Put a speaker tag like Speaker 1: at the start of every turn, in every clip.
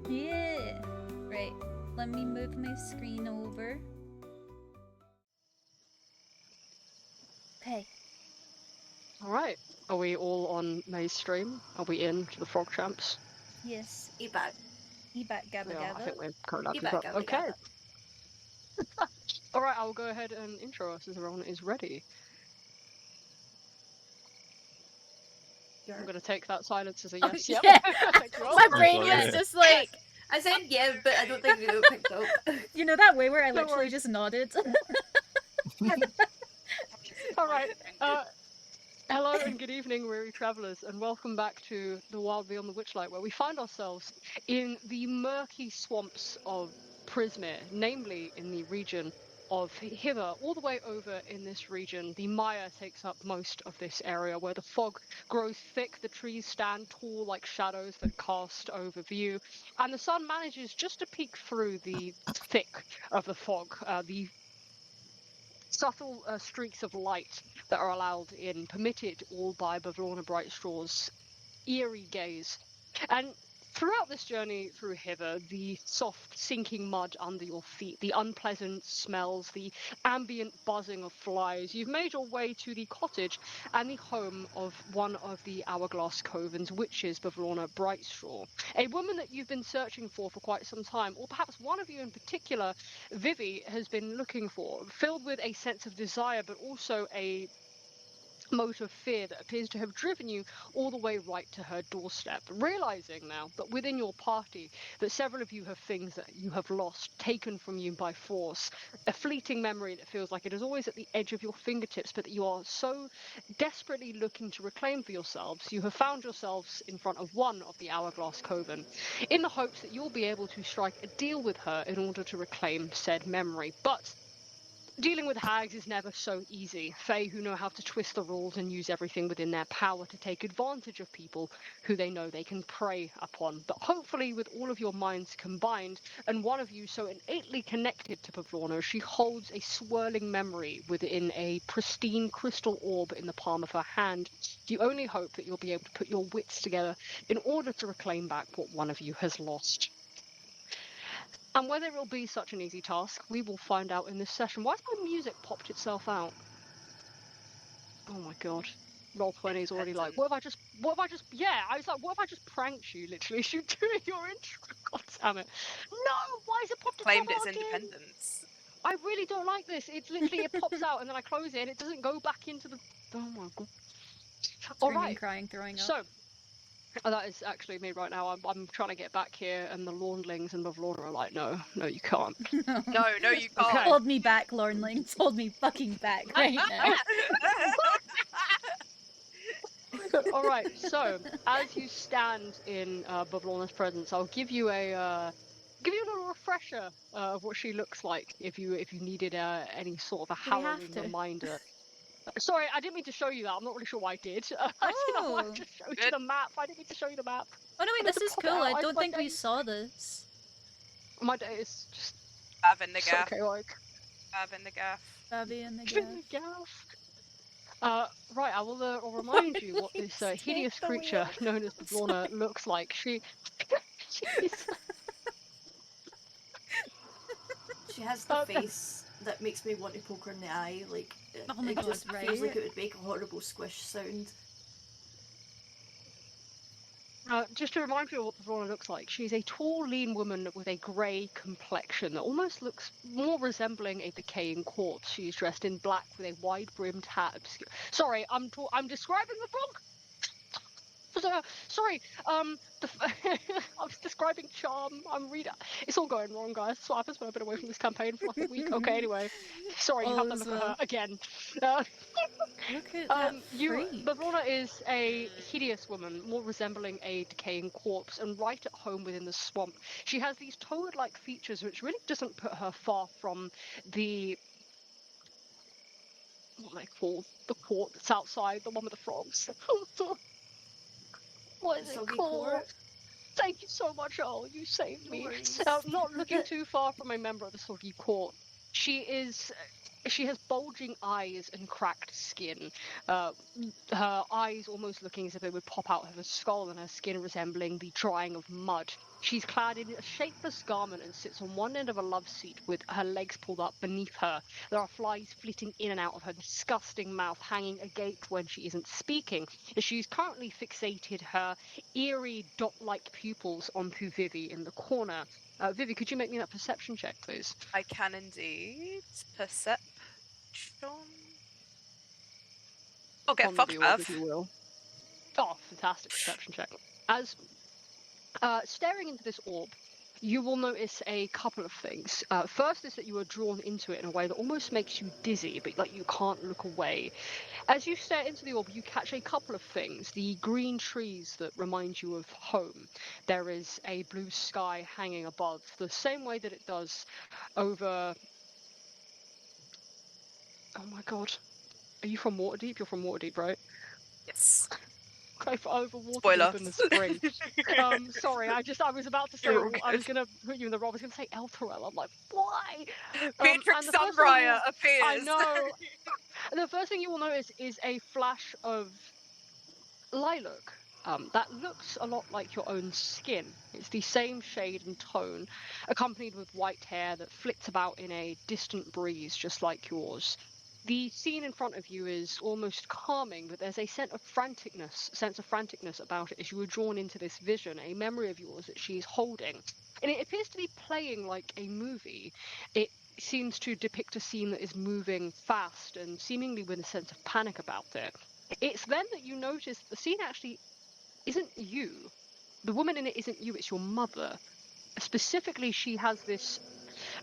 Speaker 1: Yeah. Right. Let me move my screen over. Okay.
Speaker 2: Alright. Are we all on May's stream? Are we in to the Frog Champs?
Speaker 1: Yes.
Speaker 3: Ebat.
Speaker 1: Ebat gabba
Speaker 2: Yeah, I
Speaker 1: gabba.
Speaker 2: think we're currently
Speaker 3: Ebat gabba
Speaker 2: Okay.
Speaker 3: gabba.
Speaker 2: Alright, I'll go ahead and intro us as everyone is ready. I'm gonna take that silence as a yes. Yep.
Speaker 1: Yeah.
Speaker 2: Thank you all.
Speaker 1: My brain
Speaker 4: Well,
Speaker 1: was
Speaker 4: yeah.
Speaker 1: just like,
Speaker 3: I said yeah, but I don't think they picked up.
Speaker 1: you know that way where I
Speaker 2: Don't
Speaker 1: literally
Speaker 2: worry.
Speaker 1: just nodded.
Speaker 2: Alright. Hello and good evening, weary travellers, and welcome back to the Wild Beyond the Witchlight, where we find ourselves in the murky swamps of Prismere, namely in the region of Hither. All the way over in this region, the mire takes up most of this area, where the fog grows thick, the trees stand tall like shadows that cast over view, and the sun manages just to peek through the thick of the fog. The subtle streaks of light that are allowed in, permitted all by Bavlorna Brightstraw's eerie gaze. And throughout this journey through Hither, the soft sinking mud under your feet, the unpleasant smells, the ambient buzzing of flies, you've made your way to the cottage and the home of one of the Hourglass Coven's witches, Bavlorna Brightstraw, a woman that you've been searching for quite some time, or perhaps one of you in particular, Vivi, has been looking for, filled with a sense of desire, but also a mote of fear that appears to have driven you all the way right to her doorstep, realizing now that within your party that several of you have things that you have lost, taken from you by force, a fleeting memory that feels like it is always at the edge of your fingertips, but that you are so desperately looking to reclaim for yourselves. You have found yourselves in front of one of the Hourglass Coven in the hopes that you'll be able to strike a deal with her in order to reclaim said memory. But dealing with hags is never so easy. Fae who know how to twist the rules and use everything within their power to take advantage of people who they know they can prey upon. But hopefully, with all of your minds combined, and one of you so innately connected to Pavlorna, she holds a swirling memory within a pristine crystal orb in the palm of her hand. You only hope that you'll be able to put your wits together in order to reclaim back what one of you has lost. And whether it will be such an easy task, we will find out in this session. Why has my music popped itself out? Oh my god. Roll20 is already like, what if I just, yeah, I was like, what if I just pranked you, literally? You doing your intro, god damn it. No, why is it popped itself
Speaker 5: Claimed its
Speaker 2: out again?
Speaker 5: independence.
Speaker 2: I really don't like this. It's literally, it pops out and then I close it and it doesn't go back into the, oh my god.
Speaker 1: Screaming,
Speaker 2: Alright,
Speaker 1: crying, throwing up.
Speaker 2: so, that is actually me right now. I'm trying to get back here, and the Lawnlings and Bavlorna are like, no, you can't.
Speaker 5: No, you can't.
Speaker 2: Okay.
Speaker 1: Hold me back, Lornlings. Hold me fucking back right now.
Speaker 2: All right. So, as you stand in Bavlorna's presence, I'll give you a little refresher of what she looks like if you needed any sort of a
Speaker 1: Do we have
Speaker 2: harrowing
Speaker 1: to?
Speaker 2: reminder. Sorry, I didn't mean to show you that. I'm not really sure why I did. I
Speaker 1: Oh.
Speaker 2: just showed you
Speaker 5: Good.
Speaker 2: the map. I didn't mean to show you the map.
Speaker 1: Oh no, wait,
Speaker 2: meant
Speaker 1: this
Speaker 2: to
Speaker 1: is
Speaker 2: pop it
Speaker 1: cool.
Speaker 2: out.
Speaker 1: I don't
Speaker 2: my
Speaker 1: think we
Speaker 2: day-
Speaker 1: saw this.
Speaker 2: My day is just
Speaker 5: Bav in the
Speaker 2: so
Speaker 5: gaff.
Speaker 2: chaotic.
Speaker 5: Bav in the gaff.
Speaker 1: Babby and the
Speaker 2: In the
Speaker 1: gaff.
Speaker 2: gaff. Right, I'll remind you what this
Speaker 1: Please
Speaker 2: hideous
Speaker 1: take the
Speaker 2: creature
Speaker 1: wheel.
Speaker 2: known as Bavlorna looks like. She's
Speaker 3: She has the face that makes me want to poke her in the eye. Like
Speaker 1: Oh my
Speaker 3: it
Speaker 1: god,
Speaker 3: just
Speaker 1: right?
Speaker 3: feels like it would make a horrible squish sound.
Speaker 2: Just to remind you of what Bavlorna looks like, she's a tall, lean woman with a grey complexion that almost looks more resembling a decaying corpse. She's dressed in black with a wide-brimmed hat. Sorry, I'm describing the wrong. Sorry, I was describing charm. It's all going wrong, guys. That's what happens when I've been away from this campaign for like a week. Okay, anyway. Sorry, you have to
Speaker 1: All's
Speaker 2: look at
Speaker 1: well.
Speaker 2: her again.
Speaker 1: Look at that freak.
Speaker 2: Bavlorna is a hideous woman, more resembling a decaying corpse, and right at home within the swamp. She has these toad-like features, which really doesn't put her far from the what are they called? The court that's outside, the one with the frogs. What is it
Speaker 3: Soggy
Speaker 2: called?
Speaker 3: court?
Speaker 2: Thank you so much, Oh, you saved
Speaker 3: No
Speaker 2: me.
Speaker 3: worries.
Speaker 2: So, not looking too far from a member of the Soggy Court. She has bulging eyes and cracked skin. Her eyes almost looking as if they would pop out of her skull, and her skin resembling the drying of mud. She's clad in a shapeless garment and sits on one end of a love seat with her legs pulled up beneath her. There are flies flitting in and out of her disgusting mouth, hanging agape when she isn't speaking. She's currently fixated her eerie dot-like pupils onto Vivi in the corner. Vivi, could you make me that perception check, please?
Speaker 5: I can indeed. Perception. I'll get
Speaker 2: On
Speaker 5: fucked,
Speaker 2: the orb, if
Speaker 5: Bev.
Speaker 2: you will. Oh, fantastic perception check. As staring into this orb, you will notice a couple of things. First is that you are drawn into it in a way that almost makes you dizzy, but like you can't look away. As you stare into the orb, you catch a couple of things. The green trees that remind you of home. There is a blue sky hanging above, the same way that it does over... Oh my god. Are you from Waterdeep? You're from Waterdeep, right?
Speaker 5: Yes.
Speaker 2: Over
Speaker 5: Spoiler.
Speaker 2: Waterdeep in the spring. Sorry, I was about to say,
Speaker 5: You're all
Speaker 2: I was
Speaker 5: good.
Speaker 2: gonna put you in the wrong. I was gonna say Elturel. I'm like, why?
Speaker 5: Beatrix
Speaker 2: And the first thing
Speaker 5: Sunbriar
Speaker 2: I
Speaker 5: appears.
Speaker 2: know. And the first thing you will notice is a flash of lilac. That looks a lot like your own skin. It's the same shade and tone, accompanied with white hair that flits about in a distant breeze, just like yours. The scene in front of you is almost calming, but there's a sense of franticness about it as you were drawn into this vision, a memory of yours that she's holding. And it appears to be playing like a movie. It seems to depict a scene that is moving fast and seemingly with a sense of panic about it. It's then that you notice the scene actually isn't you. The woman in it isn't you, it's your mother. Specifically, she has this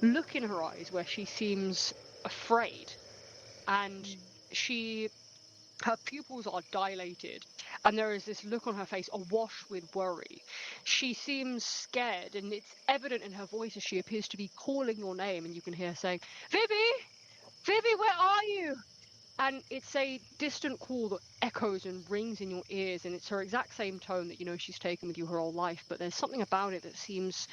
Speaker 2: look in her eyes where she seems afraid, and her pupils are dilated, and there is this look on her face awash with worry. She seems scared, and it's evident in her voice as she appears to be calling your name, and you can hear her saying, Vivi! Vivi, where are you? And it's a distant call that echoes and rings in your ears, and it's her exact same tone that you know she's taken with you her whole life, but there's something about it that seems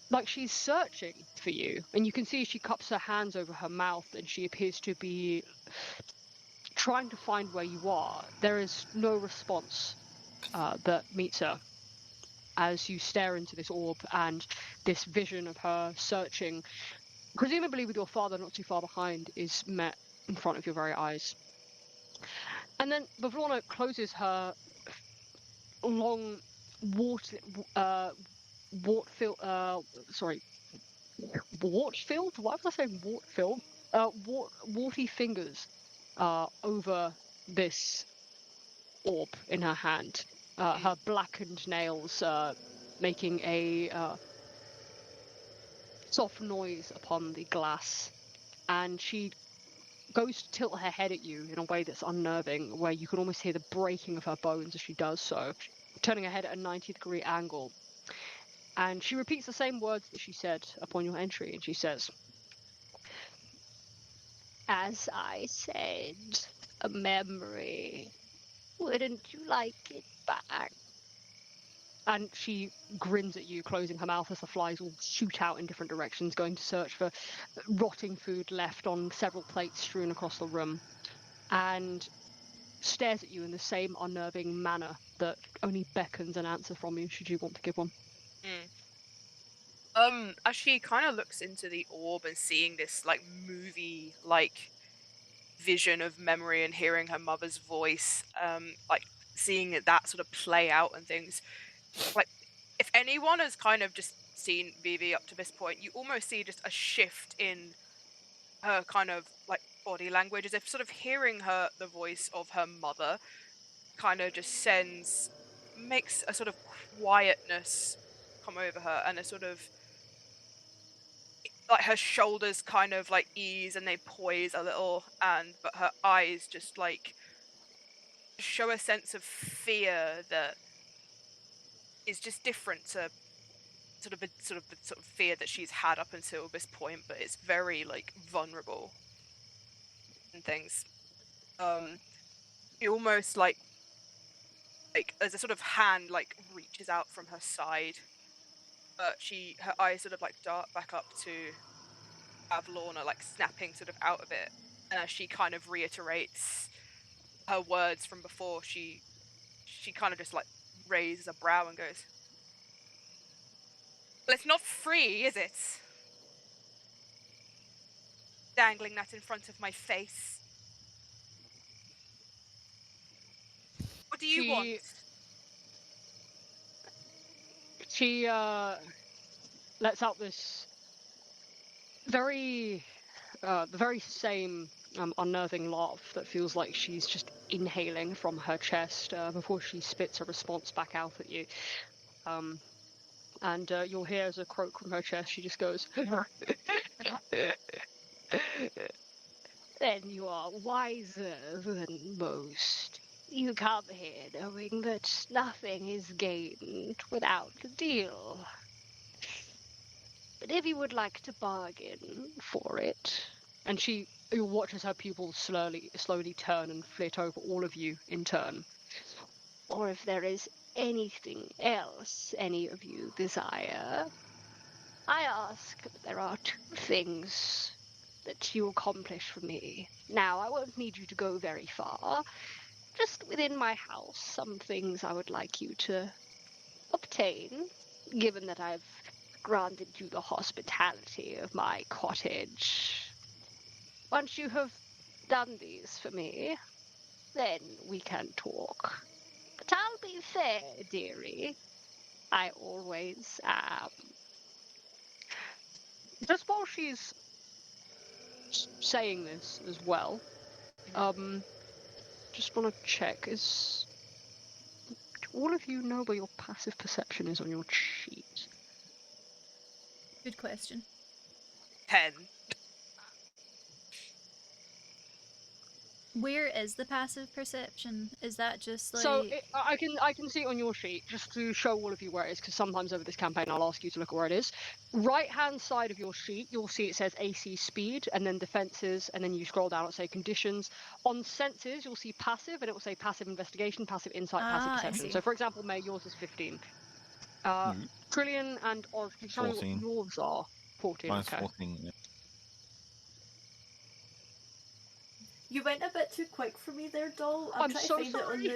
Speaker 2: like she's searching for you. And you can see she cups her hands over her mouth, and she appears to be trying to find where you are. There is no response that meets her as you stare into this orb and this vision of her searching, presumably with your father not too far behind, is met in front of your very eyes. And then Bavlorna closes her long wart-filled? Why was I saying wart-filled? Warty fingers over this orb in her hand. Her blackened nails making a soft noise upon the glass. And she goes to tilt her head at you in a way that's unnerving, where you can almost hear the breaking of her bones as she does so, turning her head at a 90-degree angle. And she repeats the same words that she said upon your entry, and she says, As I said, a memory. Wouldn't you like it back? And she grins at you, closing her mouth as the flies all shoot out in different directions, going to search for rotting food left on several plates strewn across the room, and stares at you in the same unnerving manner that only beckons an answer from you should you want to give one.
Speaker 5: As she kind of looks into the orb and seeing this like movie like vision of memory and hearing her mother's voice, like seeing that sort of play out and things, like if anyone has kind of just seen Vivi up to this point, you almost see just a shift in her kind of like body language, as if sort of hearing the voice of her mother kind of just makes a sort of quietness come over her, and a sort of like her shoulders kind of like ease and they poise a little, but her eyes just like show a sense of fear that is just different to the sort of fear that she's had up until this point, but it's very like vulnerable and things. She almost like as a sort of hand like reaches out from her side, but her eyes sort of like dart back up to Avlorna, like snapping sort of out of it. And as she kind of reiterates her words from before, she kind of just like raises a brow and goes, Well, it's not free, is it? Dangling that in front of my face. What do you want?
Speaker 2: She lets out this the very same unnerving laugh that feels like she's just inhaling from her chest before she spits a response back out at you. And you'll hear as a croak from her chest, she just goes, Then you are wiser than most. You come here knowing that nothing is gained without a deal. But if you would like to bargain for it, and you'll watch as her pupils slowly turn and flit over all of you in turn. Or if there is anything else any of you desire, I ask that there are 2 things that you accomplish for me. Now, I won't need you to go very far. Just within my house, some things I would like you to obtain, given that I've granted you the hospitality of my cottage. Once you have done these for me, then we can talk. But I'll be fair, dearie. I always am. Just while she's saying this as well, just want to check, do all of you know where your passive perception is on your sheet?
Speaker 1: Good question.
Speaker 5: 10.
Speaker 1: Where is the passive perception? Is that just like...
Speaker 2: So I can see it on your sheet, just to show all of you where it is, because sometimes over this campaign I'll ask you to look at where it is. Right hand side of your sheet, you'll see it says AC speed, and then defenses, and then you scroll down, it'll say conditions. On senses, you'll see passive, and it will say passive investigation, passive insight, passive
Speaker 1: I
Speaker 2: perception.
Speaker 1: see.
Speaker 2: So for example, May, yours is 15. Trillion and Oz, can you tell me what
Speaker 4: 14.
Speaker 2: yours are? 14,
Speaker 4: Mine's
Speaker 2: okay.
Speaker 4: 14. Yeah.
Speaker 3: You went a bit too quick for me there, doll.
Speaker 2: I'm
Speaker 3: trying
Speaker 2: so
Speaker 3: to find it on
Speaker 2: sorry.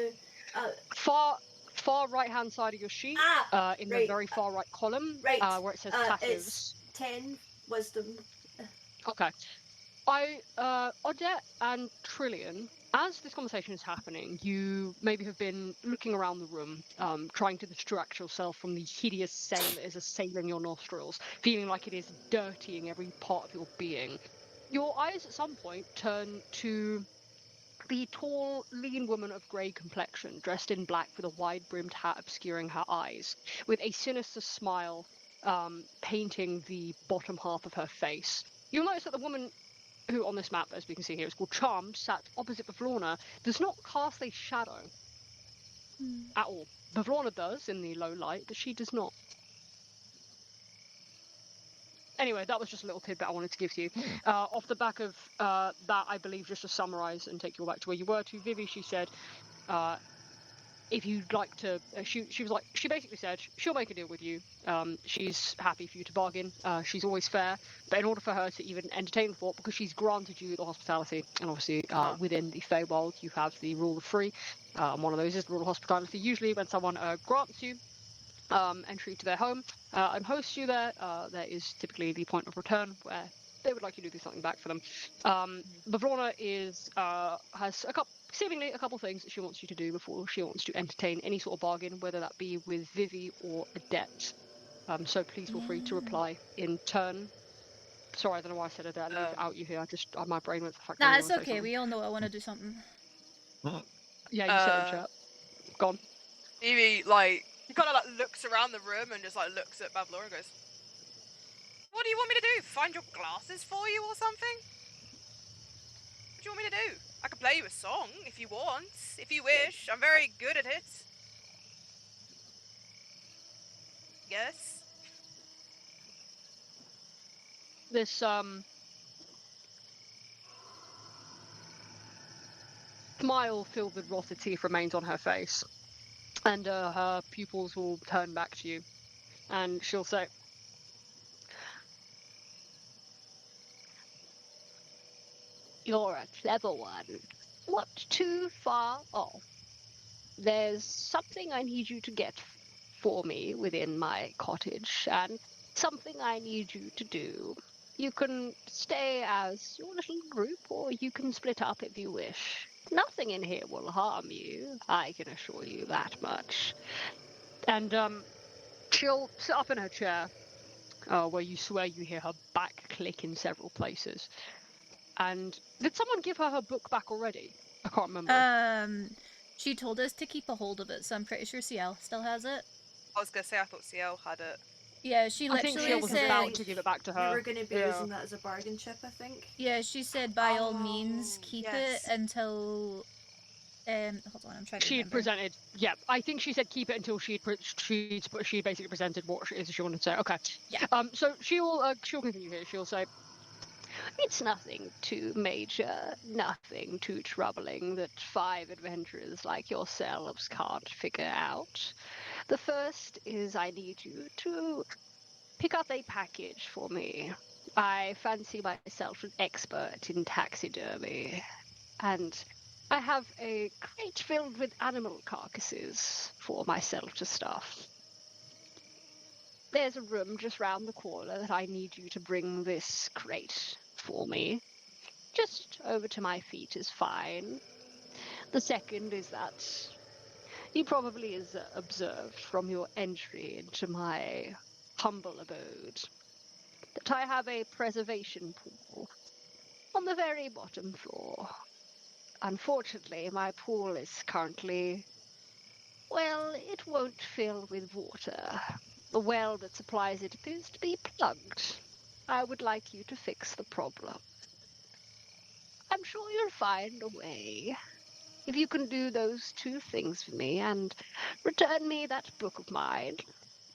Speaker 3: the.
Speaker 2: Far right hand side of your sheet, in the
Speaker 3: right.
Speaker 2: very far right column,
Speaker 3: Right.
Speaker 2: where it says passives.
Speaker 3: It's 10 wisdom.
Speaker 2: Okay. Odette and Trillion, as this conversation is happening, you maybe have been looking around the room, trying to distract yourself from the hideous scent that is assailing your nostrils, feeling like it is dirtying every part of your being. Your eyes at some point turn to the tall, lean woman of grey complexion, dressed in black with a wide-brimmed hat obscuring her eyes, with a sinister smile painting the bottom half of her face. You'll notice that the woman who on this map, as we can see here, is called Charmed, sat opposite Bavlorna, does not cast a shadow at all. Bavlorna does in the low light, but she does not. Anyway, that was just a little tidbit I wanted to give to you. Off the back of that, I believe, just to summarise and take you all back to where you were, to Vivi, she said, if you'd like to, she basically said she'll make a deal with you. She's happy for you to bargain. She's always fair, but in order for her to even entertain the thought, because she's granted you the hospitality, and obviously within the Feywild you have the rule of free, and one of those is the rule of hospitality. Usually when someone grants you entry to their home and hosts you there, there is typically the point of return where they would like you to do something back for them. Bavlorna has seemingly a couple things that she wants you to do before she wants to entertain any sort of bargain, whether that be with Vivi or Adept. So please feel free to reply in turn. Sorry, I don't know why I said Adept. I didn't out you here. My brain went the fuck.
Speaker 1: Nah, it's okay. We all know I want to do something.
Speaker 2: Yeah, you said it in chat. Gone.
Speaker 5: Evie, he kind of looks around the room and just looks at Babylor and goes, "What do you want me to do? Find your glasses for you or something? What do you want me to do? I can play you a song if you want, if you wish. I'm very good at it. Yes."
Speaker 2: This smile filled with rotted teeth remains on her face, and her pupils will turn back to you, and she'll say, "You're a clever one. Not too far off. There's something I need you to get for me within my cottage, and something I need you to do. You can stay as your little group, or you can split up if you wish. Nothing in here will harm you, I can assure you that much. And she'll sit up in her chair, where you swear you hear her back click in several places. And did someone give her book back already? I can't remember.
Speaker 1: She told us to keep a hold of it, so I'm pretty sure CL still has it.
Speaker 5: I was gonna say I thought CL had it.
Speaker 1: Yeah, she
Speaker 2: I think she
Speaker 1: literally
Speaker 2: was
Speaker 3: said-
Speaker 2: about to give it back to
Speaker 3: We
Speaker 2: her.
Speaker 3: were going to be
Speaker 2: Yeah.
Speaker 3: using that as a bargain chip, I think.
Speaker 1: Yeah, she said by all means
Speaker 5: Oh,
Speaker 1: keep
Speaker 5: yes.
Speaker 1: it until. Hold on, I'm trying to
Speaker 2: She'd
Speaker 1: remember.
Speaker 2: presented, yeah. I think she said keep it until she basically presented what it is she wanted to say. Okay.
Speaker 1: Yeah.
Speaker 2: So she'll continue here. She'll say, it's nothing too major, nothing too troubling that 5 adventurers like yourselves can't figure out. The first is I need you to pick up a package for me. I fancy myself an expert in taxidermy, and I have a crate filled with animal carcasses for myself to stuff. There's a room just round the corner that I need you to bring this crate for me. Just over to my feet is fine. The second is that you probably is observed from your entry into my humble abode that I have a preservation pool on the very bottom floor. Unfortunately, my pool is currently, well, it won't fill with water. The well that supplies it appears to be plugged. I would like you to fix the problem. I'm sure you'll find a way. If you can do those 2 things for me and return me that book of mine,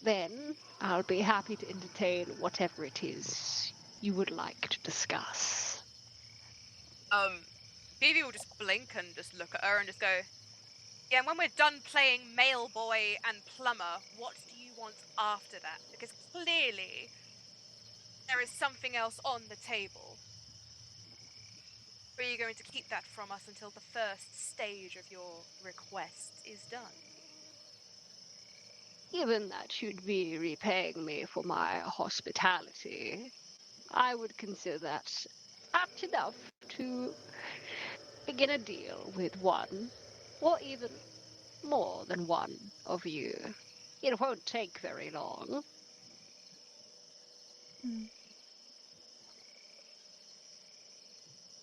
Speaker 2: then I'll be happy to entertain whatever it is you would like to discuss.
Speaker 5: Phoebe will just blink and just look at her and just go, yeah, and when we're done playing male boy and plumber, what do you want after that? Because clearly there is something else on the table. Or are you going to keep that from us until the first stage of your request is done?
Speaker 2: Given that you'd be repaying me for my hospitality, I would consider that apt enough to begin a deal with one, or even more than one of you. It won't take very long.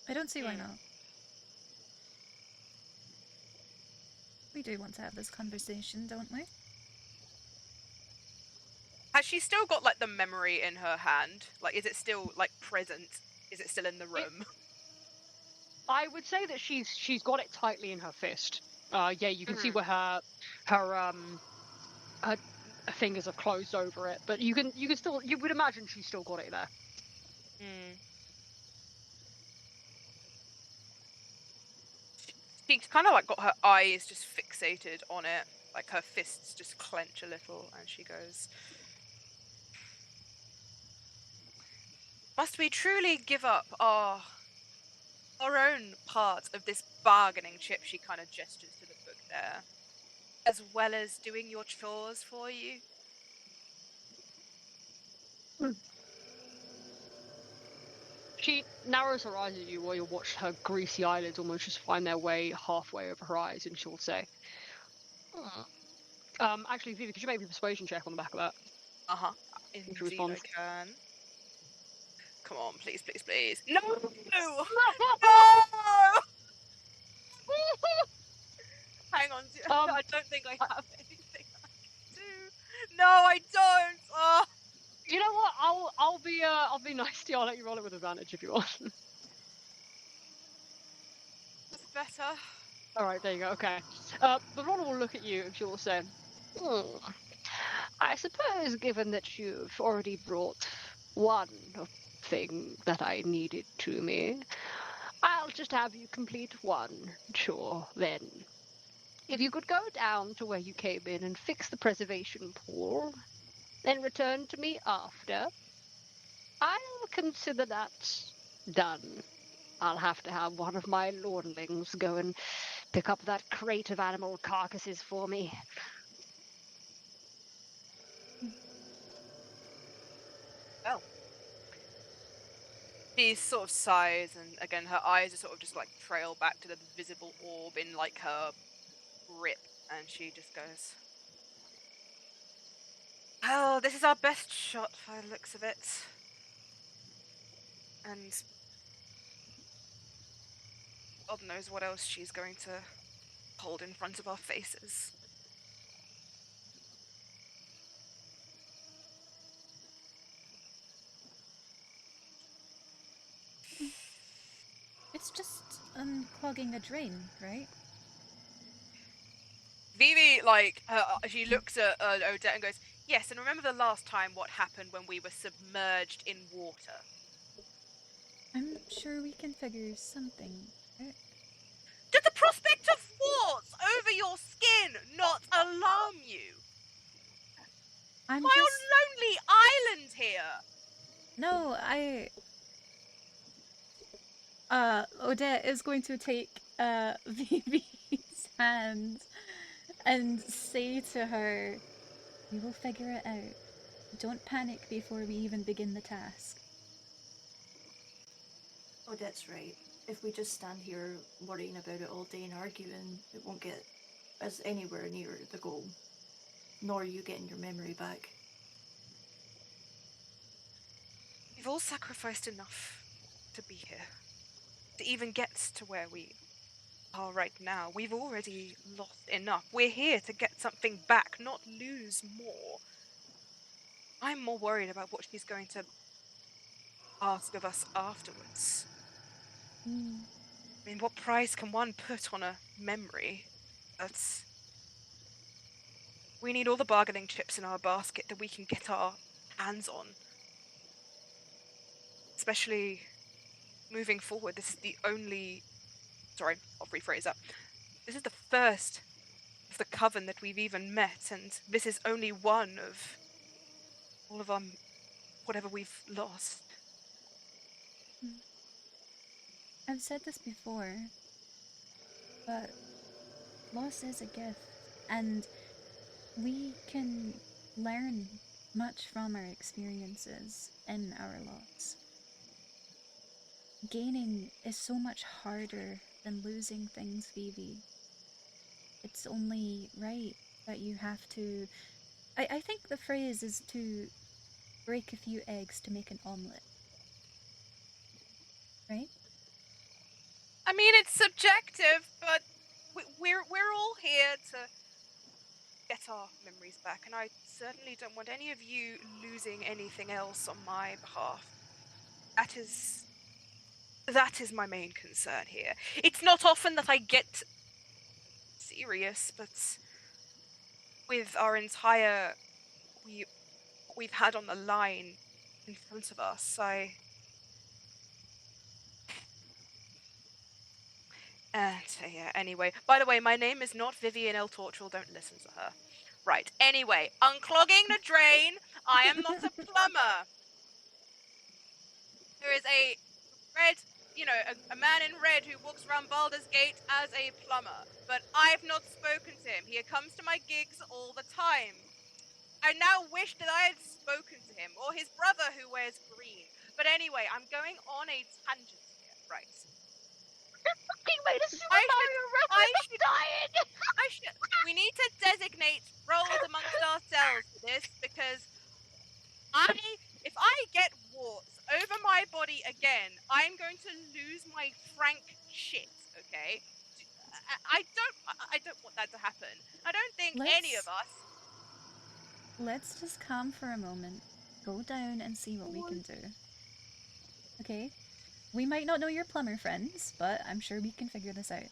Speaker 1: I don't see why not. We do want to have this conversation, don't we?
Speaker 5: Has she still got like the memory in her hand? Like, is it still like present? Is it still in the room?
Speaker 2: I would say that she's got it tightly in her fist. Yeah, you can see
Speaker 5: Mhm.
Speaker 2: where her fingers are closed over it, but you can still, you would imagine she's still got it there.
Speaker 5: She's kind of like got her eyes just fixated on it, like her fists just clench a little, and she goes, must we truly give up our own part of this bargaining chip? She kind of gestures to the book there, as well as doing your chores for you.
Speaker 2: She narrows her eyes at you while you watch her greasy eyelids almost just find their way halfway over her eyes, and she'll say, actually, Vivi, could you make me a persuasion check on the back of that?
Speaker 5: Indeed,
Speaker 2: respond.
Speaker 5: I can. Come on, please, please, please. No! No! Hang on, I don't think I have anything I can do. No, I don't. Oh.
Speaker 2: You know what? I'll be nice to you. I'll let you roll it with advantage if you want.
Speaker 5: That's better.
Speaker 2: All right, there you go. Okay. The runner will look at you and she'll say, I suppose, given that you've already brought one thing that I needed to me, I'll just have you complete one chore then. If you could go down to where you came in and fix the preservation pool, then return to me after, I'll consider that done. I'll have to have one of my lordlings go and pick up that crate of animal carcasses for me.
Speaker 5: Well. She sort of sighs, and again, her eyes are sort of just like trail back to the visible orb in like her grip, and she just goes, "Well, this is our best shot by the looks of it." And God knows what else she's going to hold in front of our faces.
Speaker 1: It's just unclogging a drain, right?
Speaker 5: Vivi, like, she looks at Odette and goes, "Yes, and remember the last time what happened when we were submerged in water?
Speaker 1: I'm sure we can figure something out.
Speaker 5: Did the prospect of warts over your skin not alarm you?
Speaker 1: I'm
Speaker 5: My
Speaker 1: just...
Speaker 5: own lonely island here!"
Speaker 1: No, Odette is going to take, Vivi's hand and say to her, "We will figure it out. Don't panic before we even begin the task."
Speaker 3: Oh, that's right. If we just stand here worrying about it all day and arguing, it won't get us anywhere near the goal. Nor you getting your memory back.
Speaker 5: We've all sacrificed enough to be here. To even get to where we are right now. We've already lost enough. We're here to get something back, not lose more. I'm more worried about what she's going to ask of us afterwards.
Speaker 1: Mm.
Speaker 5: I mean, what price can one put on a memory? That's... We need all the bargaining chips in our basket that we can get our hands on. Especially moving forward. This is the only... Sorry, I'll rephrase that. This is the first of the coven that we've even met, and this is only one of all of our... whatever we've lost.
Speaker 1: I've said this before, but loss is a gift, and we can learn much from our experiences in our loss. Gaining is so much harder than losing things, Vivi. It's only right that you have to... I think the phrase is to break a few eggs to make an omelette. Right?
Speaker 5: I mean, it's subjective, but we're all here to get our memories back, and I certainly don't want any of you losing anything else on my behalf. That is my main concern here. It's not often that I get serious, but with our entire we've had on the line in front of us, yeah, anyway. By the way, my name is not Vivian L. Torchel, don't listen to her. Right, anyway, unclogging the drain. I am not a plumber. There is a red, a man in red who walks around Baldur's Gate as a plumber, but I've not spoken to him. He comes to my gigs all the time. I now wish that I had spoken to him, or his brother who wears green. But anyway, I'm going on a tangent here, right?
Speaker 2: Fucking made a Super Mario reference. I'm dying.
Speaker 5: We need to designate roles amongst ourselves for this, because if I get warts over my body again, I'm going to lose my frank shit. Okay, I don't want that to happen. I don't think any of us.
Speaker 1: Let's just calm for a moment, go down and see what we can do. Okay? We might not know your plumber friends, but I'm sure we can figure this out.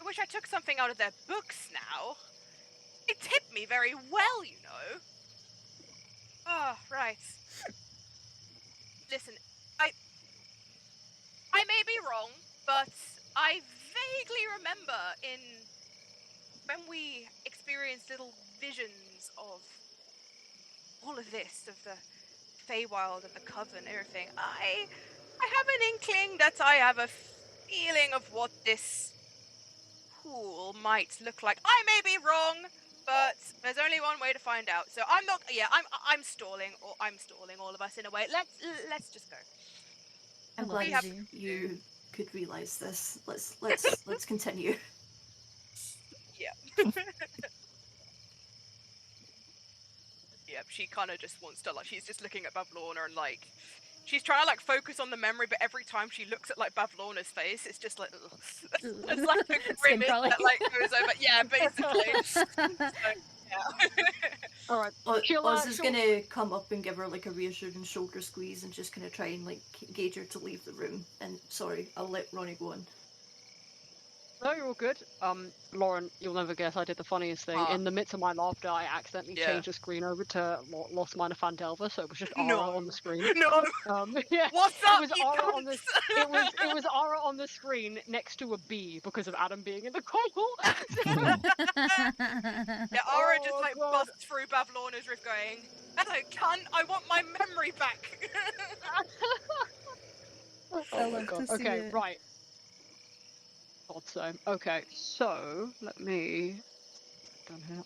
Speaker 5: I wish I took something out of their books now. They tip me very well, you know. Ah, right. Listen, I may be wrong, but I vaguely remember when we experienced little visions of all of this, of the Feywild, of the Coven, everything. I have an inkling that I have a feeling of what this pool might look like. I may be wrong, but there's only one way to find out. So I'm not. Yeah, I'm stalling, or I'm stalling all of us in a way. Let's just go.
Speaker 3: I'm
Speaker 1: I
Speaker 3: glad
Speaker 1: love
Speaker 5: have
Speaker 1: you.
Speaker 3: you could realize this. Let's continue.
Speaker 5: Yeah. Yeah, she kind of just wants to, like, she's just looking at Bavlorna and, like, she's trying to, like, focus on the memory, but every time she looks at, like, Bavlorna's face, it's just like, ugh. It's like a
Speaker 1: Skin
Speaker 5: grimace
Speaker 1: crawling.
Speaker 5: that, like, goes over. Yeah, basically. So, yeah.
Speaker 2: All right.
Speaker 3: Oz is
Speaker 2: she'll
Speaker 3: gonna come up and give her like a reassuring shoulder squeeze and just kind of try and like gauge her to leave the room. And sorry, I'll let Ronnie go on.
Speaker 2: No, you're all good. Lauren, you'll never guess I did the funniest thing.
Speaker 5: Huh.
Speaker 2: In the midst of my laughter, I accidentally
Speaker 5: Yeah.
Speaker 2: changed the screen over to Lost Mine of Fandelver, so it was just Ara
Speaker 5: No.
Speaker 2: on the screen.
Speaker 5: No.
Speaker 2: Yeah,
Speaker 5: What's up,
Speaker 2: it was
Speaker 5: you
Speaker 2: Ara on the
Speaker 5: cunts?
Speaker 2: it was Ara on the screen next to a B because of Adam being in the call.
Speaker 5: Yeah, Ara just,
Speaker 2: Oh,
Speaker 5: like,
Speaker 2: God.
Speaker 5: busts through Bavlorna's riff going, hello, cunt, I want my memory back.
Speaker 2: Oh
Speaker 1: I
Speaker 2: my
Speaker 1: love
Speaker 2: God.
Speaker 1: to see
Speaker 2: Okay,
Speaker 1: it.
Speaker 2: right. God, so okay, so let me down here.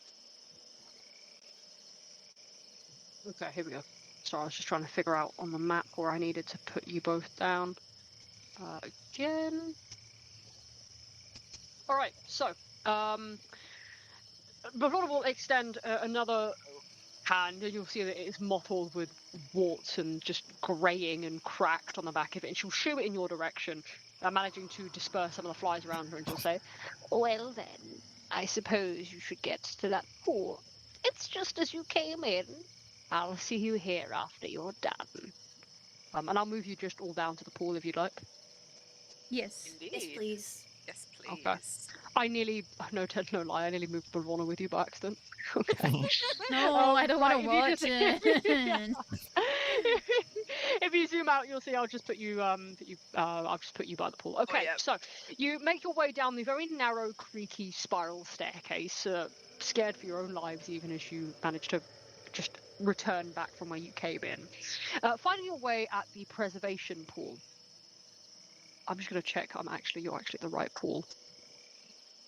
Speaker 2: Okay, here we go. Sorry, I was just trying to figure out on the map where I needed to put you both down. Again. All right, so Bavlorna will extend another hand, and you'll see that it is mottled with warts and just greying and cracked on the back of it. And she'll shoo it in your direction, managing to disperse some of the flies around her. And she'll say, "Well then, I suppose you should get to that pool. It's just as you came in. I'll see you here after you're done. And I'll move you just all down to the pool if you'd like."
Speaker 1: Yes.
Speaker 3: Yes,
Speaker 5: Indeed.
Speaker 3: please.
Speaker 5: Yes,
Speaker 2: Okay.
Speaker 5: please.
Speaker 2: I nearly, no lie, I nearly moved Bavlorna with you by accident. Okay.
Speaker 1: No, I don't want to
Speaker 2: right,
Speaker 1: watch
Speaker 2: if you
Speaker 1: it.
Speaker 2: if you zoom out, you'll see I'll just put you I'll just put you by the pool. Okay,
Speaker 5: yeah.
Speaker 2: so you make your way down the very narrow, creaky spiral staircase, scared for your own lives even as you manage to just return back from where you came in. Finding your way at the preservation pool. I'm just gonna check you're actually at the right pool.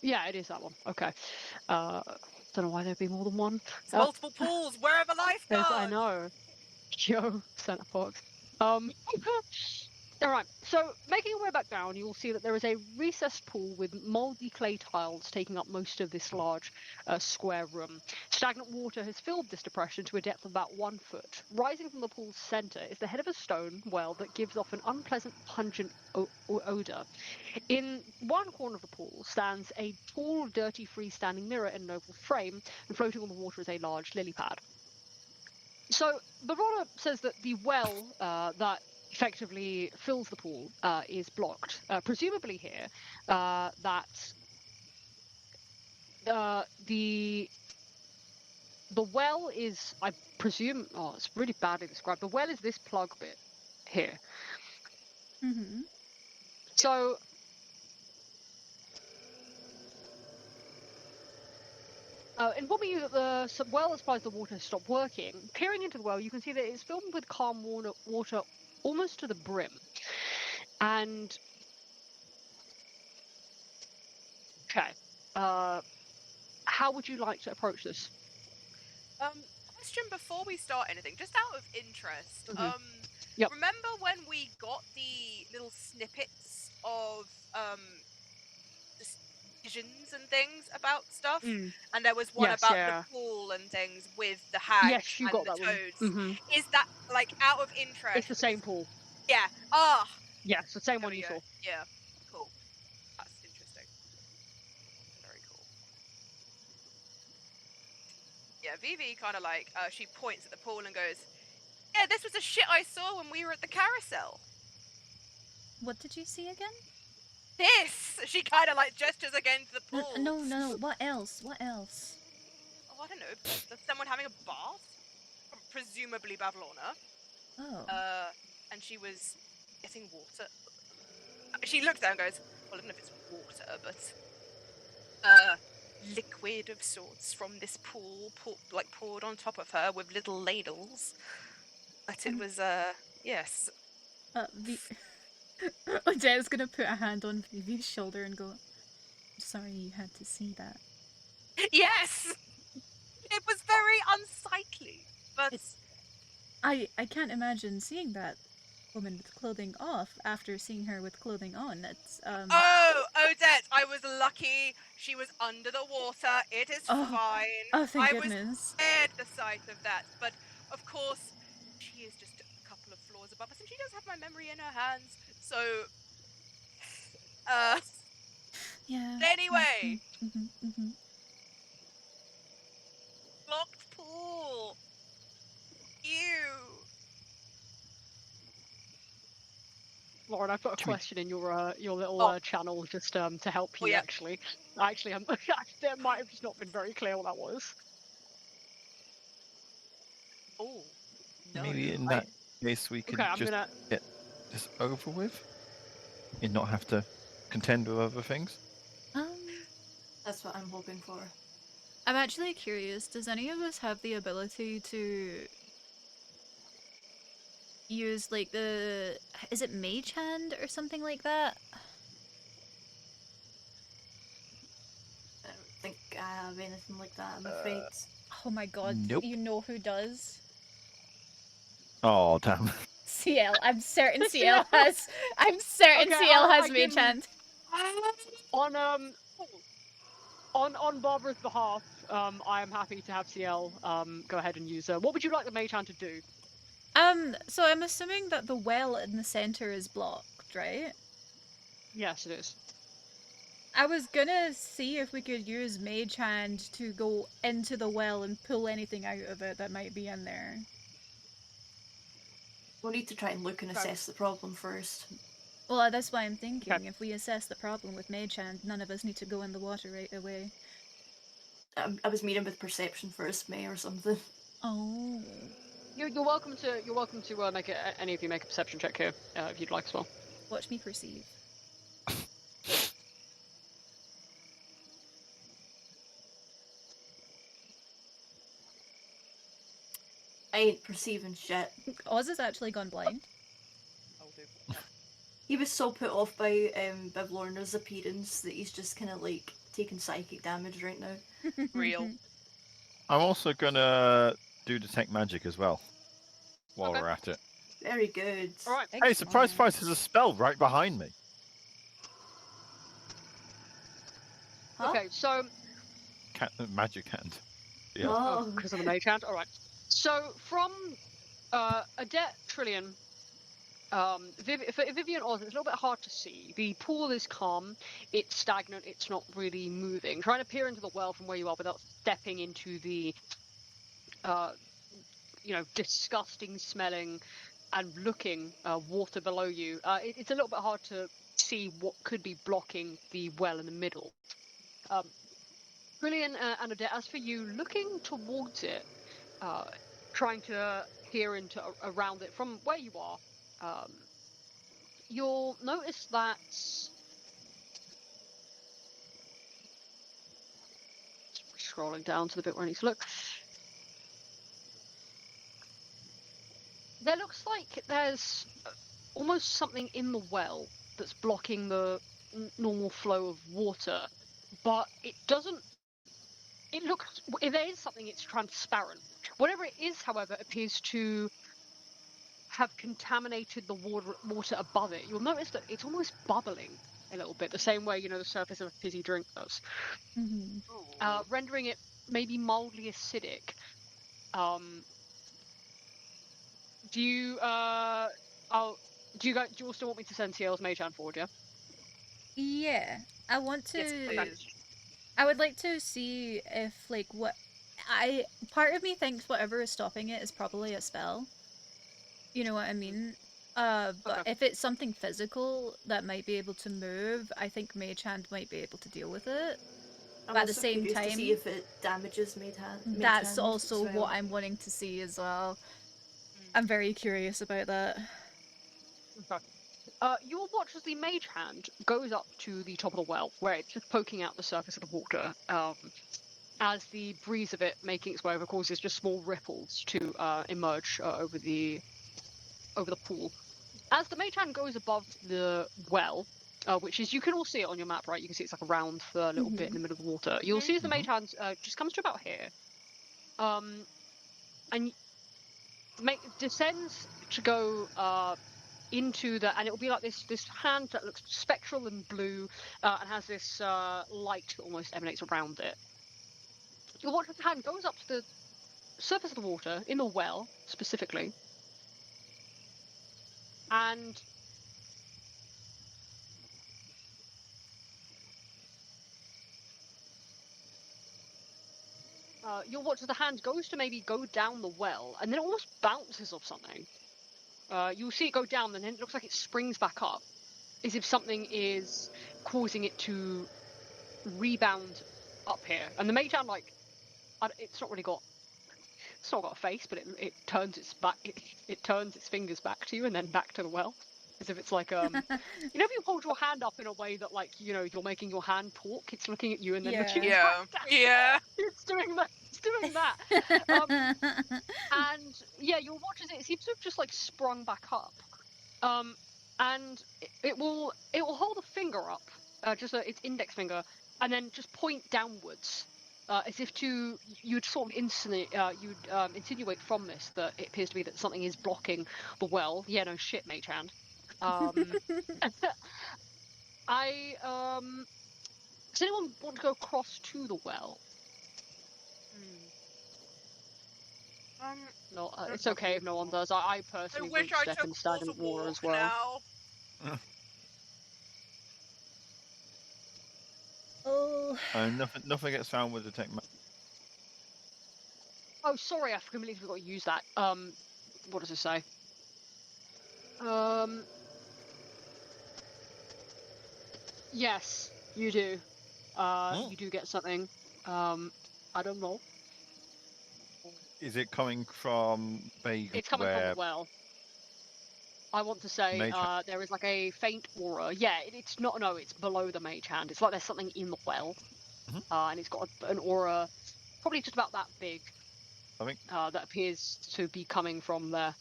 Speaker 2: Yeah, it is that one. Okay. Don't know why there'd be more than one.
Speaker 5: It's multiple pools, wherever life goes.
Speaker 2: Yes, I know. Yo, Santa Fox. Alright, so making your way back down, you will see that there is a recessed pool with mouldy clay tiles taking up most of this large square room. Stagnant water has filled this depression to a depth of about 1 foot. Rising from the pool's centre is the head of a stone well that gives off an unpleasant, pungent odour. In one corner of the pool stands a tall, dirty, freestanding mirror in an oval frame, and floating on the water is a large lily pad. So, Bavlorna says that the well that effectively fills the pool is blocked. Presumably here, that the well is, I presume, it's really badly described. The well is this plug bit here.
Speaker 1: Mm-hmm.
Speaker 2: So, informing you that the well that supplies the water has stopped working, peering into the well, you can see that it's filled with calm water almost to the brim. And okay, how would you like to approach this?
Speaker 5: Question before we start anything, just out of interest.
Speaker 2: Yep.
Speaker 5: Remember when we got the little snippets of decisions and things about stuff, and there was one
Speaker 2: Yes,
Speaker 5: about
Speaker 2: yeah.
Speaker 5: the pool and things with the hags
Speaker 2: Yes, you
Speaker 5: and
Speaker 2: got
Speaker 5: the
Speaker 2: that one.
Speaker 5: toads. Is that, like, out of interest?
Speaker 2: It's the same pool.
Speaker 5: Yeah.
Speaker 2: Yes, the same
Speaker 5: There
Speaker 2: one
Speaker 5: we
Speaker 2: you
Speaker 5: go.
Speaker 2: saw.
Speaker 5: Yeah. Cool. That's interesting. Very cool. Yeah, Vivi kind of like she points at the pool and goes, "Yeah, this was the shit I saw when we were at the carousel."
Speaker 1: What did you see again?
Speaker 5: This! She kind of like gestures again to the
Speaker 1: No,
Speaker 5: pool.
Speaker 1: no. What else? What else?
Speaker 5: Oh, I don't know. There's someone having a bath, presumably Bavlorna.
Speaker 1: Oh.
Speaker 5: And she was getting water. She looks down and goes, "Well, I don't know if it's water, but liquid of sorts from this pool, poured on top of her with little ladles. But it was yes."
Speaker 1: Jed's gonna put a hand on Vivi's shoulder and go, "I'm sorry you had to see that."
Speaker 5: Yes. very unsightly. But
Speaker 1: I can't imagine seeing that woman with clothing off after seeing her with clothing on. That's
Speaker 5: oh, Odette, I was lucky. She was under the water. It is
Speaker 1: oh,
Speaker 5: fine.
Speaker 1: oh, thank
Speaker 5: I was
Speaker 1: goodness.
Speaker 5: scared the sight of that. But of course, she is just a couple of floors above us, and she does have my memory in her hands. So, uh,
Speaker 1: Yeah.
Speaker 5: anyway,
Speaker 1: Mm-hmm.
Speaker 5: locked pool. Ew.
Speaker 2: Lauren, I've got a
Speaker 4: Should we-
Speaker 2: question in your little
Speaker 5: Oh.
Speaker 2: channel just to help
Speaker 5: Oh,
Speaker 2: you.
Speaker 5: yeah.
Speaker 2: Actually, that might have just not been very clear what that was.
Speaker 5: Oh. No.
Speaker 4: Maybe in that case we could
Speaker 2: Okay, I'm
Speaker 4: just
Speaker 2: gonna.
Speaker 4: get this over with and not have to contend with other things.
Speaker 3: That's what I'm hoping for.
Speaker 1: I'm actually curious. Does any of us have the ability to use like is it Mage Hand or something like that?
Speaker 3: I don't think I have anything like that, I'm afraid.
Speaker 1: Oh my god,
Speaker 4: Nope.
Speaker 1: you know who does?
Speaker 4: Oh, damn.
Speaker 1: CL. I'm certain
Speaker 2: CL.
Speaker 1: CL has. I'm certain
Speaker 2: Okay,
Speaker 1: CL
Speaker 2: I
Speaker 1: has Mage
Speaker 2: can-
Speaker 1: Hand.
Speaker 2: On Barbara's behalf, I am happy to have CL go ahead and use her. What would you like the mage hand to do?
Speaker 1: So I'm assuming that the well in the center is blocked, right?
Speaker 2: Yes, it is.
Speaker 1: I was gonna see if we could use Mage Hand to go into the well and pull anything out of it that might be in there.
Speaker 3: We'll need to try and look and
Speaker 2: Okay.
Speaker 3: assess the problem first.
Speaker 1: Well, that's why I'm thinking,
Speaker 2: Okay.
Speaker 1: if we assess the problem with Mage Hand, none of us need to go in the water right away.
Speaker 3: I was meaning with perception first, May, or something.
Speaker 1: Oh.
Speaker 2: You're welcome to make any of you make a perception check here if you'd like as well.
Speaker 1: Watch me perceive.
Speaker 3: I ain't perceiving shit.
Speaker 1: Oz has actually gone blind.
Speaker 5: I'll do.
Speaker 3: He was so put off by Bivlorna's appearance that he's just kind of like taking psychic damage right now.
Speaker 5: Real.
Speaker 4: I'm also gonna do detect magic as well while
Speaker 2: Okay.
Speaker 4: we're at it.
Speaker 3: Very good.
Speaker 2: All right.
Speaker 4: Hey, surprise, surprise! There's a spell right behind me.
Speaker 3: Huh?
Speaker 2: Okay, so
Speaker 4: Magic hand. Yeah.
Speaker 3: Oh.
Speaker 2: because of the mage hand. All right. So from Adet Trillion, for Vivian Oz, it's a little bit hard to see. The pool is calm. It's stagnant. It's not really moving. Trying to peer into the well from where you are without stepping into the, disgusting smelling and looking water below you. It's a little bit hard to see what could be blocking the well in the middle. Trillion and Adet, as for you, looking towards it, trying to peer into around it from where you are, you'll notice that scrolling down to the bit where I need to look. There looks like there's almost something in the well that's blocking the normal flow of water, but it doesn't. It looks. If there is something, it's transparent. Whatever it is, however, appears to have contaminated the water above it. You'll notice that it's almost bubbling a little bit, the same way the surface of a fizzy drink does, rendering it maybe mildly acidic. Do you do you still want me to send CL's Mage Hand forward? Yeah.
Speaker 1: Yeah, I want to.
Speaker 5: Yes, please.
Speaker 1: I would like to see if part of me thinks whatever is stopping it is probably a spell. You know what I mean? But
Speaker 2: Okay.
Speaker 1: if it's something physical that might be able to move, I think Mage Hand might be able to deal with it.
Speaker 3: I'm
Speaker 1: But at the
Speaker 3: also
Speaker 1: same
Speaker 3: curious to see
Speaker 1: time,
Speaker 3: if it damages Mage Hand.
Speaker 1: that's
Speaker 3: as
Speaker 1: also
Speaker 3: well.
Speaker 1: what I'm wanting to see as well. I'm very curious about that.
Speaker 2: Okay. You'll watch as the Mage Hand goes up to the top of the well, where it's just poking out the surface of the water. As the breeze of it making its way over causes just small ripples to emerge over the pool. As the Mage Hand goes above the well, which is, you can all see it on your map, right? You can see it's like a round little bit in the middle of the water. You'll see as the Mage Hand just comes to about here. and descends to go into the, and it will be like this hand that looks spectral and blue, and has this light that almost emanates around it. You'll watch as the hand goes up to the surface of the water in the well specifically, and you'll watch as the hand goes to maybe go down the well, and then it almost bounces off something. You'll see it go down, and then it looks like it springs back up, as if something is causing it to rebound up here. And the mage hand, like, it's not got a face, but it turns its back, it turns its fingers back to you and then back to the well, as if it's like you know, if you hold your hand up in a way that, like, you know, you're making your hand talk, it's looking at you and then looking
Speaker 5: Yeah.
Speaker 2: back down.
Speaker 5: Yeah.
Speaker 2: It's doing that. It's doing that. And yeah, you'll watch as it seems to have just like sprung back up. And it will hold a finger up, just its index finger, and then just point downwards, as if you'd sort of insinuate from this that it appears to be that something is blocking the well. Yeah, no shit, mage hand. Does anyone want to go across to the well? No, it's okay if no one does. I personally
Speaker 5: wish
Speaker 2: won't
Speaker 5: I
Speaker 2: step
Speaker 5: took
Speaker 2: in
Speaker 5: more of a
Speaker 2: stagnant water as
Speaker 5: walk
Speaker 2: well.
Speaker 5: now.
Speaker 1: Oh.
Speaker 4: Nothing gets found with detect magic.
Speaker 2: Oh, sorry, I completely forgot to use that. What does it say? Yes, you do. You do get something. I don't know.
Speaker 4: Is it coming from vaguely
Speaker 2: It's coming from
Speaker 4: where
Speaker 2: the well. I want to say
Speaker 4: mage hand?
Speaker 2: there is like a faint aura. Yeah, it's not. No, it's below the mage hand. It's like there's something in the well, and it's got an aura, probably just about that big.
Speaker 4: I think
Speaker 2: that appears to be coming from there.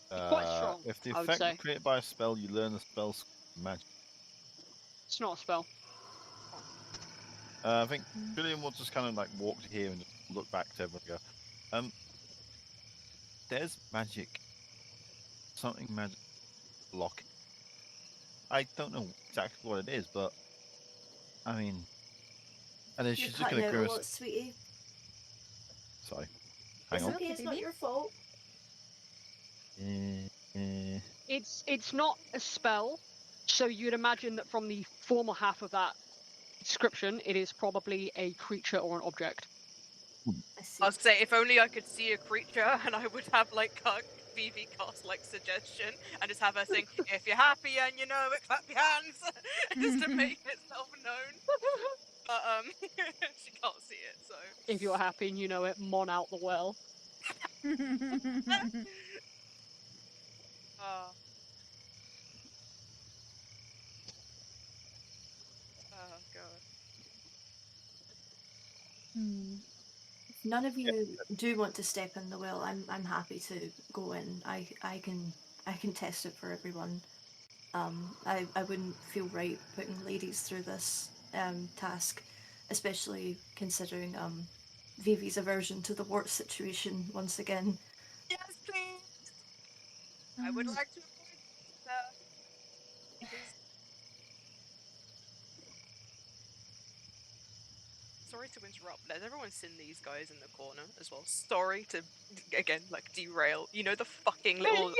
Speaker 2: Quite strong,
Speaker 4: if the
Speaker 2: I would
Speaker 4: effect
Speaker 2: say.
Speaker 4: is created by a spell, you learn the spell's magic.
Speaker 2: It's not a spell.
Speaker 4: I think Julian will just kind of like walk to here and just look back to everyone and go, there's magic. Something magic block. I don't know exactly what it is, but I mean, and then
Speaker 3: You're
Speaker 4: she's just
Speaker 3: cutting
Speaker 4: gonna
Speaker 3: out a
Speaker 4: grimace.
Speaker 3: lot, sweetie.
Speaker 4: Sorry, hang
Speaker 3: It's
Speaker 4: on.
Speaker 3: okay, it's not your fault.
Speaker 2: It's not a spell, so you'd imagine that from the former half of that description, it is probably a creature or an object.
Speaker 3: I see.
Speaker 5: I was say, if only I could see a creature and I would have like a VV cast like suggestion and just have her sing, if you're happy and you know it, clap your hands, just to make itself known. But she can't see it, so.
Speaker 2: If you're happy and you know it, mon out the well.
Speaker 5: Oh. Oh god.
Speaker 3: If none of you do want to step in the well, I'm happy to go in. I can test it for everyone. I wouldn't feel right putting ladies through this task, especially considering Vivi's aversion to the wart situation once again.
Speaker 5: Yes, please. I would like to avoid that because. Sorry to interrupt, but has everyone seen these guys in the corner as well? Sorry to again like derail. You know the fucking little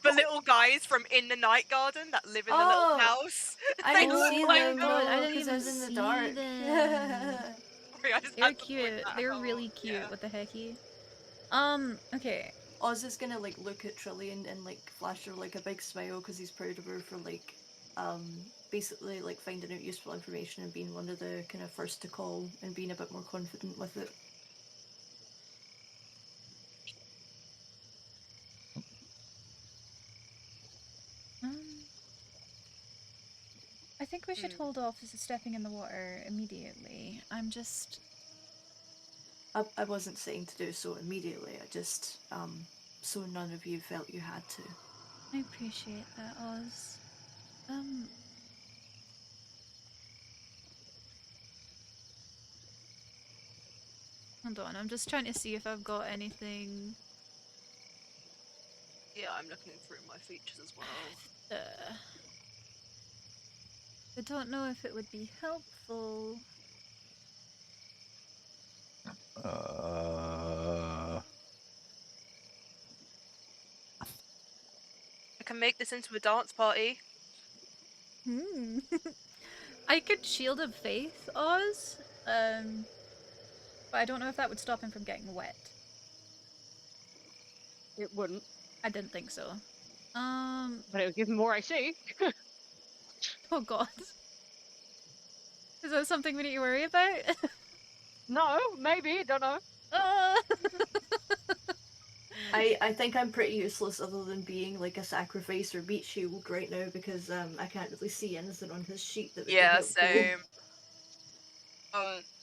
Speaker 5: the little guys from In the Night Garden that live in the little house?
Speaker 3: I
Speaker 5: They
Speaker 3: didn't
Speaker 5: look
Speaker 3: see
Speaker 5: like
Speaker 3: them.
Speaker 1: God, I
Speaker 3: No,
Speaker 1: didn't
Speaker 3: because I
Speaker 1: even
Speaker 3: was in the
Speaker 1: see
Speaker 3: dark.
Speaker 1: them.
Speaker 5: Sorry, I just
Speaker 1: They're
Speaker 5: had to point
Speaker 1: cute.
Speaker 5: that
Speaker 1: They're
Speaker 5: out.
Speaker 1: really cute.
Speaker 5: Yeah.
Speaker 1: What the hecky? Okay.
Speaker 3: Oz is gonna like look at Trillian and like flash her like a big smile because he's proud of her for like basically like finding out useful information and being one of the kind of first to call and being a bit more confident with it.
Speaker 1: I think we should hold off as stepping in the water immediately. I'm just.
Speaker 3: I wasn't saying to do so immediately. I just so none of you felt you had to.
Speaker 1: I appreciate that, Oz. Hold on, I'm just trying to see if I've got anything.
Speaker 5: Yeah, I'm looking through my features as well.
Speaker 1: I don't know if it would be helpful.
Speaker 5: I can make this into a dance party.
Speaker 1: Hmm. I could Shield of Faith Oz, but I don't know if that would stop him from getting wet.
Speaker 2: It wouldn't,
Speaker 1: I didn't think so.
Speaker 2: but it would give him more AC.
Speaker 1: Oh god. Is that something we need to worry about?
Speaker 2: No, maybe, don't know.
Speaker 1: uh...
Speaker 3: I think I'm pretty useless other than being like a sacrifice or meat shield right now because I can't really see anything on his sheet that would be
Speaker 5: Yeah,
Speaker 3: helpful.
Speaker 5: same.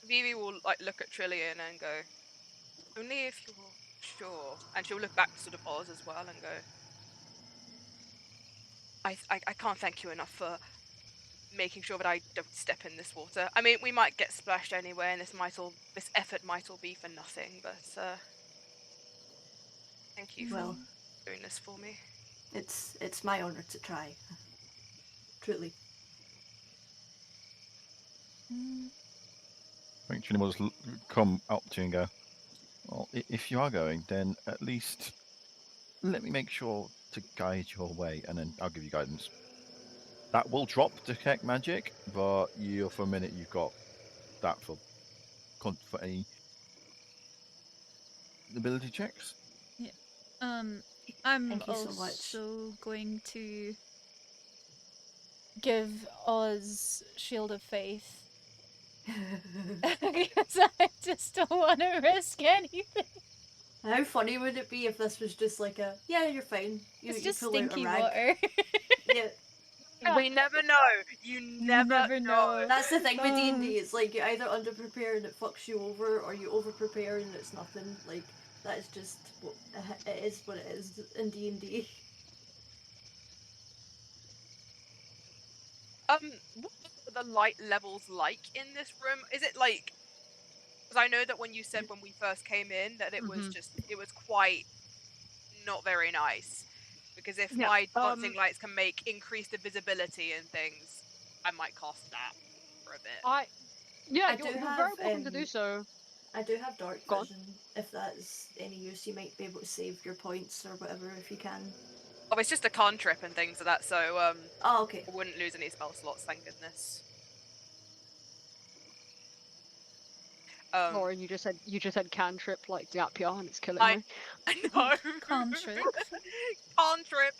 Speaker 5: Vivi will like look at Trillian and go, "Only if you're sure." And she'll look back to sort of Oz as well and go, I can't thank you enough for making sure that I don't step in this water. I mean, we might get splashed anyway, and this effort might all be for nothing. But thank you
Speaker 3: Well,
Speaker 5: for doing this for me.
Speaker 3: it's my honor to try. Truly.
Speaker 4: I think Trini will just come up to you and go, well, if you are going, then at least let me make sure to guide your way, and then I'll give you guidance. That will drop detect magic, but you for a minute you've got that for any ability checks.
Speaker 1: Yeah. I'm
Speaker 3: Thank you so much.
Speaker 1: also going to give Oz Shield of Faith because I just don't want to risk anything.
Speaker 3: How funny would it be if this was just like a you're fine.
Speaker 1: It's
Speaker 3: You
Speaker 1: just
Speaker 3: pull out a
Speaker 1: stinky
Speaker 3: rag.
Speaker 1: water.
Speaker 3: Yeah,
Speaker 5: We never know. You never know.
Speaker 3: that's the thing with D&D. It's like you either underprepare and it fucks you over, or you overprepare and it's nothing. Like that is just what it is. What it is in D&D.
Speaker 5: What are the light levels like in this room? Is it like? Because I know that when you said when we first came in that it was quite not very nice. Because if
Speaker 2: Yeah,
Speaker 5: my dancing lights can increase the visibility and things, I might cast that for a bit.
Speaker 2: You're very welcome to do so.
Speaker 3: I do have dark
Speaker 2: Go on.
Speaker 3: vision. If that is any use, you might be able to save your points or whatever if you can.
Speaker 5: Oh, it's just a cantrip and things like that, so
Speaker 3: Oh, okay.
Speaker 5: I wouldn't lose any spell slots, thank goodness.
Speaker 2: Lauren, you just said cantrip like Diapia, and it's killing me.
Speaker 5: I know.
Speaker 1: Cantrip.
Speaker 5: Cantrip.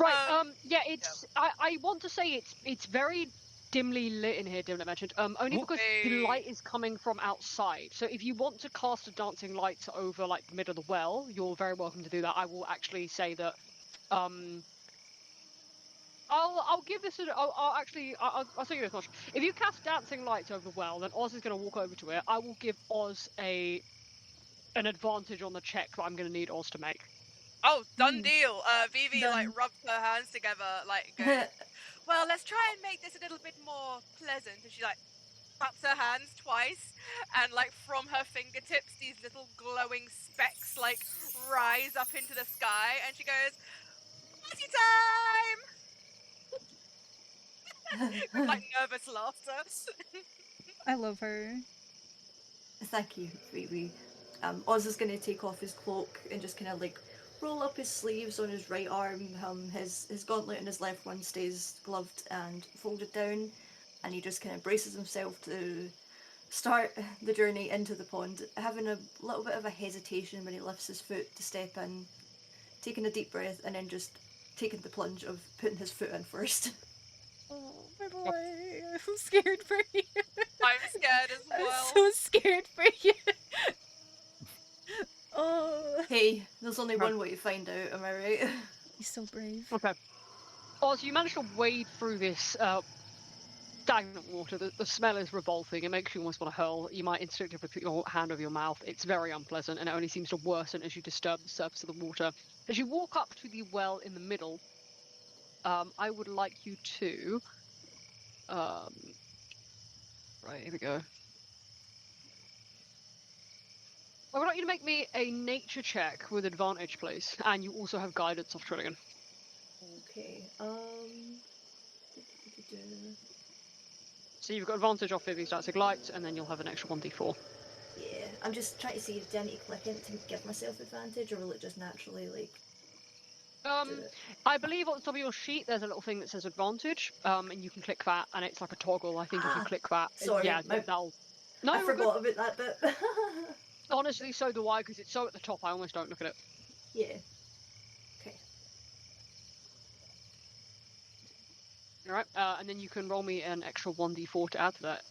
Speaker 2: Right. It's. I want to say it's very dimly lit in here. Dimly mentioned. Only because the light is coming from outside. So if you want to cast a dancing light over like the middle of the well, you're very welcome to do that. I will actually say that. I'll give this. I'll say you this much. If you cast dancing lights over the well, then Oz is going to walk over to it. I will give Oz an advantage on the check that I'm going to need Oz to make.
Speaker 5: Oh, done deal. Vivi
Speaker 1: Done.
Speaker 5: like rubs her hands together, like goes, well, let's try and make this a little bit more pleasant. And she like claps her hands twice, and like from her fingertips, these little glowing specks like rise up into the sky, and she goes, "Party time!" With like nervous laughter.
Speaker 1: I love her.
Speaker 3: Thank you, Phoebe. Oz is going to take off his cloak and just kind of like roll up his sleeves on his right arm. His gauntlet in his left one stays gloved and folded down, and he just kind of braces himself to start the journey into the pond, having a little bit of a hesitation when he lifts his foot to step in, taking a deep breath, and then just taking the plunge of putting his foot in first.
Speaker 1: Oh, my boy. I'm scared for you.
Speaker 5: I'm scared as well.
Speaker 1: I'm so scared for you. Oh.
Speaker 3: Hey, there's only one way to find out, am I right?
Speaker 1: He's so brave.
Speaker 2: Okay. Oz, you managed to wade through this stagnant water. The smell is revolting. It makes you almost want to hurl. You might instinctively put your hand over your mouth. It's very unpleasant, and it only seems to worsen as you disturb the surface of the water. As you walk up to the well in the middle, I would like you to. Right, here we go. I would like you to make me a nature check with advantage, please. And you also have guidance off Trillian.
Speaker 3: Okay.
Speaker 2: So you've got advantage off Vivi's Dancing Light, and then you'll have an extra 1d4.
Speaker 3: Yeah, I'm just trying to see if I need to click it to give myself advantage, or will it just naturally do it?
Speaker 2: I believe on the top of your sheet there's a little thing that says advantage, and you can click that, and it's like a toggle. I think if you click that,
Speaker 3: sorry,
Speaker 2: yeah, that'll. No,
Speaker 3: I
Speaker 2: we're good.
Speaker 3: forgot about that bit.
Speaker 2: Honestly, so do I, because it's so at the top. I almost don't look at it.
Speaker 3: Yeah. Okay.
Speaker 2: All right, and then you can roll me an extra 1d4 to add to that,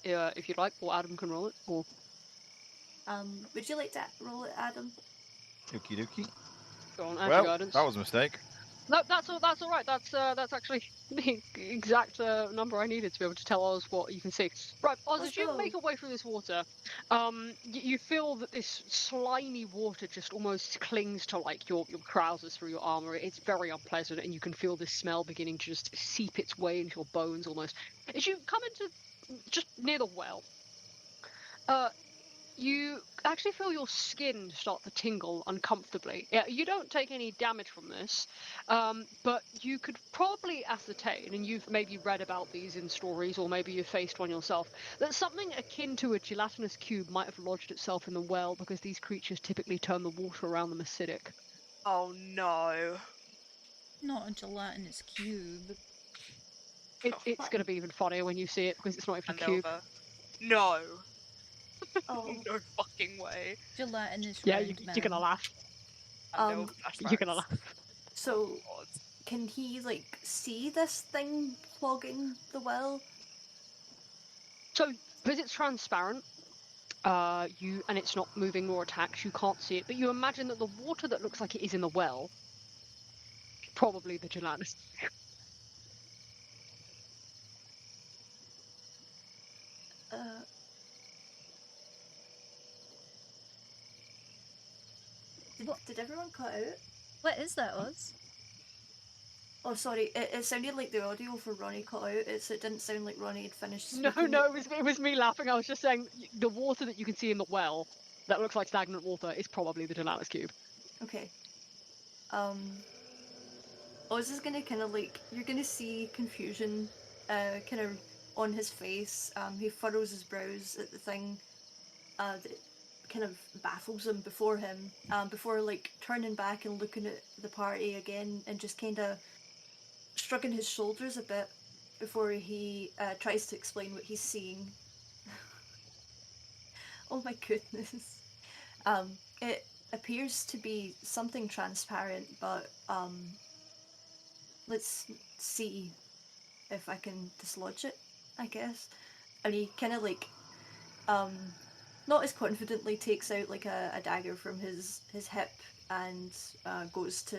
Speaker 2: if you'd like, or Adam can roll it, or.
Speaker 3: Would you like to roll it, Adam?
Speaker 4: Okie dokie.
Speaker 2: Go on, add your
Speaker 4: Well,
Speaker 2: guidance.
Speaker 4: that was a mistake.
Speaker 2: No, that's all. That's all right. That's actually the exact number I needed to be able to tell Oz what you can see. Right, Oz,
Speaker 3: Let's
Speaker 2: as you
Speaker 3: go.
Speaker 2: make your way through this water, you feel that this slimy water just almost clings to like your trousers through your armor. It's very unpleasant, and you can feel this smell beginning to just seep its way into your bones almost. As you come into just near the well, you actually feel your skin start to tingle uncomfortably. Yeah, you don't take any damage from this, but you could probably ascertain, and you've maybe read about these in stories, or maybe you've faced one yourself, that something akin to a gelatinous cube might have lodged itself in the well because these creatures typically turn the water around them acidic.
Speaker 5: Oh no.
Speaker 1: Not a gelatinous cube.
Speaker 2: It's going to be even funnier when you see it because it's not even a
Speaker 5: And
Speaker 2: cube.
Speaker 5: over. No.
Speaker 3: Oh.
Speaker 5: No fucking way.
Speaker 1: Gelatinous
Speaker 2: Yeah,
Speaker 1: round
Speaker 2: you're going to
Speaker 1: man.
Speaker 2: laugh.
Speaker 5: And no
Speaker 2: You're going to
Speaker 5: flashbacks.
Speaker 2: laugh.
Speaker 3: So,
Speaker 5: God.
Speaker 3: can he see this thing clogging the well?
Speaker 2: So, because it's transparent, and it's not moving nor attacks, you can't see it, but you imagine that the water that looks like it is in the well, probably the gelatinous.
Speaker 3: Uh. Did everyone cut out?
Speaker 1: What is that, Oz?
Speaker 3: Oh, sorry. It sounded like the audio for Ronnie cut out. It didn't sound like Ronnie had finished
Speaker 2: No,
Speaker 3: speaking.
Speaker 2: it was me laughing. I was just saying the water that you can see in the well that looks like stagnant water is probably the gelatinous cube.
Speaker 3: Okay. Oz is gonna kind of you're gonna see confusion, kind of on his face. He furrows his brows at the thing, that kind of baffles him before turning back and looking at the party again and just kind of shrugging his shoulders a bit before he tries to explain what he's seeing. Oh my goodness. It appears to be something transparent, but let's see if I can dislodge it, I guess. And he kind of not as confidently takes out a dagger from his hip and goes to.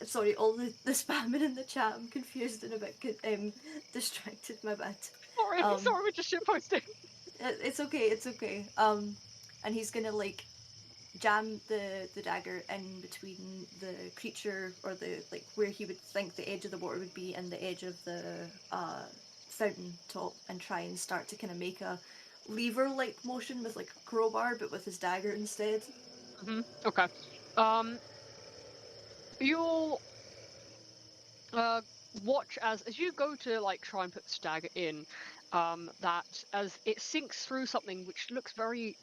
Speaker 3: Sorry, all the spamming in the chat. I'm confused and a bit distracted. My bad.
Speaker 2: Sorry, we're just shitposting.
Speaker 3: It's okay. It's okay. And he's gonna jam the dagger in between the creature or the where he would think the edge of the water would be and the edge of the fountain top and try and start to kind of make a lever motion with a crowbar but with his dagger instead.
Speaker 2: Okay. You'll watch as you go to try and put this dagger in, that as it sinks through something which looks very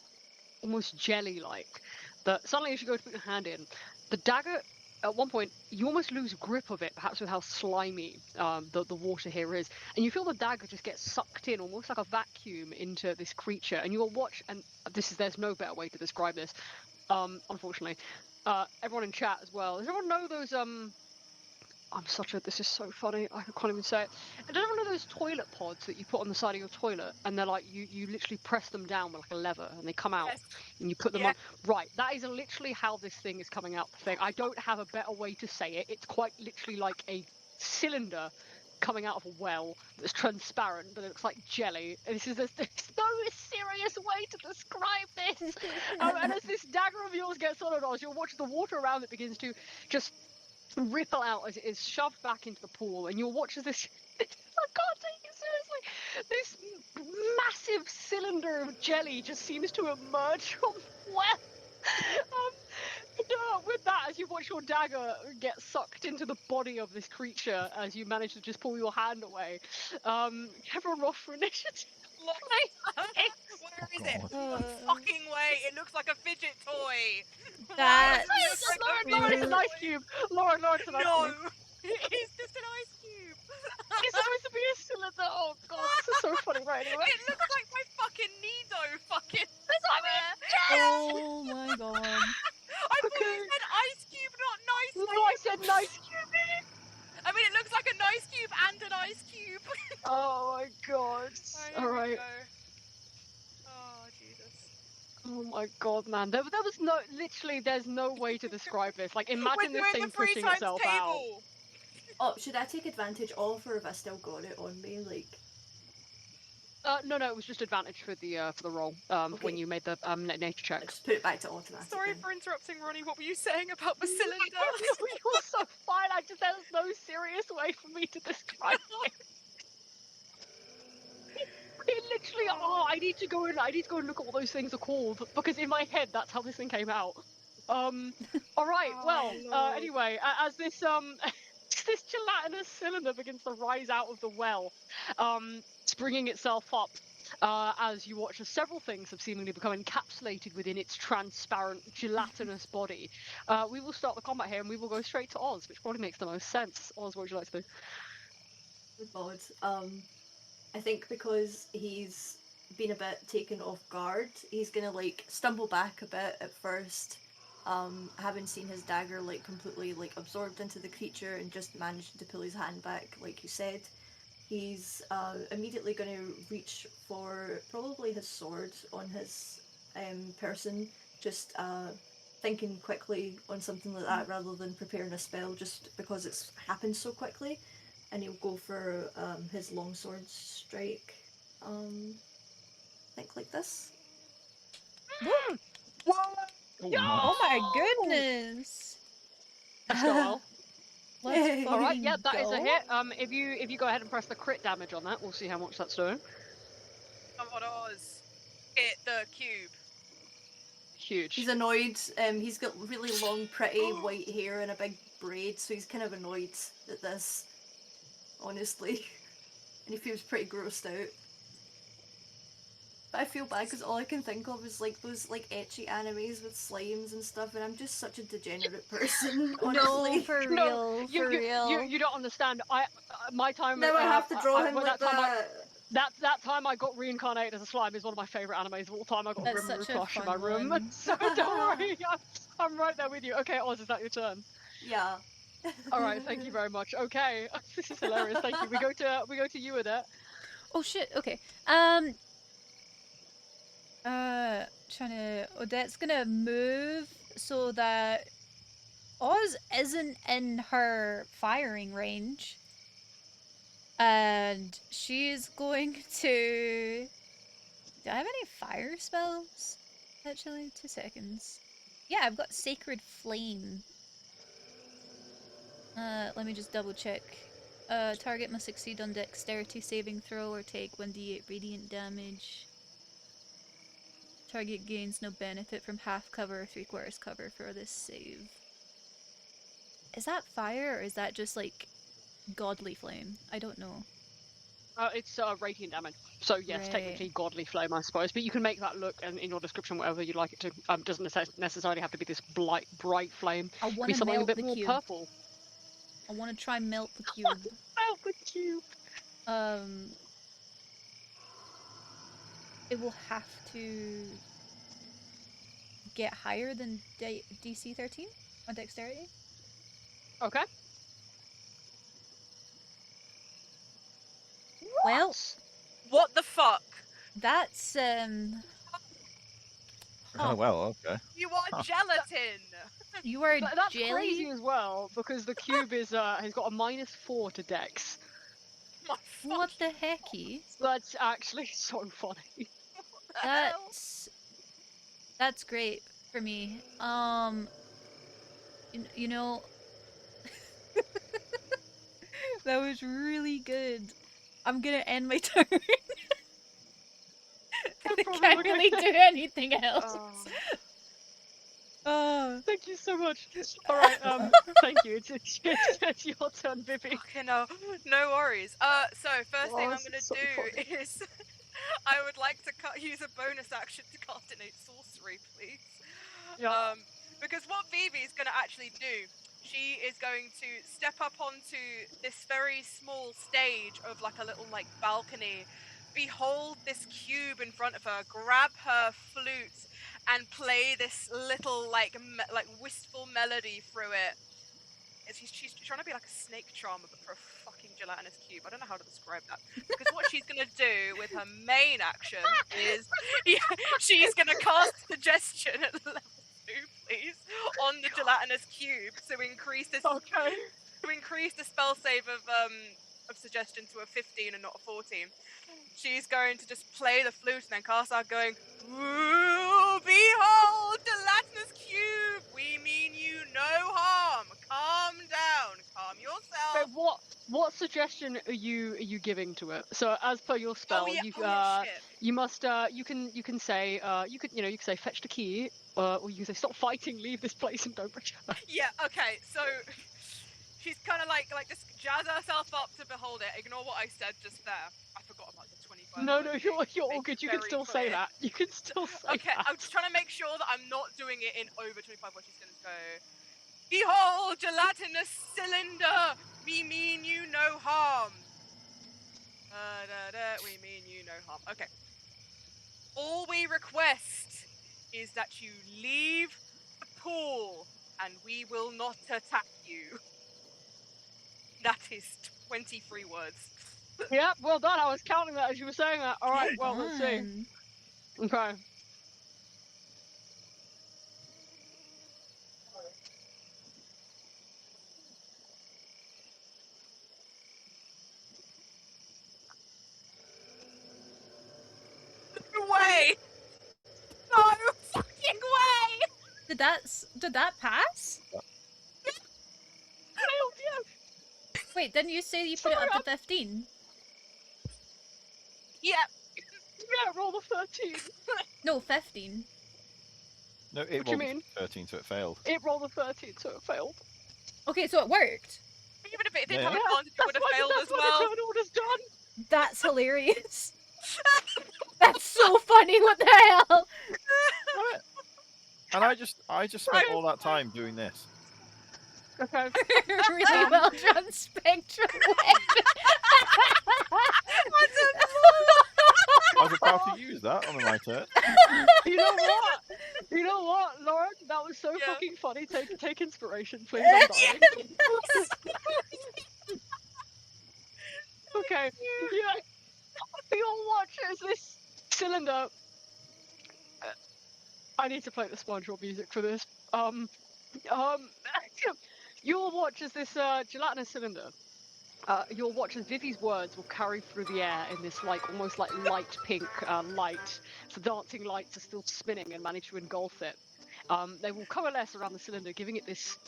Speaker 2: almost jelly-like, that suddenly as you go to put your hand in, the dagger, at one point, you almost lose grip of it, perhaps with how slimy the water here is, and you feel the dagger just get sucked in, almost like a vacuum, into this creature, and you'll watch, and there's no better way to describe this, unfortunately. Everyone in chat as well. Does everyone know those, this is so funny, I can't even say it. And does everyone know those toilet pods that you put on the side of your toilet, and they're you literally press them down with a lever, and they come out,
Speaker 5: Yes.
Speaker 2: and you put them
Speaker 5: Yeah.
Speaker 2: on? Right, that is literally how this thing is coming out the thing. I don't have a better way to say it. It's quite literally like a cylinder coming out of a well that's transparent, but it looks like jelly. And there's no serious way to describe this. And as this dagger of yours gets on it, Oz, you'll watch the water around it begins to just ripple out as it is shoved back into the pool, and you'll watch as this I can't take it seriously. this massive cylinder of jelly just seems to emerge from the well. With that, as you watch your dagger get sucked into the body of this creature, as you manage to just pull your hand away, everyone roll for initiative.
Speaker 5: Where is it?
Speaker 4: God.
Speaker 5: No fucking way! It looks like a fidget toy. Why
Speaker 1: That
Speaker 5: does it look like a
Speaker 2: Lauren,
Speaker 5: fidget
Speaker 2: it's an
Speaker 1: Ooh.
Speaker 2: ice
Speaker 5: toy?
Speaker 2: cube. Lauren, it's an ice
Speaker 5: No,
Speaker 2: cube.
Speaker 5: it's just an ice cube.
Speaker 2: It's supposed to be a cylinder. Oh god, this is so funny. Right, anyway.
Speaker 5: It looks like my fucking Nido fucking.
Speaker 2: That's what I mean.
Speaker 1: Oh my god.
Speaker 5: I thought you said ice cube, not nice
Speaker 2: No,
Speaker 5: cube.
Speaker 2: I said nice cube.
Speaker 5: I mean, it looks like a nice cube and an ice cube.
Speaker 2: Oh my god.
Speaker 5: Here
Speaker 2: All
Speaker 5: we
Speaker 2: right.
Speaker 5: go. Oh Jesus.
Speaker 2: Oh my god, man. There was no, literally, there's no way to describe this. Like, imagine
Speaker 5: We're
Speaker 2: this
Speaker 5: doing
Speaker 2: thing
Speaker 5: the 3
Speaker 2: pushing
Speaker 5: times
Speaker 2: itself out.
Speaker 5: table.
Speaker 3: Oh, should I take advantage of, or have I still got it on me? Like,
Speaker 2: No, it was just advantage for the roll. When
Speaker 3: Okay.
Speaker 2: you made the nature check.
Speaker 3: just put it back to automatic.
Speaker 5: Sorry
Speaker 3: then.
Speaker 5: for interrupting, Ronnie. What were you saying about the cylinder?
Speaker 2: You're so fine. There's no serious way for me to describe it. It literally. Oh, I need to go and look at what those things are called, because in my head that's how this thing came out. All right.
Speaker 5: Oh,
Speaker 2: Well.
Speaker 5: Lord.
Speaker 2: Anyway, as this this gelatinous cylinder begins to rise out of the well, springing itself up. As you watch as several things have seemingly become encapsulated within its transparent, gelatinous body. We will start the combat here, and we will go straight to Oz, which probably makes the most sense. Oz, what would you like to do?
Speaker 3: Oh God. I think because he's been a bit taken off guard, he's gonna like stumble back a bit at first, having seen his dagger like completely like absorbed into the creature and just managed to pull his hand back, like you said. He's immediately going to reach for probably his sword on his person, just thinking quickly on something like that rather than preparing a spell, just because it's happened so quickly. And he'll go for his longsword strike. Think like this.
Speaker 1: Whoa.
Speaker 2: Whoa!
Speaker 4: Oh,
Speaker 2: Yo!
Speaker 4: nice.
Speaker 1: Oh my goodness.
Speaker 2: Let's go, Al.
Speaker 1: Let's
Speaker 2: All right,
Speaker 1: fucking
Speaker 2: yeah, that is a
Speaker 1: go.
Speaker 2: hit. If you go ahead and press the crit damage on that, we'll see how much that's doing.
Speaker 5: Come on, Oz. Hit the cube.
Speaker 2: Huge.
Speaker 3: He's annoyed. He's got really long, pretty white hair and a big braid, so he's kind of annoyed at this, honestly. And he feels pretty grossed out. But I feel bad because all I can think of is like those like ecchi animes with slimes and stuff, and I'm just such a degenerate person, honestly.
Speaker 1: No, for
Speaker 2: No,
Speaker 1: real, for real.
Speaker 2: You don't understand. My time.
Speaker 3: Now I have to draw him
Speaker 2: well,
Speaker 3: like that.
Speaker 2: That time I got reincarnated as a slime is one of my favorite animes of all time. I got
Speaker 1: That's
Speaker 2: Rimuru
Speaker 1: such a
Speaker 2: Crush in my
Speaker 1: fun
Speaker 2: room,
Speaker 1: one.
Speaker 2: so don't worry. I'm right there with you. Okay, Oz, is that your turn?
Speaker 3: Yeah.
Speaker 2: All right, thank you very much. Okay, this is hilarious. Thank you. We go to you with it.
Speaker 1: Oh shit, okay. Trying to. Odette's gonna move so that Oz isn't in her firing range. And she's going to. Do I have any fire spells? Actually, 2 seconds. Yeah, I've got Sacred Flame. Let me just double check. Target must succeed on dexterity saving throw or take 1d8 radiant damage. Target gains no benefit from half cover or 3/4 cover for this save. Is that fire or is that just like godly flame? I don't know.
Speaker 2: It's radiant damage. So yes,
Speaker 1: Right.
Speaker 2: technically godly flame, I suppose. But you can make that look in your description whatever you'd like it to. Doesn't necessarily have to be this bright flame.
Speaker 1: I
Speaker 2: It could
Speaker 1: want
Speaker 2: be
Speaker 1: to
Speaker 2: something a
Speaker 1: melt
Speaker 2: bit
Speaker 1: the
Speaker 2: more
Speaker 1: cube.
Speaker 2: purple.
Speaker 1: I want to try melt the cube.
Speaker 2: Melt the cube.
Speaker 1: It will have to get higher than DC 13 on dexterity.
Speaker 2: Okay.
Speaker 1: Well,
Speaker 5: What the fuck?
Speaker 1: that's
Speaker 4: Oh, well, okay.
Speaker 5: You are gelatin.
Speaker 1: you are
Speaker 2: That's
Speaker 1: jelly.
Speaker 2: crazy as well because the cube is has got a -4 to dex.
Speaker 5: My
Speaker 1: What
Speaker 5: fucking
Speaker 1: the hecky?
Speaker 2: That's actually so funny.
Speaker 5: hell.
Speaker 1: That's great for me. You know, that was really good. I'm gonna end my turn.
Speaker 2: No
Speaker 1: I
Speaker 2: problem,
Speaker 1: can't
Speaker 2: okay.
Speaker 1: really do anything else.
Speaker 5: Oh.
Speaker 1: Oh.
Speaker 2: Thank you so much. All right, thank you. It's your turn, Vivi.
Speaker 5: Fucking hell. No worries. So first thing
Speaker 2: Oh,
Speaker 5: I'm
Speaker 2: this
Speaker 5: gonna
Speaker 2: is so
Speaker 5: do
Speaker 2: funny.
Speaker 5: is I would like to use a bonus action to cast innate sorcery, please.
Speaker 2: Yeah.
Speaker 5: Because what Vivi is gonna actually do, she is going to step up onto this very small stage of like a little like balcony, behold this cube in front of her, grab her flute, and play this little like wistful melody through it. She's trying to be like a snake charmer, but for a fucking gelatinous cube. I don't know how to describe that. Because what she's gonna do with her main action is, she's gonna cast suggestion at level 2, please, on the gelatinous cube to increase this
Speaker 2: Okay.
Speaker 5: spell save of suggestion to a 15 and not a 14. She's going to just play the flute and then cast out going, "Ooh, behold, gelatinous cube! We mean you no harm. Calm down. Calm
Speaker 2: Wait,
Speaker 5: yourself."
Speaker 2: what suggestion are you giving to it? So as per your spell,
Speaker 5: Oh yeah, shit.
Speaker 2: you must you can say you can say fetch the key, or you can say stop fighting, leave this place, and don't return.
Speaker 5: Yeah, okay, so she's kind of like just jazz herself up to behold it. Ignore what I said just there. I forgot about the 25
Speaker 2: No,
Speaker 5: word
Speaker 2: no,
Speaker 5: thing.
Speaker 2: you're all
Speaker 5: Make it
Speaker 2: good. You can
Speaker 5: very
Speaker 2: still say
Speaker 5: clear.
Speaker 2: that. You can still say
Speaker 5: Okay,
Speaker 2: that.
Speaker 5: I'm just trying to make sure that I'm not doing it in over 25 words. She's going to go, "Behold, gelatinous cylinder! We mean you no harm." We mean you no harm. Okay. All we request is that you leave the pool and we will not attack you. That is 23 words.
Speaker 2: Yep, well done. I was counting that as you were saying that. All right,
Speaker 1: Well
Speaker 2: well, let's see.
Speaker 1: done.
Speaker 2: Okay.
Speaker 5: No way! No fucking way!
Speaker 1: Did that pass?
Speaker 2: Failed, yeah.
Speaker 1: Wait, didn't you say you put it
Speaker 2: Sorry,
Speaker 1: up to 15?
Speaker 5: Yeah.
Speaker 2: Yeah, roll the 13.
Speaker 1: No, 15.
Speaker 4: No, it
Speaker 2: What do you
Speaker 4: rolled
Speaker 2: mean?
Speaker 4: 13, so it failed.
Speaker 2: It rolled a 13, so it failed.
Speaker 1: Okay, so it worked.
Speaker 5: Even if it didn't
Speaker 4: Yeah.
Speaker 5: have
Speaker 2: Yeah,
Speaker 5: advantage, it would have failed
Speaker 2: that's
Speaker 5: as
Speaker 2: what
Speaker 5: well.
Speaker 2: the turn order's done.
Speaker 1: That's hilarious. That's so funny. What the hell?
Speaker 4: Right. And I just spent all that time doing this.
Speaker 2: Okay.
Speaker 1: Really well done, Spectral Weapon.
Speaker 4: I was about to use that on my turn.
Speaker 2: You know what? You know what, Lauren? That was so
Speaker 5: Yeah.
Speaker 2: fucking funny. Take inspiration, please. I'm dying. Okay. Yeah. You'll watch as this cylinder. I need to play the SpongeBob music for this. You'll watch as this gelatinous cylinder. You'll watch as Vivi's words will carry through the air in this like almost like light pink light. The dancing lights are still spinning and manage to engulf it. They will coalesce around the cylinder, giving it this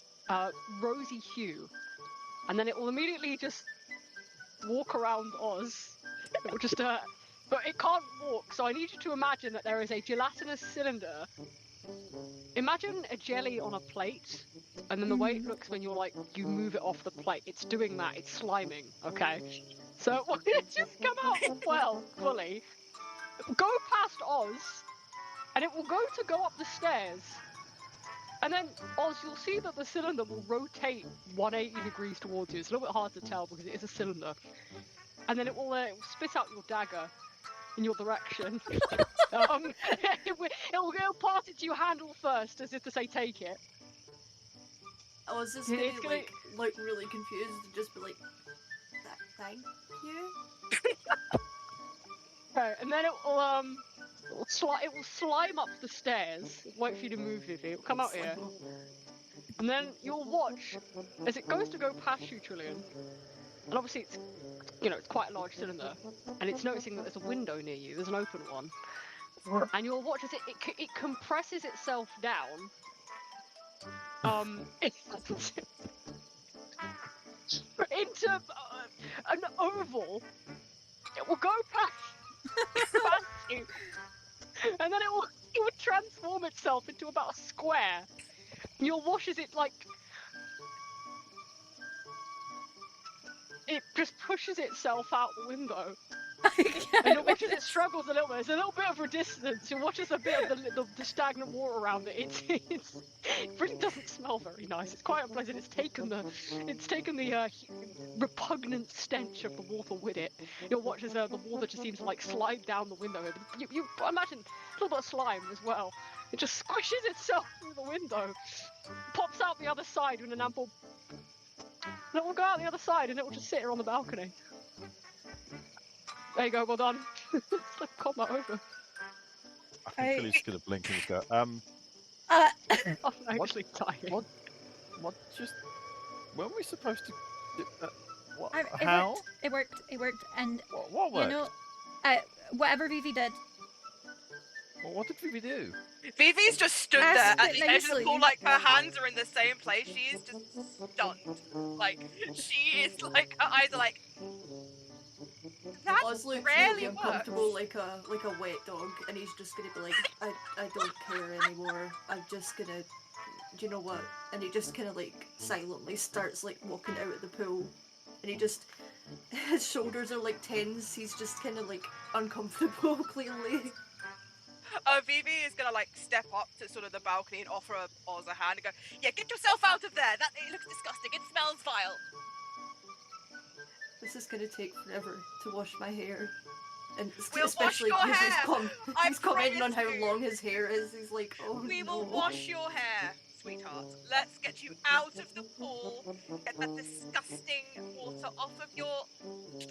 Speaker 2: rosy hue, and then it will immediately just walk around Oz. It will just but it can't walk, so I need you to imagine that there is a gelatinous cylinder. Imagine a jelly on a plate, and then the way it looks when you move it off the plate, it's doing that, it's sliming, okay? So when it just come out fully, go past Oz, and it will go up the stairs. And then, Oz, you'll see that the cylinder will rotate 180 degrees towards you. It's a little bit hard to tell because it is a cylinder. And then it will spit out your dagger in your direction. It'll pass it to your handle first, as if to say, take it.
Speaker 3: I was just
Speaker 2: It's
Speaker 3: gonna
Speaker 2: gonna-
Speaker 3: like really confused and just be like, thank you.
Speaker 2: Okay, and then it will slime up the stairs. Wait for you to move, Vivi. It'll come out here. And then you'll watch as it goes to go past you, Trillian. And obviously it's it's quite a large cylinder, and it's noticing that there's a window near you. There's an open one, and you'll watch as it compresses itself down. Into an oval it will go past you, and then it would transform itself into about a square. And you'll watch as it like it just pushes itself out the window. And you'll watch as it struggles a little bit. There's a little bit of resistance. You'll watch as a bit of the stagnant water around it. It really doesn't smell very nice. It's quite unpleasant. It's taken the repugnant stench of the water with it. You'll watch as the water just seems to like slide down the window. You imagine a little bit of slime as well. It just squishes itself through the window, pops out the other side with an ample. And it will go out the other side, and it will just sit here on the balcony. There you go, well done. It's like combat over.
Speaker 4: I think Philly's gonna blink and just go,
Speaker 2: I'm actually tired.
Speaker 4: what just... Weren't we supposed to... What?
Speaker 1: It
Speaker 4: How?
Speaker 1: worked, and
Speaker 4: What worked?
Speaker 1: you know, whatever Vivi did.
Speaker 4: Well, what did Vivi do?
Speaker 5: Vivi's just stood
Speaker 1: Ask
Speaker 5: there at
Speaker 1: it
Speaker 5: the edge of the
Speaker 1: nicely.
Speaker 5: pool, like her hands are in the same place. She is just stunned. Like she is like her eyes are like. That
Speaker 3: Oz looks
Speaker 5: rarely
Speaker 3: really
Speaker 5: works.
Speaker 3: uncomfortable, like a wet dog, and he's just gonna be like, I don't care anymore. I'm just gonna, do you know what? And he just kind of like silently starts like walking out of the pool, and he just, his shoulders are like tense. He's just kind of like uncomfortable, clearly.
Speaker 5: Vivi is gonna like step up to sort of the balcony and offer Oz a hand and go, yeah, get yourself out of there. That it looks disgusting. It smells vile.
Speaker 3: This is gonna take forever to wash my hair. And
Speaker 5: We'll
Speaker 3: especially
Speaker 5: wash your
Speaker 3: because
Speaker 5: hair.
Speaker 3: he's commenting on
Speaker 5: promise
Speaker 3: how
Speaker 5: you.
Speaker 3: long his hair is. He's like, oh
Speaker 5: We
Speaker 3: no.
Speaker 5: will wash your hair, sweetheart. Let's get you out of the pool. Get that disgusting water off of your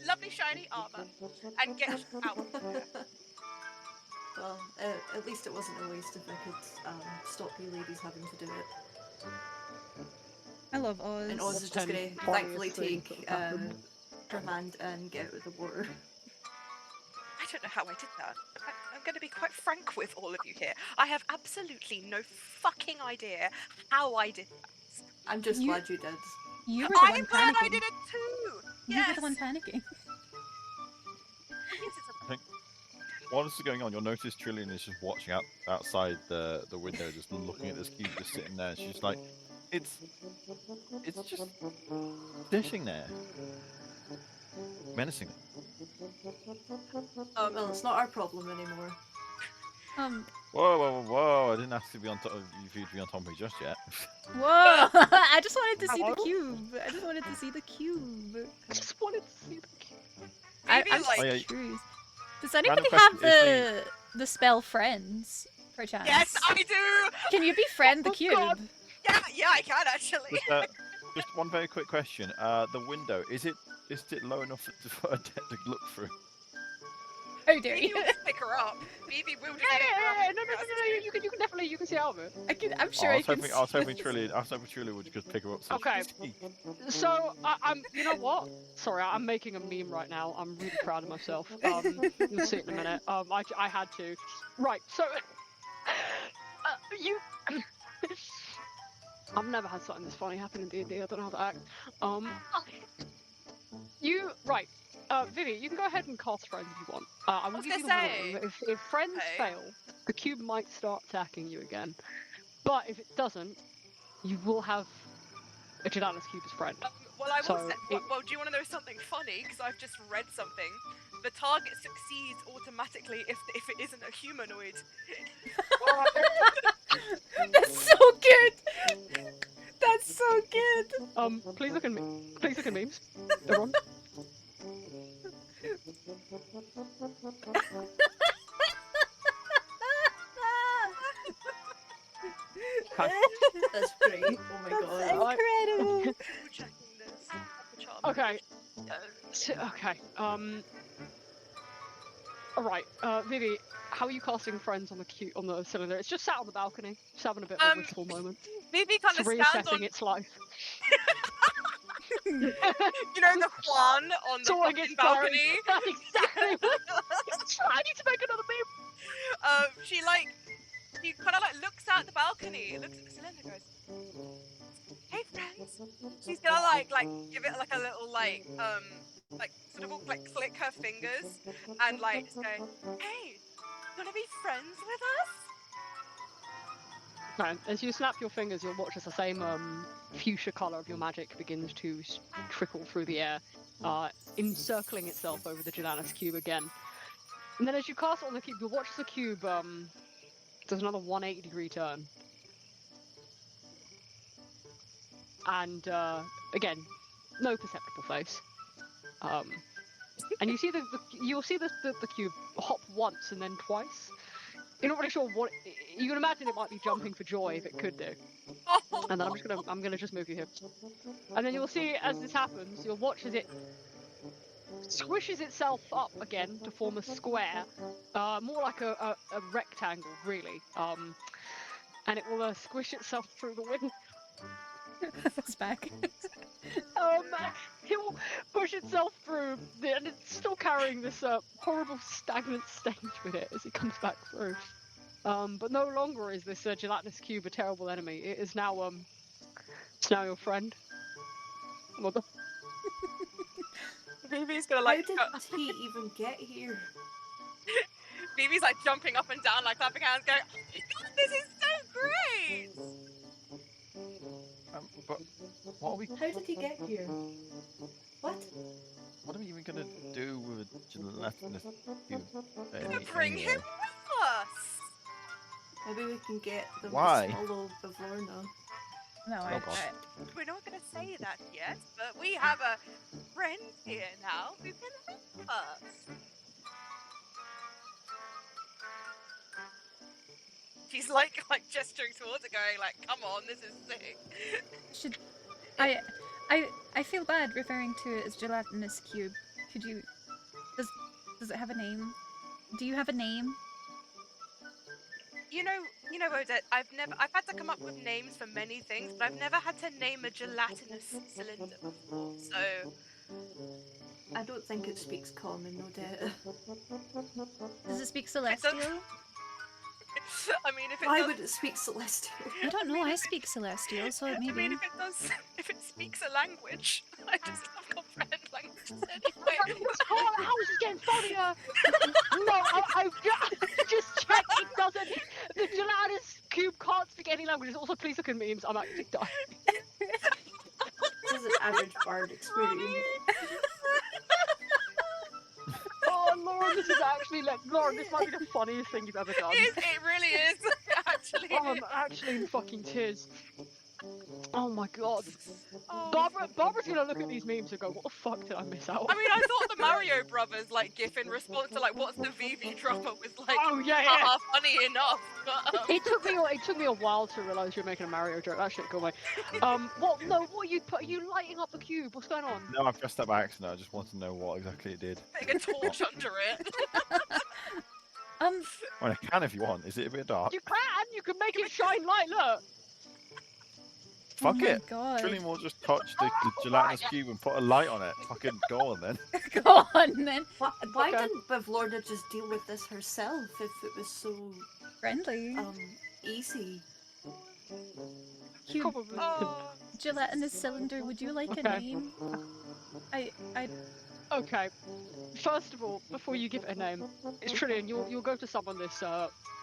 Speaker 5: lovely shiny armor, and get you out.
Speaker 3: Well, at least it wasn't a waste if I could stop you ladies having to do it.
Speaker 1: I love Oz.
Speaker 3: And Oz is just gonna thankfully take her hand and get out of the water.
Speaker 5: I don't know how I did that. I'm going to be quite frank with all of you here. I have absolutely no fucking idea how I did that.
Speaker 3: I'm just glad you did.
Speaker 1: You were the
Speaker 5: I'm
Speaker 1: one
Speaker 5: glad
Speaker 1: panicking.
Speaker 5: I did it too.
Speaker 1: You
Speaker 5: Yes.
Speaker 1: were the one panicking.
Speaker 5: Yes, it's a-
Speaker 4: While this is going on, you'll notice Trillian is just watching outside the window, just looking at this cube just sitting there. She's like, it's just sitting there, menacing.
Speaker 3: Well, it's not our problem anymore.
Speaker 4: Whoa! I didn't ask to be on top of you to be on top of me just yet.
Speaker 1: Whoa! I just wanted to see
Speaker 2: Hello?
Speaker 1: the cube. I just wanted to see the cube.
Speaker 2: I just wanted to see the cube.
Speaker 1: I'm
Speaker 5: Maybe,
Speaker 1: just
Speaker 5: like-
Speaker 4: Oh, yeah.
Speaker 1: curious. Does anybody
Speaker 4: question,
Speaker 1: have the spell friends, perchance?
Speaker 5: Yes, I do.
Speaker 1: Can you befriend the
Speaker 2: Oh,
Speaker 1: cube?
Speaker 2: God.
Speaker 5: Yeah, I can actually.
Speaker 4: Just one very quick question. The window, is it low enough for a dead to look through?
Speaker 1: How dare
Speaker 5: Vivi
Speaker 1: you?
Speaker 5: will just pick her up. Vivi will just
Speaker 2: Yeah,
Speaker 5: pick her up.
Speaker 2: no. You can definitely see out of it.
Speaker 1: I'm sure
Speaker 4: I
Speaker 1: I
Speaker 4: was
Speaker 1: can.
Speaker 4: hoping Trillian would just pick her up. So
Speaker 2: Okay.
Speaker 4: she could see.
Speaker 2: So I'm. You know what? Sorry, I'm making a meme right now. I'm really proud of myself. You'll see it in a minute. I had to. Right. So you. I've never had something this funny happen in D&D. I don't know how to act. You right. Vivi, you can go ahead and cast friends if you want. I will
Speaker 5: was
Speaker 2: give you the
Speaker 5: gonna say.
Speaker 2: warning. If friends
Speaker 5: Okay.
Speaker 2: fail, the cube might start attacking you again. But if it doesn't, you will have a Jadanis cube as friend.
Speaker 5: Well, I will
Speaker 2: So,
Speaker 5: say.
Speaker 2: it-
Speaker 5: Well, do you want to know something funny? Because I've just read something. The target succeeds automatically if it isn't a humanoid.
Speaker 1: That's so good. That's so good.
Speaker 2: Please look at me. Please look at memes. Everyone.
Speaker 3: That's great. Oh my
Speaker 1: That's
Speaker 3: god.
Speaker 1: incredible.
Speaker 5: We're checking this. The charm.
Speaker 2: Okay. Okay. All right. Vivi, how are you casting friends on the cylinder? It's just sat on the balcony, just having a bit of a wistful moment.
Speaker 5: Vivi kind
Speaker 2: It's
Speaker 5: of stands
Speaker 2: reassessing
Speaker 5: on.
Speaker 2: its life.
Speaker 5: You know the Juan on the
Speaker 2: Sorting
Speaker 5: fucking
Speaker 2: its
Speaker 5: balcony.
Speaker 2: That's exactly. I need to make another meme.
Speaker 5: She like she kind of like looks out the balcony, looks at the cylinder, goes, "Hey friends." She's gonna like give it like a little like sort of like click her fingers and like just go, "Hey, wanna be friends with us?"
Speaker 2: Right. As you snap your fingers, you'll watch as the same fuchsia color of your magic begins to trickle through the air, encircling itself over the Gelatinous cube again. And then as you cast it on the cube, you'll watch as the cube does another 180-degree turn. And again, no perceptible face. And you see you'll see the cube hop once and then twice. You're not really sure what you can imagine. It might be jumping for joy if it could do. And then I'm gonna just move you here. And then you'll see as this happens, you'll watch as it squishes itself up again to form a square, more like a rectangle, really. And it will squish itself through the wind.
Speaker 1: It's back.
Speaker 2: It will push itself through, and it's still carrying this horrible stagnant stench with it as it comes back through. But no longer is this gelatinous cube a terrible enemy. It is now it's now your friend. Mother.
Speaker 5: Vivi's gonna
Speaker 3: How
Speaker 5: like.
Speaker 3: did he even get here?
Speaker 5: Vivi's like jumping up and down, like clapping hands, going, "Oh my god, this is so great!"
Speaker 4: But what are we?
Speaker 3: How did he get here? What?
Speaker 4: What are we even gonna do with a gelatinous cube?
Speaker 5: Bring him with us.
Speaker 3: Maybe we can get them
Speaker 4: Why?
Speaker 3: to swallow Bavlorna.
Speaker 1: No,
Speaker 4: Oh, God.
Speaker 5: We're not gonna say that yet, but we have a friend here now who can help us. She's like gesturing towards it, going like, "Come on, this is sick."
Speaker 1: should I feel bad referring to it as gelatinous cube. Could you? Does it have a name? Do you have a name?
Speaker 5: You know, Odette, I've had to come up with names for many things, but I've never had to name a gelatinous cylinder before. So
Speaker 3: I don't think it speaks common, no doubt.
Speaker 1: Does it speak Celestial?
Speaker 5: I mean, if it
Speaker 3: Why
Speaker 5: does,
Speaker 3: would it speak Celestial?
Speaker 1: I don't know. I speak Celestial, so
Speaker 5: I mean,
Speaker 1: maybe.
Speaker 5: if it speaks a language, I just love comprehend languages anyway.
Speaker 2: How is this getting funnier? No, I just checked. It doesn't. The gelatinous cube can't speak any languages. Also, please look at memes. I'm actually dying.
Speaker 3: This is an average bard experience.
Speaker 2: Oh, Lauren, this is actually Lauren. This might be the funniest thing you've ever done.
Speaker 5: It really is, actually.
Speaker 2: Oh, I'm actually in fucking tears. Oh my god.
Speaker 5: Oh.
Speaker 2: Barbara's gonna look at these memes and go, "What the fuck did I miss out?"
Speaker 5: I mean, I thought the Mario Brothers like gif in response to like "What's the VV drama" was like,
Speaker 2: Oh yeah.
Speaker 5: funny enough. But,
Speaker 2: It took me a while to realise you were making a Mario joke. That shit go away. What are you lighting up the cube? What's going on?
Speaker 4: No, I pressed that by accident. I just want to know what exactly it did.
Speaker 5: putting a torch under it.
Speaker 4: Well, I can if you want. Is it a bit dark?
Speaker 2: You can make it shine light. Look.
Speaker 4: Fuck
Speaker 1: oh my
Speaker 4: it.
Speaker 1: God.
Speaker 4: Trillium will just touch the gelatinous cube and put a light on it. Fucking go on then.
Speaker 1: Go on then.
Speaker 3: Why
Speaker 2: Okay.
Speaker 3: didn't Bavlorna just deal with this herself if it was so
Speaker 1: Friendly.
Speaker 3: easy?
Speaker 1: Cube
Speaker 2: Probably.
Speaker 5: Oh,
Speaker 1: gelatinous cylinder. Would you like a
Speaker 2: Okay.
Speaker 1: name? I.
Speaker 2: Okay. First of all, before you give it a name, it's Trillian. You'll go to summon this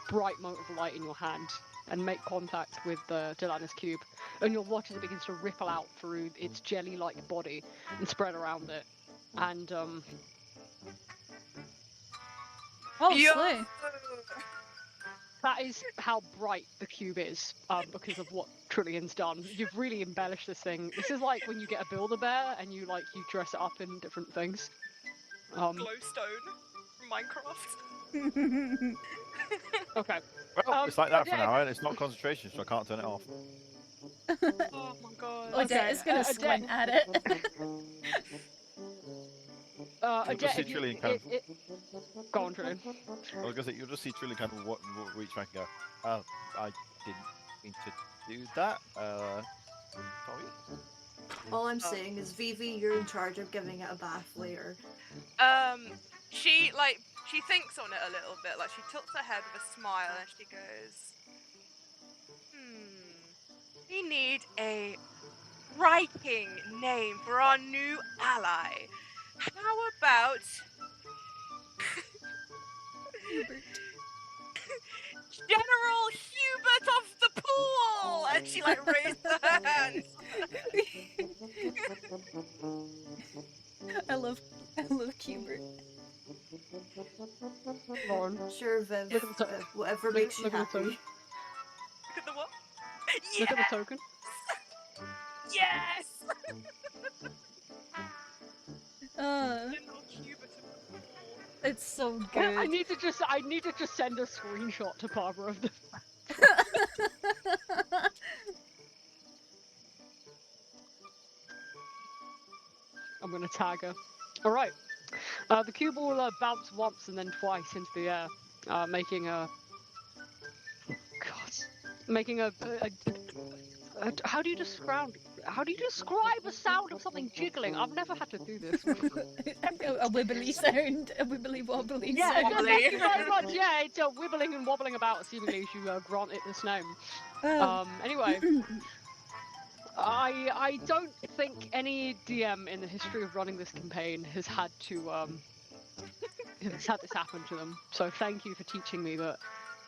Speaker 2: bright mote of light in your hand and make contact with the gelatinous cube, and you'll watch as it begins to ripple out through its jelly-like body and spread around it. And
Speaker 1: Oh,
Speaker 5: yo!
Speaker 1: slew.
Speaker 2: that is how bright the cube is, because of what Trillian's done. You've really embellished this thing. This is like when you get a Build-A-Bear and you dress it up in different things.
Speaker 5: glowstone from Minecraft.
Speaker 2: Okay.
Speaker 4: Well, it's like that for
Speaker 2: yeah.
Speaker 4: now, and it's not concentration, so I can't turn it off.
Speaker 5: Oh my god.
Speaker 1: Odette is gonna squint at it.
Speaker 4: You'll just see
Speaker 2: if you-
Speaker 4: Trillian kind of.
Speaker 2: Go on, Trillian.
Speaker 4: I was gonna say you'll just see Trillian kind of reach back and go, "Oh, I didn't mean to do that. Sorry."
Speaker 3: All I'm saying is, Vivi, you're in charge of giving it a bath later.
Speaker 5: She thinks on it a little bit, like she tilts her head with a smile and she goes, we need a striking name for our new ally. How about
Speaker 1: Hubert.
Speaker 5: General Hubert of the Pool? And she like raised her hands.
Speaker 1: I love Hubert.
Speaker 2: Lauren,
Speaker 3: Sure, Viv.
Speaker 2: Look at the
Speaker 3: Viv, whatever
Speaker 2: look-
Speaker 3: makes you
Speaker 2: look at the
Speaker 3: happy.
Speaker 2: token.
Speaker 5: Look at the what?
Speaker 2: Look at the token.
Speaker 5: Yes! General Hubert of the Pool.
Speaker 1: It's so
Speaker 2: I
Speaker 1: good.
Speaker 2: need to just send a screenshot to Barbara of the. I'm gonna tag her. All right. The cube will bounce once and then twice into the air, making a. God. Making a how do you describe a sound of something jiggling? I've never had to do this.
Speaker 1: a wibbly sound. A wibbly wobbly
Speaker 2: Yeah,
Speaker 1: sound.
Speaker 2: thank you very much. Yeah, it's wibbling and wobbling about, seemingly, as you grant it this name. Anyway, I don't think any DM in the history of running this campaign has had to has had this happen to them. So thank you for teaching me that.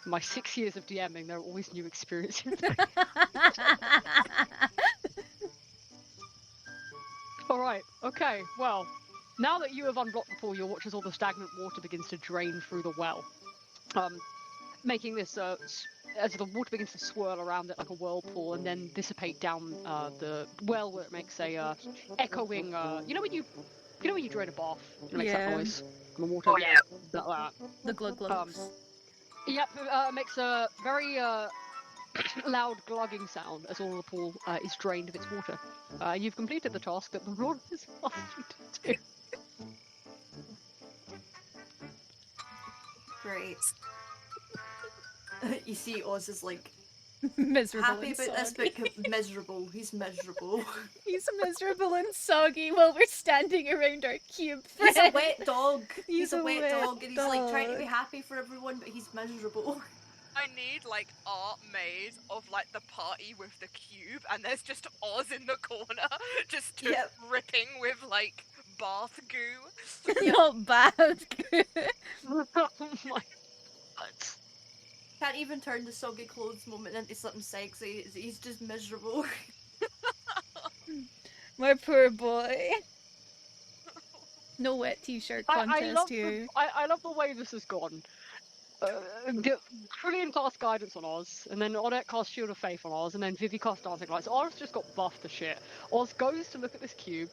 Speaker 2: My 6 years of DMing, there are always new experiences. Alright, okay, well, now that you have unblocked the pool, you'll watch as all the stagnant water begins to drain through the well. Making this, as the water begins to swirl around it like a whirlpool and then dissipate down the well where it makes a echoing, you know when you drain a bath, it makes that
Speaker 1: Yeah.
Speaker 2: noise on the water?
Speaker 5: Oh, yeah.
Speaker 2: That.
Speaker 1: The glug glugs.
Speaker 2: Yep, makes a very loud glugging sound as all the pool is drained of its water. You've completed the task that the Lord has asked you to do.
Speaker 3: Great. You see, Oz is like
Speaker 1: Miserable
Speaker 3: happy
Speaker 1: and
Speaker 3: about this,
Speaker 1: soggy.
Speaker 3: but miserable. He's miserable.
Speaker 1: He's miserable and soggy while we're standing around our cube
Speaker 3: He's a
Speaker 1: friend.
Speaker 3: wet dog.
Speaker 1: He's a
Speaker 3: wet
Speaker 1: wet
Speaker 3: dog, and he's like trying to be
Speaker 1: dog.
Speaker 3: happy for everyone, but he's miserable.
Speaker 5: I need like art made of like the party with the cube, and there's just Oz in the corner, just
Speaker 3: Yep.
Speaker 5: dripping with like bath goo.
Speaker 1: Not bad.
Speaker 2: Oh my god.
Speaker 3: Can't even turn the soggy clothes moment into something sexy. He's just miserable.
Speaker 1: My poor boy. No wet t-shirt contest here.
Speaker 2: I love the way this has gone. Trillion cast guidance on Oz, and then Odette cast Shield of Faith on Oz, and then Vivi cast Dancing Lights. Oz just got buffed to shit. Oz goes to look at this cube,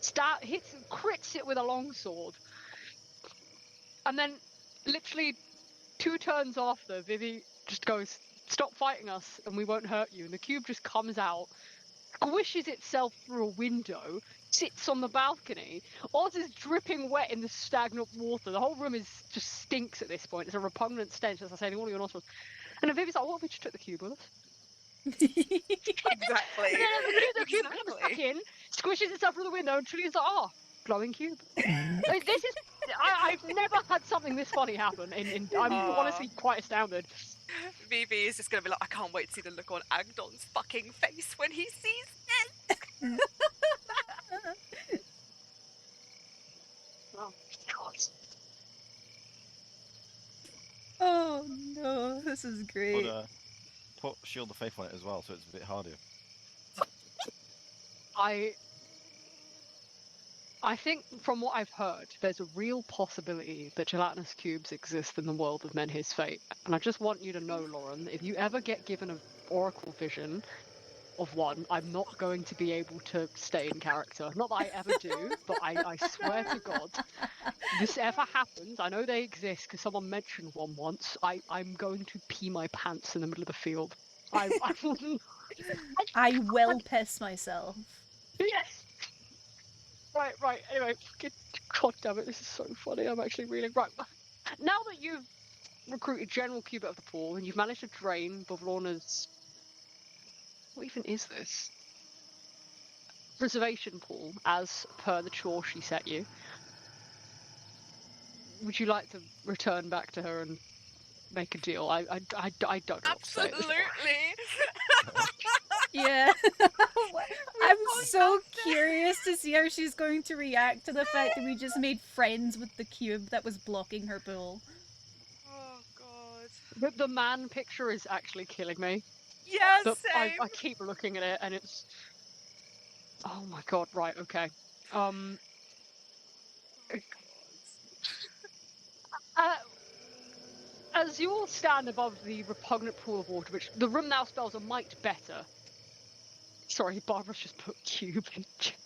Speaker 2: crits it with a longsword, and then literally 2 turns after, Vivi just goes, "Stop fighting us, and we won't hurt you." And the cube just comes out, squishes itself through a window, sits on the balcony. Oz is dripping wet in the stagnant water. The whole room just stinks at this point. It's a repugnant stench, as I say, in all of your nostrils. And then Vivi's like, "What if we just took the cube with us?"
Speaker 5: Exactly.
Speaker 2: And then the cube comes back in, squishes itself through the window, and Trillian's like, "Oh, glowing cube." Like, this is... I've never had something this funny happen. I'm honestly quite astounded.
Speaker 5: VV is just gonna be like, I can't wait to see the look on Agdon's fucking face when he sees this.
Speaker 2: Oh, God.
Speaker 1: Oh no, this is great.
Speaker 4: Put Shield of Faith on it as well, so it's a bit harder.
Speaker 2: I think, from what I've heard, there's a real possibility that gelatinous cubes exist in the world of Men His Fate. And I just want you to know, Lauren, if you ever get given an oracle vision of one, I'm not going to be able to stay in character. Not that I ever do, but I swear to God, if this ever happens, I know they exist because someone mentioned one once, I'm going to pee my pants in the middle of the field. I
Speaker 1: will piss myself.
Speaker 2: Yes! Right, anyway, God damn it, this is so funny, I'm actually reeling. Right, now that you've recruited General Cubit of the Pool and you've managed to drain Bavrona's... What even is this? Preservation pool, as per the chore she set you. Would you like to return back to her and make a deal? I don't know what to say.
Speaker 5: Absolutely.
Speaker 1: Yeah. I'm
Speaker 5: going
Speaker 1: so
Speaker 5: downstairs.
Speaker 1: curious to see how she's going to react to the fact that we just made friends with the cube that was blocking her pool.
Speaker 5: Oh god.
Speaker 2: The man picture is actually killing me.
Speaker 5: Yeah,
Speaker 2: I
Speaker 5: same.
Speaker 2: keep looking at it and it's. Oh my god! Right. Okay. Um. Uh, as you all stand above the repugnant pool of water, which the room now spells a mite better. Sorry, Barbara's just put cube in chat.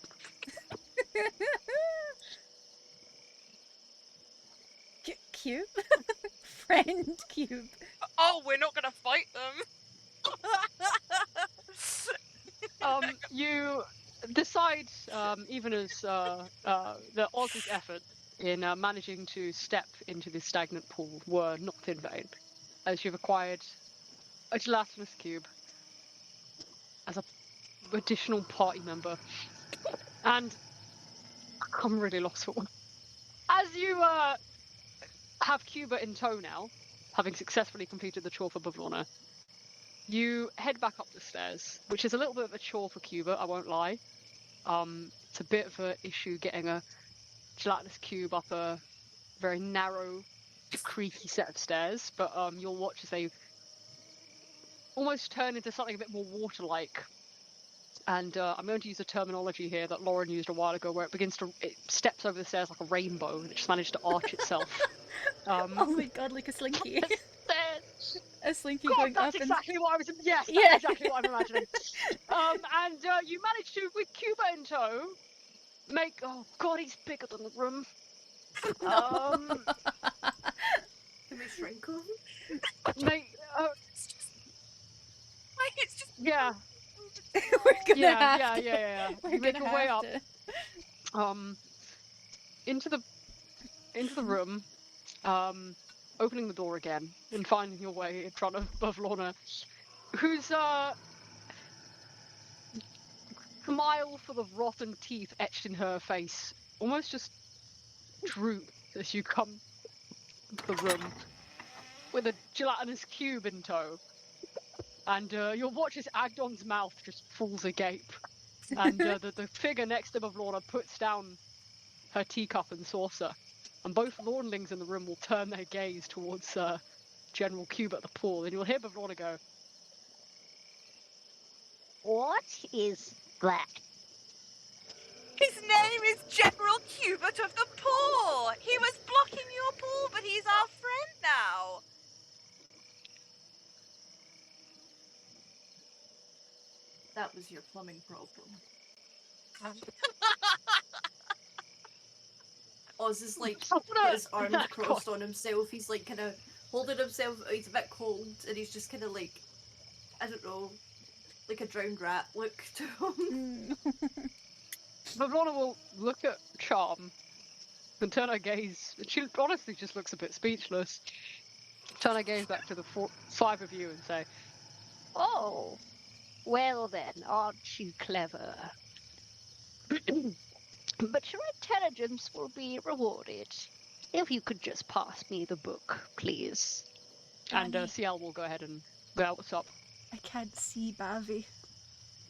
Speaker 1: Cube? Friend cube.
Speaker 5: Oh, we're not gonna fight them.
Speaker 2: You decide, even as the Oz's effort in managing to step into this stagnant pool were not in vain, as you've acquired a gelatinous cube as a additional party member, and I'm really lost for one. As you have Cuba in tow now, having successfully completed the chore for Bavlorna, you head back up the stairs, which is a little bit of a chore for Cuba, I won't lie. It's a bit of an issue getting a gelatinous cube up a very narrow, creaky set of stairs, but you'll watch as they almost turn into something a bit more water-like. And I'm going to use a terminology here that Lauren used a while ago, where it steps over the stairs like a rainbow, and it just managed to arch itself.
Speaker 1: Oh my god, like a slinky.
Speaker 2: Stairs.
Speaker 1: A slinky
Speaker 2: God,
Speaker 1: going
Speaker 2: that's
Speaker 1: up
Speaker 2: exactly what I was. Yes, that's
Speaker 1: Yeah.
Speaker 2: exactly what I'm imagining. And you managed to, with Cuba in tow, make. Oh God, he's bigger than the room.
Speaker 3: Can we shrink him?
Speaker 2: Make.
Speaker 5: It's just. Why, it's just.
Speaker 2: Yeah.
Speaker 1: We're gonna have to.
Speaker 2: Yeah.
Speaker 1: We're
Speaker 2: You make
Speaker 1: gonna
Speaker 2: your way
Speaker 1: have
Speaker 2: up,
Speaker 1: to.
Speaker 2: into the room, opening the door again and finding your way in front of Lorna, whose smile full of rotten teeth etched in her face almost just droop as you come into the room with a gelatinous cube in tow. And you'll watch as Agdon's mouth just falls agape. And the figure next to Bavlorna puts down her teacup and saucer. And both Lornlings in the room will turn their gaze towards General Cube at the pool. And you'll hear Bavlorna go,
Speaker 6: What is that?
Speaker 5: His name is General Cubert of the Pool. He was blocking your pool, but he's our friend now.
Speaker 3: That was your plumbing problem. Oz is like got his arms crossed on himself. He's like kind of holding himself. He's a bit cold, and he's just kind of like, I don't know, like a drowned rat look to him.
Speaker 2: Bavlorna will look at Charm and turn her gaze. She honestly just looks a bit speechless. Turn her gaze back to the five of you and say,
Speaker 6: Oh, well then, aren't you clever? But your intelligence will be rewarded. If you could just pass me the book, please.
Speaker 2: and
Speaker 1: Danny.
Speaker 2: CL will go ahead and go, what's up?
Speaker 1: I can't see Bavi.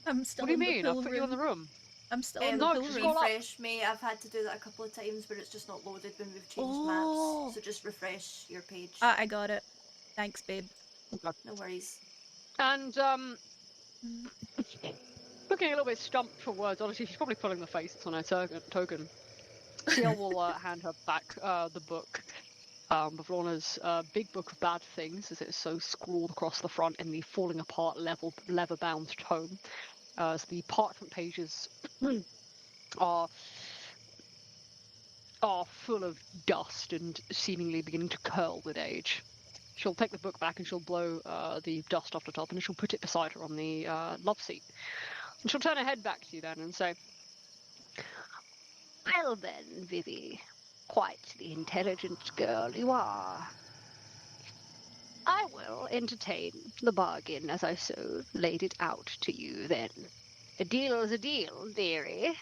Speaker 1: I'm still
Speaker 2: What do you
Speaker 1: in
Speaker 2: mean?
Speaker 1: the
Speaker 2: I've
Speaker 1: pool
Speaker 2: put
Speaker 1: room.
Speaker 2: you in the room.
Speaker 1: I'm still in the
Speaker 2: no,
Speaker 1: pool
Speaker 2: just
Speaker 1: room.
Speaker 2: go up.
Speaker 3: Refresh me. I've had to do that a couple of times, but it's just not loaded when we've changed
Speaker 1: Oh.
Speaker 3: maps. So just refresh your page.
Speaker 1: I got it. Thanks, babe.
Speaker 3: No worries.
Speaker 2: And looking a little bit stumped for words, honestly, she's probably pulling the face that's on her token. CL will hand her back the book. Bavlorna's big book of bad things, as it's so scrawled across the front in the falling apart leather-bound tome. As the parchment pages are full of dust and seemingly beginning to curl with age. She'll take the book back and she'll blow the dust off the top, and she'll put it beside her on the love seat. And she'll turn her head back to you then and say,
Speaker 6: Well then, Vivi, quite the intelligent girl you are. I will entertain the bargain as I so laid it out to you then. A deal is a deal, dearie.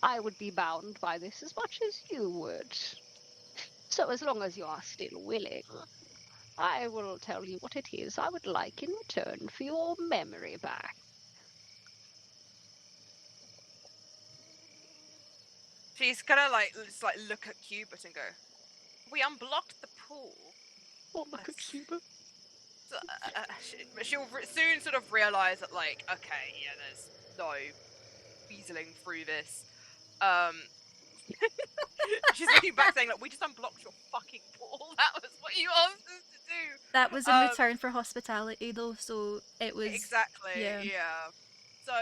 Speaker 6: I would be bound by this as much as you would. So as long as you are still willing, I will tell you what it is I would like in return for your memory back.
Speaker 5: She's gonna like just like look at Cubit and go, "We unblocked the pool."
Speaker 2: Oh, look at Cuba.
Speaker 5: So, she'll soon sort of realize that, like, okay, yeah, there's no weaseling through this. She's looking back saying, like, we just unblocked your fucking pool. That was what you asked us to do.
Speaker 1: That was in return for hospitality, though, so it was.
Speaker 5: Exactly,
Speaker 1: Yeah.
Speaker 5: yeah. So,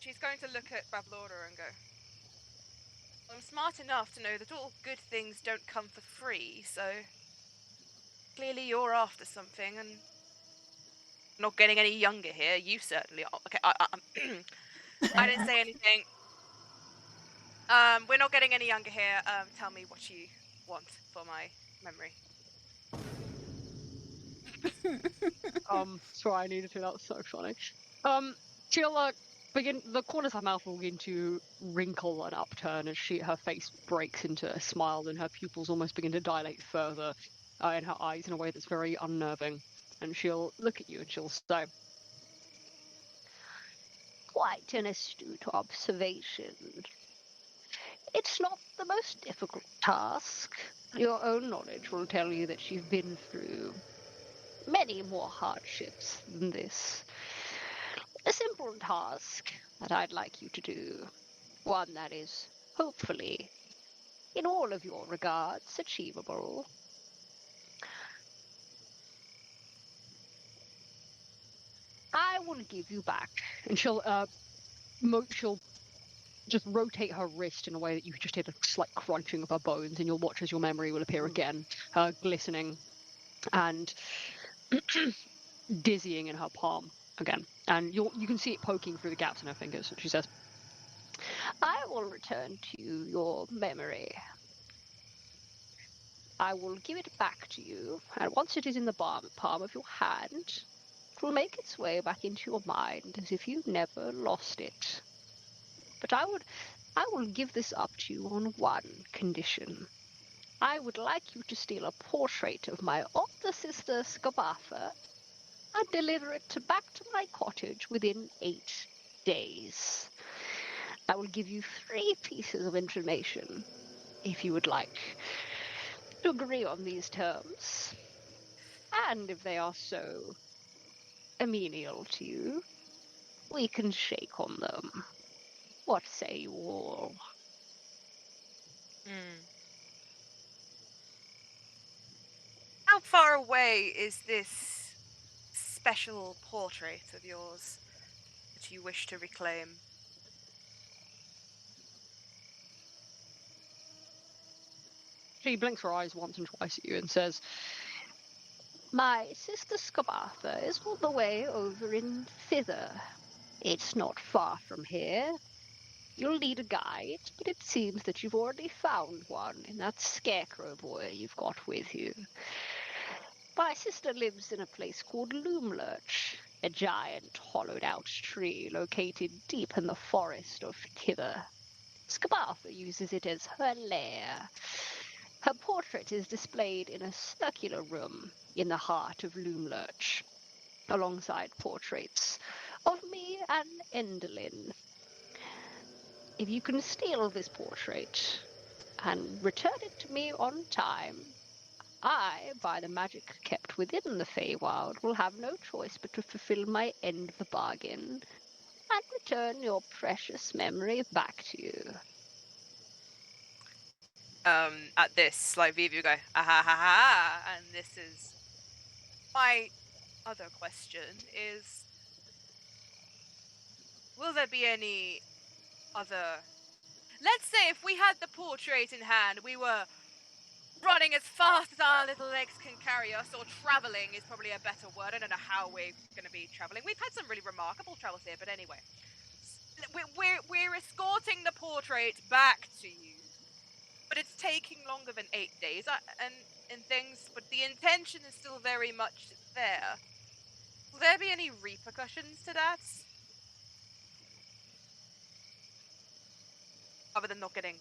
Speaker 5: she's going to look at Bablora and go, I'm smart enough to know that all good things don't come for free, so clearly you're after something, and not getting any younger here. You certainly are. Okay, I didn't say anything. We're not getting any younger here. Tell me what you want for my memory.
Speaker 2: Sorry, I needed to. That was so funny. She'll begin. The corners of her mouth will begin to wrinkle and upturn as her face breaks into a smile, and her pupils almost begin to dilate further, in her eyes in a way that's very unnerving. And she'll look at you and she'll say,
Speaker 6: Quite an astute observation. It's not the most difficult task. Your own knowledge will tell you that you've been through many more hardships than this. A simple task that I'd like you to do. One that is, hopefully, in all of your regards, achievable. I will give you back.
Speaker 2: and she'll just rotate her wrist in a way that you just hear a slight crunching of her bones, and you'll watch as your memory will appear again, glistening and dizzying in her palm again. And you can see it poking through the gaps in her fingers. And she says,
Speaker 6: I will return to you your memory. I will give it back to you, and once it is in the palm of your hand, it will make its way back into your mind as if you never lost it. But I will give this up to you on one condition. I would like you to steal a portrait of my older sister Skabatha and deliver it back to my cottage within 8 days. I will give you 3 pieces of information, if you would like to agree on these terms. And if they are so menial to you, we can shake on them. What say you all?
Speaker 5: How far away is this special portrait of yours that you wish to reclaim?
Speaker 2: she blinks her eyes once and twice at you and says,
Speaker 6: My sister Skabatha is all the way over in thither. It's not far from here. You'll need a guide, but it seems that you've already found one in that scarecrow boy you've got with you. My sister lives in a place called Loomlurch, a giant hollowed-out tree located deep in the forest of Thither. Skabatha uses it as her lair. Her portrait is displayed in a circular room in the heart of Loomlurch, alongside portraits of me and Endelyn. If you can steal this portrait and return it to me on time, I, by the magic kept within the Feywild, will have no choice but to fulfill my end of the bargain and return your precious memory back to you.
Speaker 5: At this, like, Vivi go, ah ha ha ha, and this is my other question is, will there be any other... Let's say if we had the portrait in hand, we were running as fast as our little legs can carry us, or traveling is probably a better word. I don't know how we're going to be traveling. We've had some really remarkable travels here, but anyway. We're escorting the portrait back to you, but it's taking longer than 8 days and things, but the intention is still very much there. Will there be any repercussions to that? Other than not getting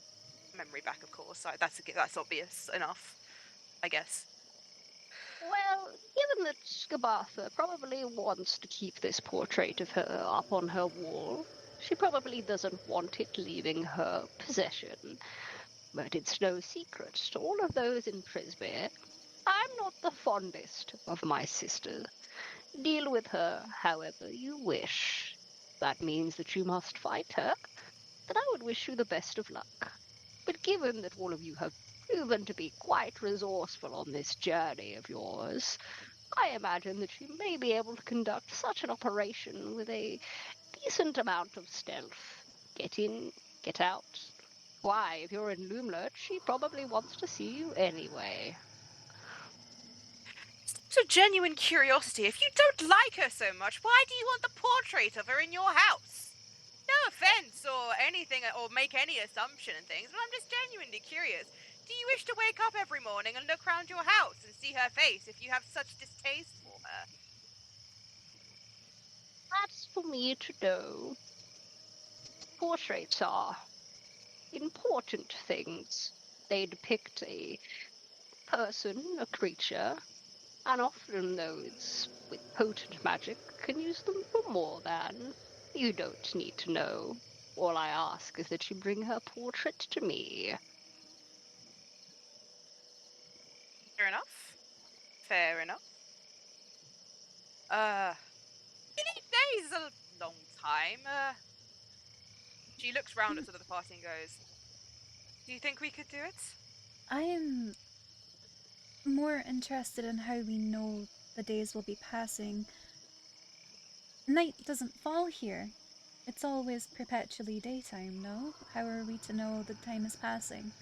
Speaker 5: memory back, of course. That's obvious enough, I guess.
Speaker 6: Well, given that Skabatha probably wants to keep this portrait of her up on her wall, She probably doesn't want it leaving her possession. But it's no secret to all of those in Frisbee. I'm not the fondest of my sister. Deal with her however you wish. That means that you must fight her, then I would wish you the best of luck. But given that all of you have proven to be quite resourceful on this journey of yours, I imagine that you may be able to conduct such an operation with a decent amount of stealth. Get in, get out. Why, if you're in Loomlurch, she probably wants to see you anyway.
Speaker 5: So genuine curiosity, if you don't like her so much, why do you want the portrait of her in your house? No offense or anything, or make any assumption and things, but I'm just genuinely curious. Do you wish to wake up every morning and look round your house and see her face if you have such distaste for her?
Speaker 6: That's for me to know. Portraits are important things. They depict a person, a creature, and often those with potent magic can use them for more than. You don't need to know. All I ask is that you bring her portrait to me.
Speaker 5: Fair enough. Fair enough. 8 days is a long time. She looks round at sort of the party and goes, "Do you think we could do it?"
Speaker 1: I am more interested in how we know the days will be passing. Night doesn't fall here. It's always perpetually daytime, no? How are we to know the time is passing?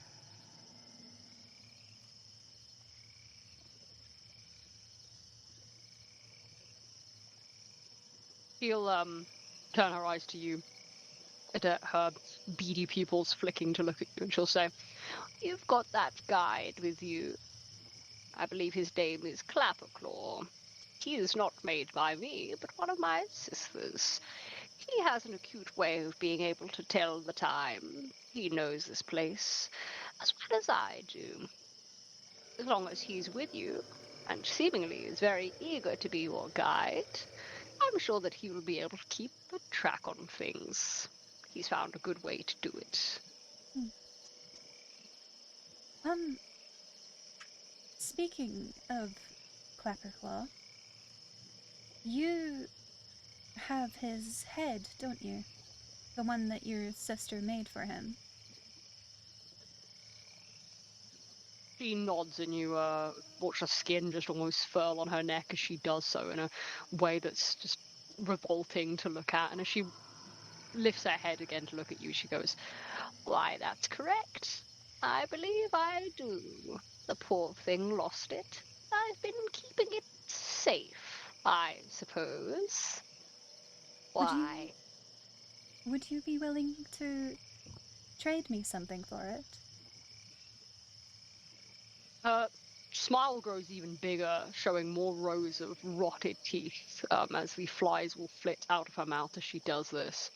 Speaker 6: She'll turn her eyes to you, at her beady pupils flicking to look at you, and she'll say, "You've got that guide with you. I believe his name is Clapperclaw. He is not made by me, but one of my sisters. He has an acute way of being able to tell the time. He knows this place as well as I do. As long as he's with you, and seemingly is very eager to be your guide, I'm sure that he will be able to keep a track on things. He's found a good way to do it."
Speaker 1: Um, Speaking of Clapperclaw, you have his head, don't you? The one that your sister made for him.
Speaker 6: She nods, and you watch her skin just almost furl on her neck as she does so in a way that's just revolting to look at. And as she lifts her head again to look at you, she goes, "Why, that's correct. I believe I do. The poor thing lost it. I've been keeping it safe, I suppose.
Speaker 1: Would you
Speaker 6: Why?"
Speaker 1: would you be willing to trade me something for it?
Speaker 6: Her smile grows even bigger, showing more rows of rotted teeth as the flies will flit out of her mouth as she does this.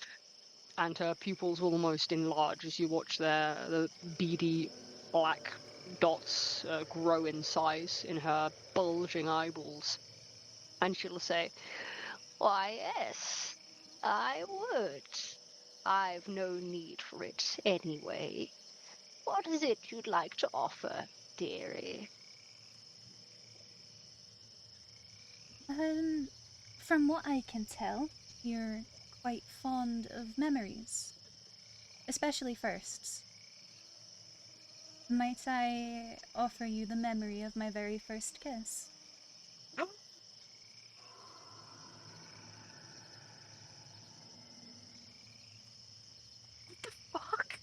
Speaker 6: And her pupils will almost enlarge as you watch the beady black dots grow in size in her bulging eyeballs. And she'll say, "Why, yes, I would. I've no need for it anyway. What is it you'd like to offer, dearie?"
Speaker 1: From what I can tell, you're quite fond of memories, especially firsts. Might I offer you the memory of my very first kiss?
Speaker 5: What the fuck?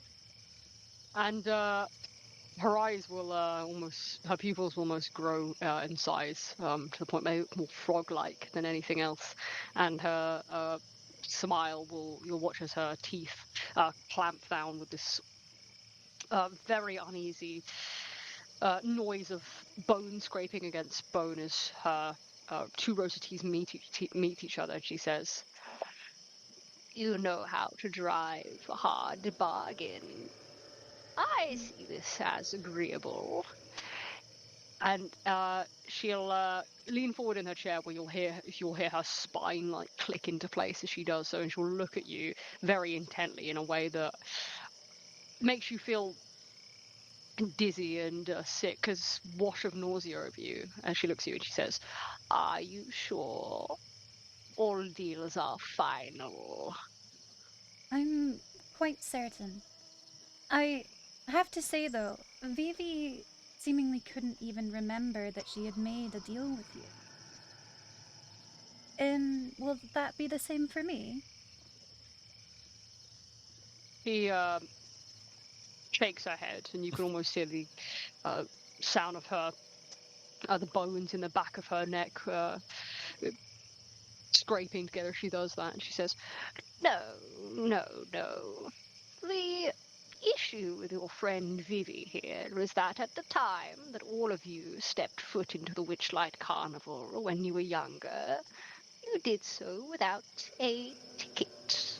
Speaker 6: And her eyes will her pupils will almost grow in size to the point maybe more frog-like than anything else. And her smile you'll watch as her teeth clamp down with this very uneasy noise of bone scraping against bone as her two rows of teeth meet each other. And she says, "You know how to drive a hard bargain. I see this as agreeable.
Speaker 2: And she'll lean forward in her chair where you'll hear her spine like click into place as she does so, and she'll look at you very intently in a way that makes you feel dizzy and sick, as wash of nausea over you. And she looks at you and she says, "Are you sure all deals are final?"
Speaker 1: I'm quite certain. I have to say though, Vivi seemingly couldn't even remember that she had made a deal with you. Will that be the same for me?
Speaker 2: She shakes her head, and you can almost hear the sound of her, the bones in the back of her neck scraping together. She does that, and she says, "No, no, no. The issue with your friend Vivi here is that at the time that all of you stepped foot into the Witchlight Carnival when you were younger, you did so without a ticket.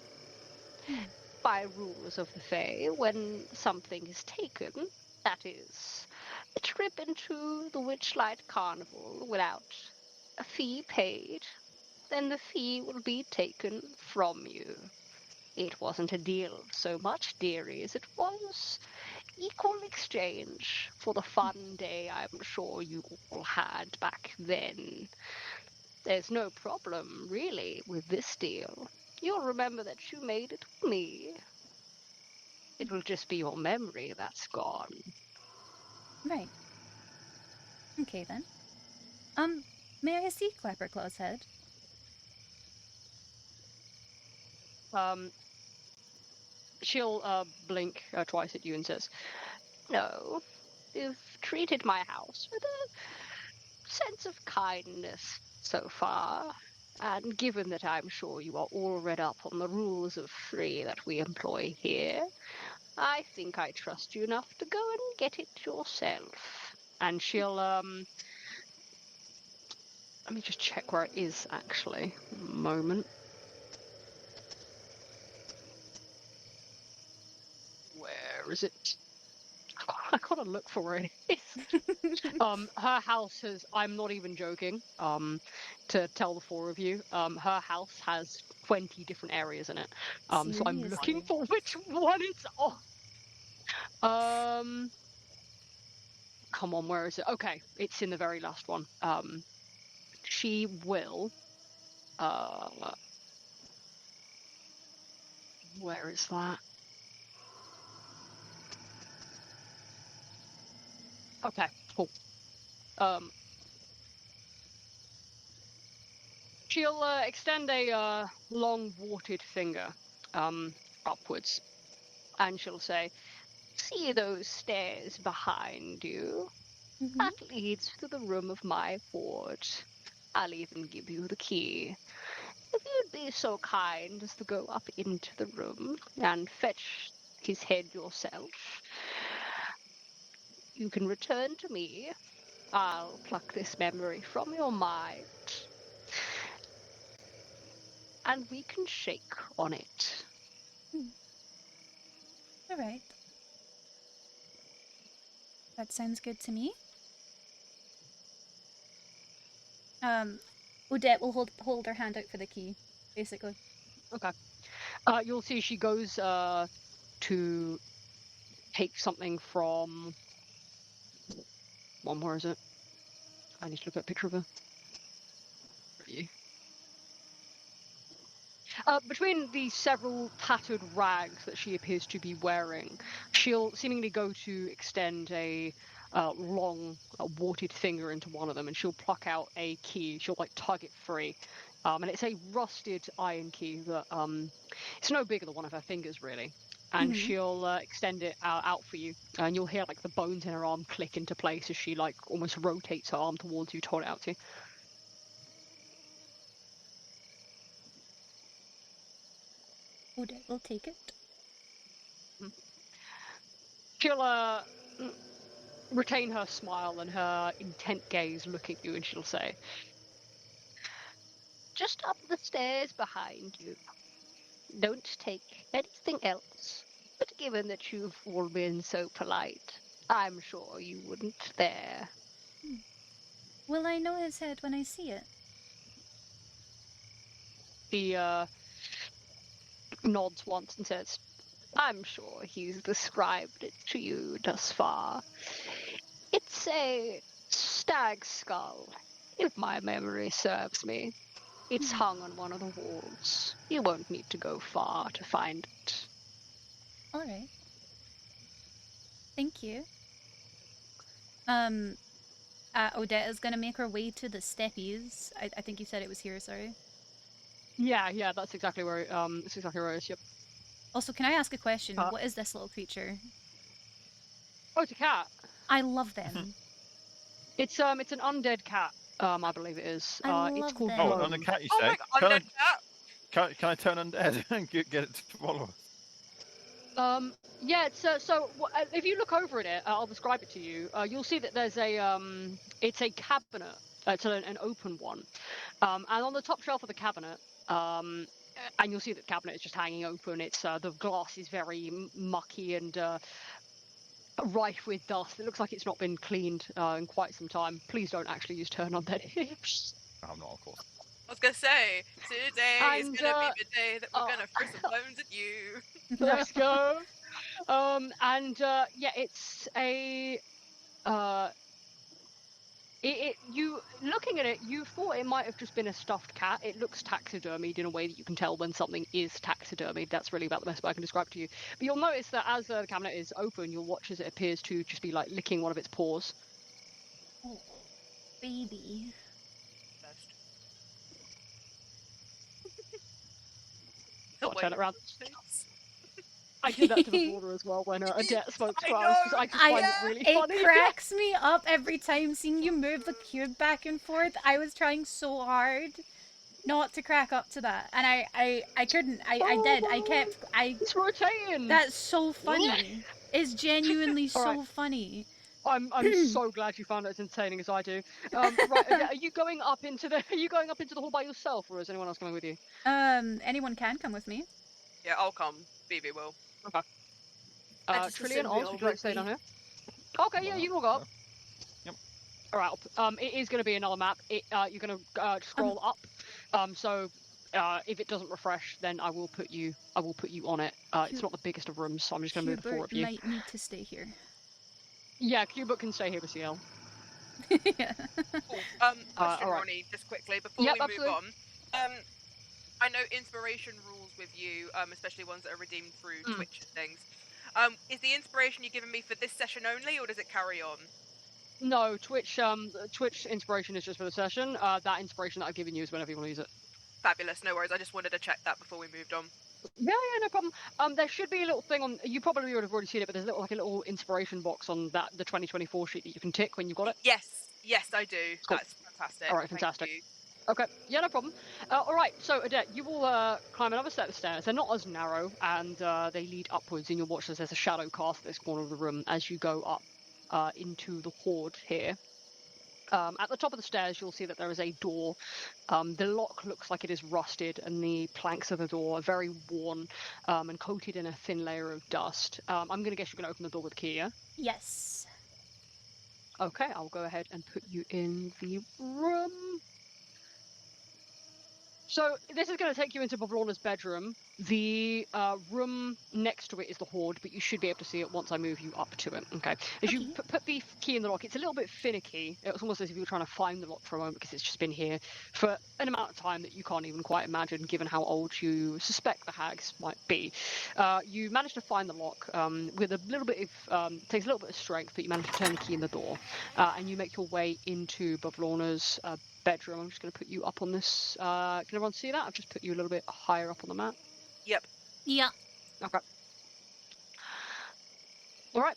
Speaker 1: Hmm.
Speaker 2: By rules of the Fae, when something is taken, that is, a trip into the Witchlight Carnival without a fee paid, then the fee will be taken from you. It wasn't a deal so much, dearie, as it was equal exchange for the fun day I'm sure you all had back then. There's no problem, really, with this deal. You'll remember that you made it with me. It will just be your memory that's gone."
Speaker 1: Right. Okay then. May I see Clapperclaw's head?
Speaker 2: Um, she'll blink twice at you and says, "No, you've treated my house with a sense of kindness so far. And given that I'm sure you are all read up on the rules of three that we employ here, I think I trust you enough to go and get it yourself." And she'll let me just check where it is actually. Moment. Where is it? I gotta look for where it is. Her house has, I'm not even joking, to tell the four of you, her house has 20 different areas in it. So I'm looking
Speaker 1: Seriously.
Speaker 2: for which one it's on. Come on, where is it? Okay, it's in the very last one. She will, uh, where is that? Okay, cool. She'll extend a long warted finger upwards, and she'll say, "See those stairs behind you?
Speaker 1: Mm-hmm.
Speaker 2: That leads to the room of my ward. I'll even give you the key. If you'd be so kind as to go up into the room and fetch his head yourself, you can return to me. I'll pluck this memory from your mind, and we can shake on it."
Speaker 1: All right. That sounds good to me. Um, Odette will hold her hand out for the key, basically.
Speaker 2: Okay. You'll see she goes to take something from. Where is it? I need to look at a picture of her. Where are you? Between the several tattered rags that she appears to be wearing, she'll seemingly go to extend a long, warted finger into one of them, and she'll pluck out a key. She'll like tug it free, and it's a rusted iron key that it's no bigger than one of her fingers really. And
Speaker 1: Mm-hmm.
Speaker 2: she'll extend it out for you, and you'll hear like the bones in her arm click into place as she like almost rotates her arm towards you to hold it out to you.
Speaker 1: Odette will take it.
Speaker 2: She'll retain her smile and her intent gaze, look at you, and she'll say, "Just up the stairs behind you. Don't take anything else. But given that you've all been so polite, I'm sure you wouldn't there."
Speaker 1: Will I know his head when I see it?
Speaker 6: He nods once and says, I'm sure he's described it to you thus far. It's a stag skull, if my memory serves me. It's hung on one of the walls. You won't need to go far to find it.
Speaker 1: All right. Thank you. Odette is gonna make her way to the steppies. I think you said it was here. Sorry.
Speaker 6: Yeah, that's exactly where it is. Yep.
Speaker 1: Also, can I ask a question?
Speaker 6: Huh?
Speaker 1: What is this little creature?
Speaker 6: Oh, it's a cat.
Speaker 1: I love them.
Speaker 6: It's an undead cat. I believe it is.
Speaker 1: I
Speaker 6: It's
Speaker 1: love
Speaker 6: called
Speaker 1: them.
Speaker 4: Oh,
Speaker 6: Glow.
Speaker 4: on the cat, you
Speaker 5: Oh
Speaker 4: say?
Speaker 5: my god, undead cat!
Speaker 4: Can I turn undead and get it to follow us?
Speaker 6: Yeah, it's if you look over at it, I'll describe it to you. You'll see that there's it's a cabinet. It's an open one, and on the top shelf of the cabinet, and you'll see that the cabinet is just hanging open. It's the glass is very mucky and rife with dust. It looks like it's not been cleaned in quite some time. Please don't actually use turn on that.
Speaker 4: I'm not, of course.
Speaker 5: I was gonna say, today is
Speaker 6: And,
Speaker 5: gonna be the day that we're
Speaker 6: oh.
Speaker 5: gonna throw some bones at you.
Speaker 6: Let's go. Yeah, it's a you looking at it, you thought it might have just been a stuffed cat. It looks taxidermied in a way that you can tell when something is taxidermied. That's really about the best way I can describe it to you. But you'll notice that as the cabinet is open, you'll watch as it appears to just be like licking one of its paws.
Speaker 1: Oh, baby.
Speaker 5: Best.
Speaker 6: I'll turn it around.
Speaker 5: Face.
Speaker 6: I did that to the border as well when Odette spoke to
Speaker 5: I
Speaker 6: us because
Speaker 5: know,
Speaker 6: I just find it really funny.
Speaker 1: It cracks me up every time seeing you move the cube back and forth. I was trying so hard not to crack up to that, and I couldn't. I did. I kept.
Speaker 6: It's rotating.
Speaker 1: That's so funny. It's genuinely so
Speaker 6: Alright.
Speaker 1: funny.
Speaker 6: I'm so glad you found it as entertaining as I do. Right, Odette, are you going up into the hall by yourself, or is anyone else coming with you?
Speaker 1: Anyone can come with me.
Speaker 5: Yeah, I'll come. Phoebe will.
Speaker 6: Okay.
Speaker 3: I just
Speaker 6: Trillian,
Speaker 3: assumed we
Speaker 6: Oz,
Speaker 3: all
Speaker 6: would you like
Speaker 3: would
Speaker 6: to stay
Speaker 3: be.
Speaker 6: down here? Okay, yeah,
Speaker 4: Well,
Speaker 6: you can all go up.
Speaker 4: Yep.
Speaker 6: All right. It is going to be another map. You're going to scroll up. If it doesn't refresh, then I will put you on it. It's not the biggest of rooms, so I'm just going to move the four
Speaker 1: Hubert
Speaker 6: of you.
Speaker 1: might need to stay here.
Speaker 6: Yeah, Qbert can stay here with CL.
Speaker 1: Yeah.
Speaker 5: Oh, question,
Speaker 6: alright.
Speaker 5: Ronnie, just quickly before
Speaker 6: Yep,
Speaker 5: we
Speaker 6: absolutely.
Speaker 5: move on. I know inspiration rules with you, especially ones that are redeemed through Twitch and things. Is the inspiration you're giving me for this session only, or does it carry on?
Speaker 6: No, Twitch inspiration is just for the session. That inspiration that I've given you is whenever you want to use it.
Speaker 5: Fabulous, no worries. I just wanted to check that before we moved on.
Speaker 6: Yeah, no problem. There should be a little thing on. You probably would have already seen it, but there's a little inspiration box on the 2024 sheet that you can tick when you've got it.
Speaker 5: Yes, I do.
Speaker 6: Cool.
Speaker 5: That's fantastic.
Speaker 6: All right,
Speaker 5: Thank
Speaker 6: fantastic.
Speaker 5: you.
Speaker 6: Okay, yeah, no problem. All right, so Odette, you will climb another set of stairs. They're not as narrow, and they lead upwards, and you'll watch as there's a shadow cast at this corner of the room as you go up into the hoard here. At the top of the stairs, you'll see that there is a door. The lock looks like it is rusted, and the planks of the door are very worn and coated in a thin layer of dust. I'm going to guess you're going to open the door with a key, yeah?
Speaker 1: Yes.
Speaker 6: Okay, I'll go ahead and put you in the room. So this is going to take you into Bavlorna's bedroom. The room next to it is the hoard, but you should be able to see it once I move you up to it. Okay. As you put the key in the lock, it's a little bit finicky. It's almost as if you were trying to find the lock for a moment because it's just been here for an amount of time that you can't even quite imagine, given how old you suspect the hags might be. You manage to find the lock with a little bit of takes a little bit of strength, but you manage to turn the key in the door, and you make your way into Bavlorna's bedroom. I'm just going to put you up on this. Can everyone see that? I've just put you a little bit higher up on the map.
Speaker 5: Yep.
Speaker 1: Yeah.
Speaker 6: Okay. All right.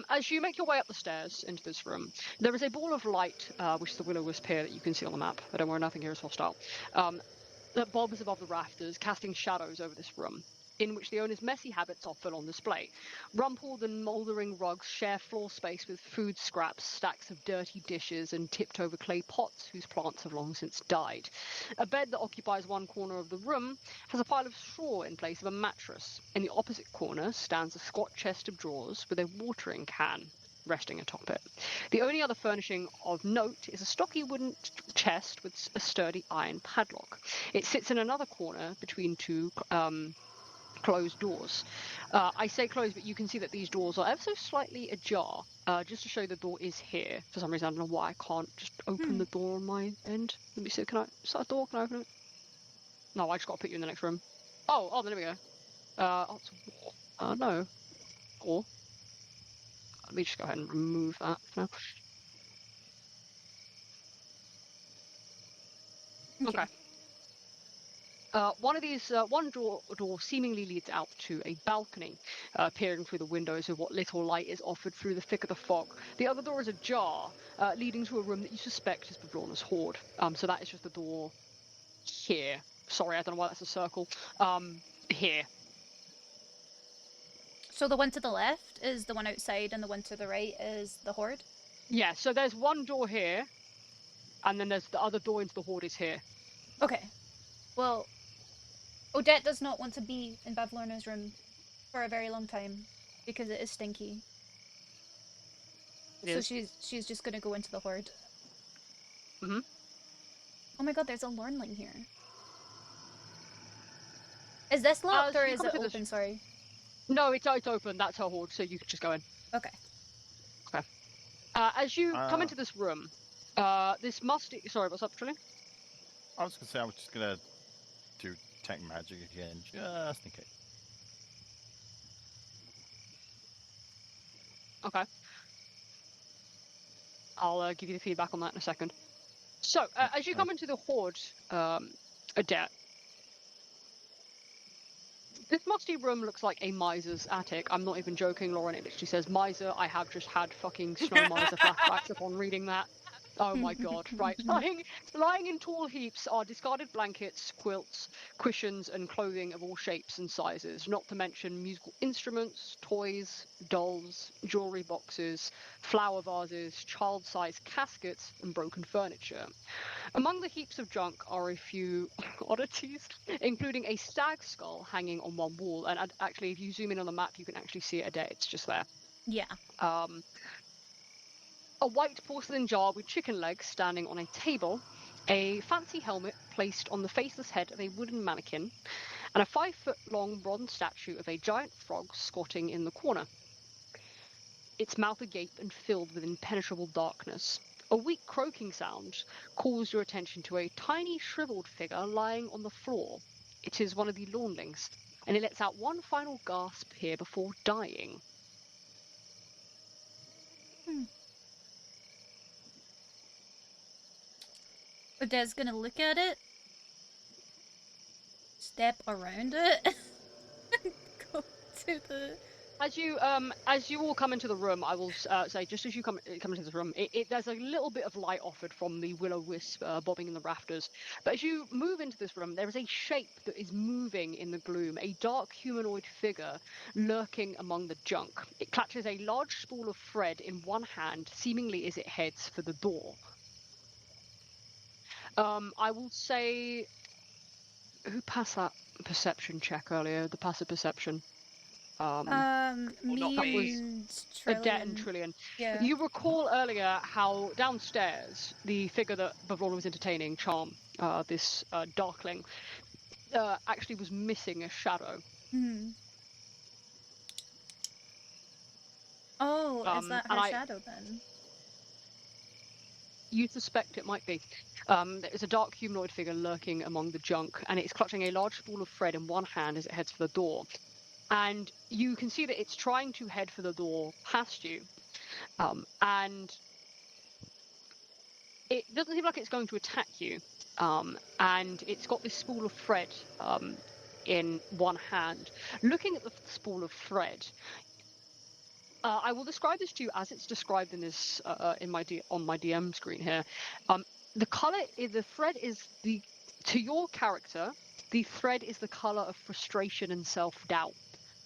Speaker 6: As you make your way up the stairs into this room, there is a ball of light, which is the will-o-wisp here that you can see on the map. But don't worry, nothing here is hostile. That bobs above the rafters, casting shadows over this room, in which the owner's messy habits are full on display. Rumpled and mouldering rugs share floor space with food scraps, stacks of dirty dishes, and tipped-over clay pots whose plants have long since died. A bed that occupies one corner of the room has a pile of straw in place of a mattress. In the opposite corner stands a squat chest of drawers with a watering can
Speaker 2: resting atop it. The only other furnishing of note is a stocky wooden chest with a sturdy iron padlock. It sits in another corner between two closed doors. I say closed, but you can see that these doors are ever so slightly ajar, just to show the door is here. For some reason, I don't know why I can't just open the door on my end. Let me see, can I, is that a door? Can I open it? No, I just got to put you in the next room. Oh, there we go. It's a wall. No. Or, let me just go ahead and remove that for now. Okay. One door seemingly leads out to a balcony, peering through the windows of what little light is offered through the thick of the fog. The other door is ajar, leading to a room that you suspect is Bavrona's hoard. So that is just the door here. Sorry, I don't know why that's a circle. Here.
Speaker 1: So the one to the left is the one outside, and the one to the right is the horde?
Speaker 2: Yeah, so there's one door here, and then there's the other door into the hoard is here.
Speaker 1: Okay. Well, Odette does not want to be in Bavlorna's room for a very long time because it is stinky.
Speaker 2: It is.
Speaker 1: She's just gonna go into the horde.
Speaker 2: Mm-hmm.
Speaker 1: Oh my god, there's a Lornling here. Is this locked or is it open? Sorry.
Speaker 2: No, it's open. That's her hoard, so you can just go in.
Speaker 1: Okay.
Speaker 2: Okay. As you come into this room, this musty. Sorry, what's up, Trillian?
Speaker 4: I was gonna say I was just gonna do detect magic again, just in case.
Speaker 2: Okay. I'll give you the feedback on that in a second. So, as you come into the hoard, Odette, this musty room looks like a miser's attic. I'm not even joking, Lauren. It literally says miser. I have just had fucking snow miser flashbacks upon reading that. Oh my god, right. Lying in tall heaps are discarded blankets, quilts, cushions, and clothing of all shapes and sizes, not to mention musical instruments, toys, dolls, jewellery boxes, flower vases, child-sized caskets, and broken furniture. Among the heaps of junk are a few oddities, including a stag skull hanging on one wall. And actually, if you zoom in on the map, you can actually see it a day. It's just there.
Speaker 1: Yeah.
Speaker 2: A white porcelain jar with chicken legs standing on a table, a fancy helmet placed on the faceless head of a wooden mannequin, and a 5-foot-long bronze statue of a giant frog squatting in the corner, its mouth agape and filled with impenetrable darkness. A weak croaking sound calls your attention to a tiny shriveled figure lying on the floor. It is one of the Lawnlings, and it lets out one final gasp here before dying.
Speaker 1: Odette's gonna look at it, step around it, go to the.
Speaker 2: As you all come into the room, I will say, just as you come into this room, there's a little bit of light offered from the will-o'-wisp bobbing in the rafters. But as you move into this room, there is a shape that is moving in the gloom, a dark humanoid figure lurking among the junk. It clutches a large spool of thread in one hand, seemingly as it heads for the door. I will say, who passed that perception check earlier? The passive perception.
Speaker 1: Me
Speaker 5: not me.
Speaker 1: and
Speaker 2: Odette and
Speaker 1: Trillian.
Speaker 2: Trillian.
Speaker 1: Yeah.
Speaker 2: You recall earlier how downstairs the figure that Bavrona was entertaining, Charm, this darkling, actually was missing a shadow.
Speaker 1: Oh, is that her shadow then?
Speaker 2: You suspect it might be. There is a dark humanoid figure lurking among the junk, and it's clutching a large spool of thread in one hand as it heads for the door. And you can see that it's trying to head for the door past you. And it doesn't seem like it's going to attack you. And it's got this spool of thread in one hand. Looking at the spool of thread, I will describe this to you as it's described in this on my DM screen here. The color, the thread is to your character, the thread is the color of frustration and self-doubt.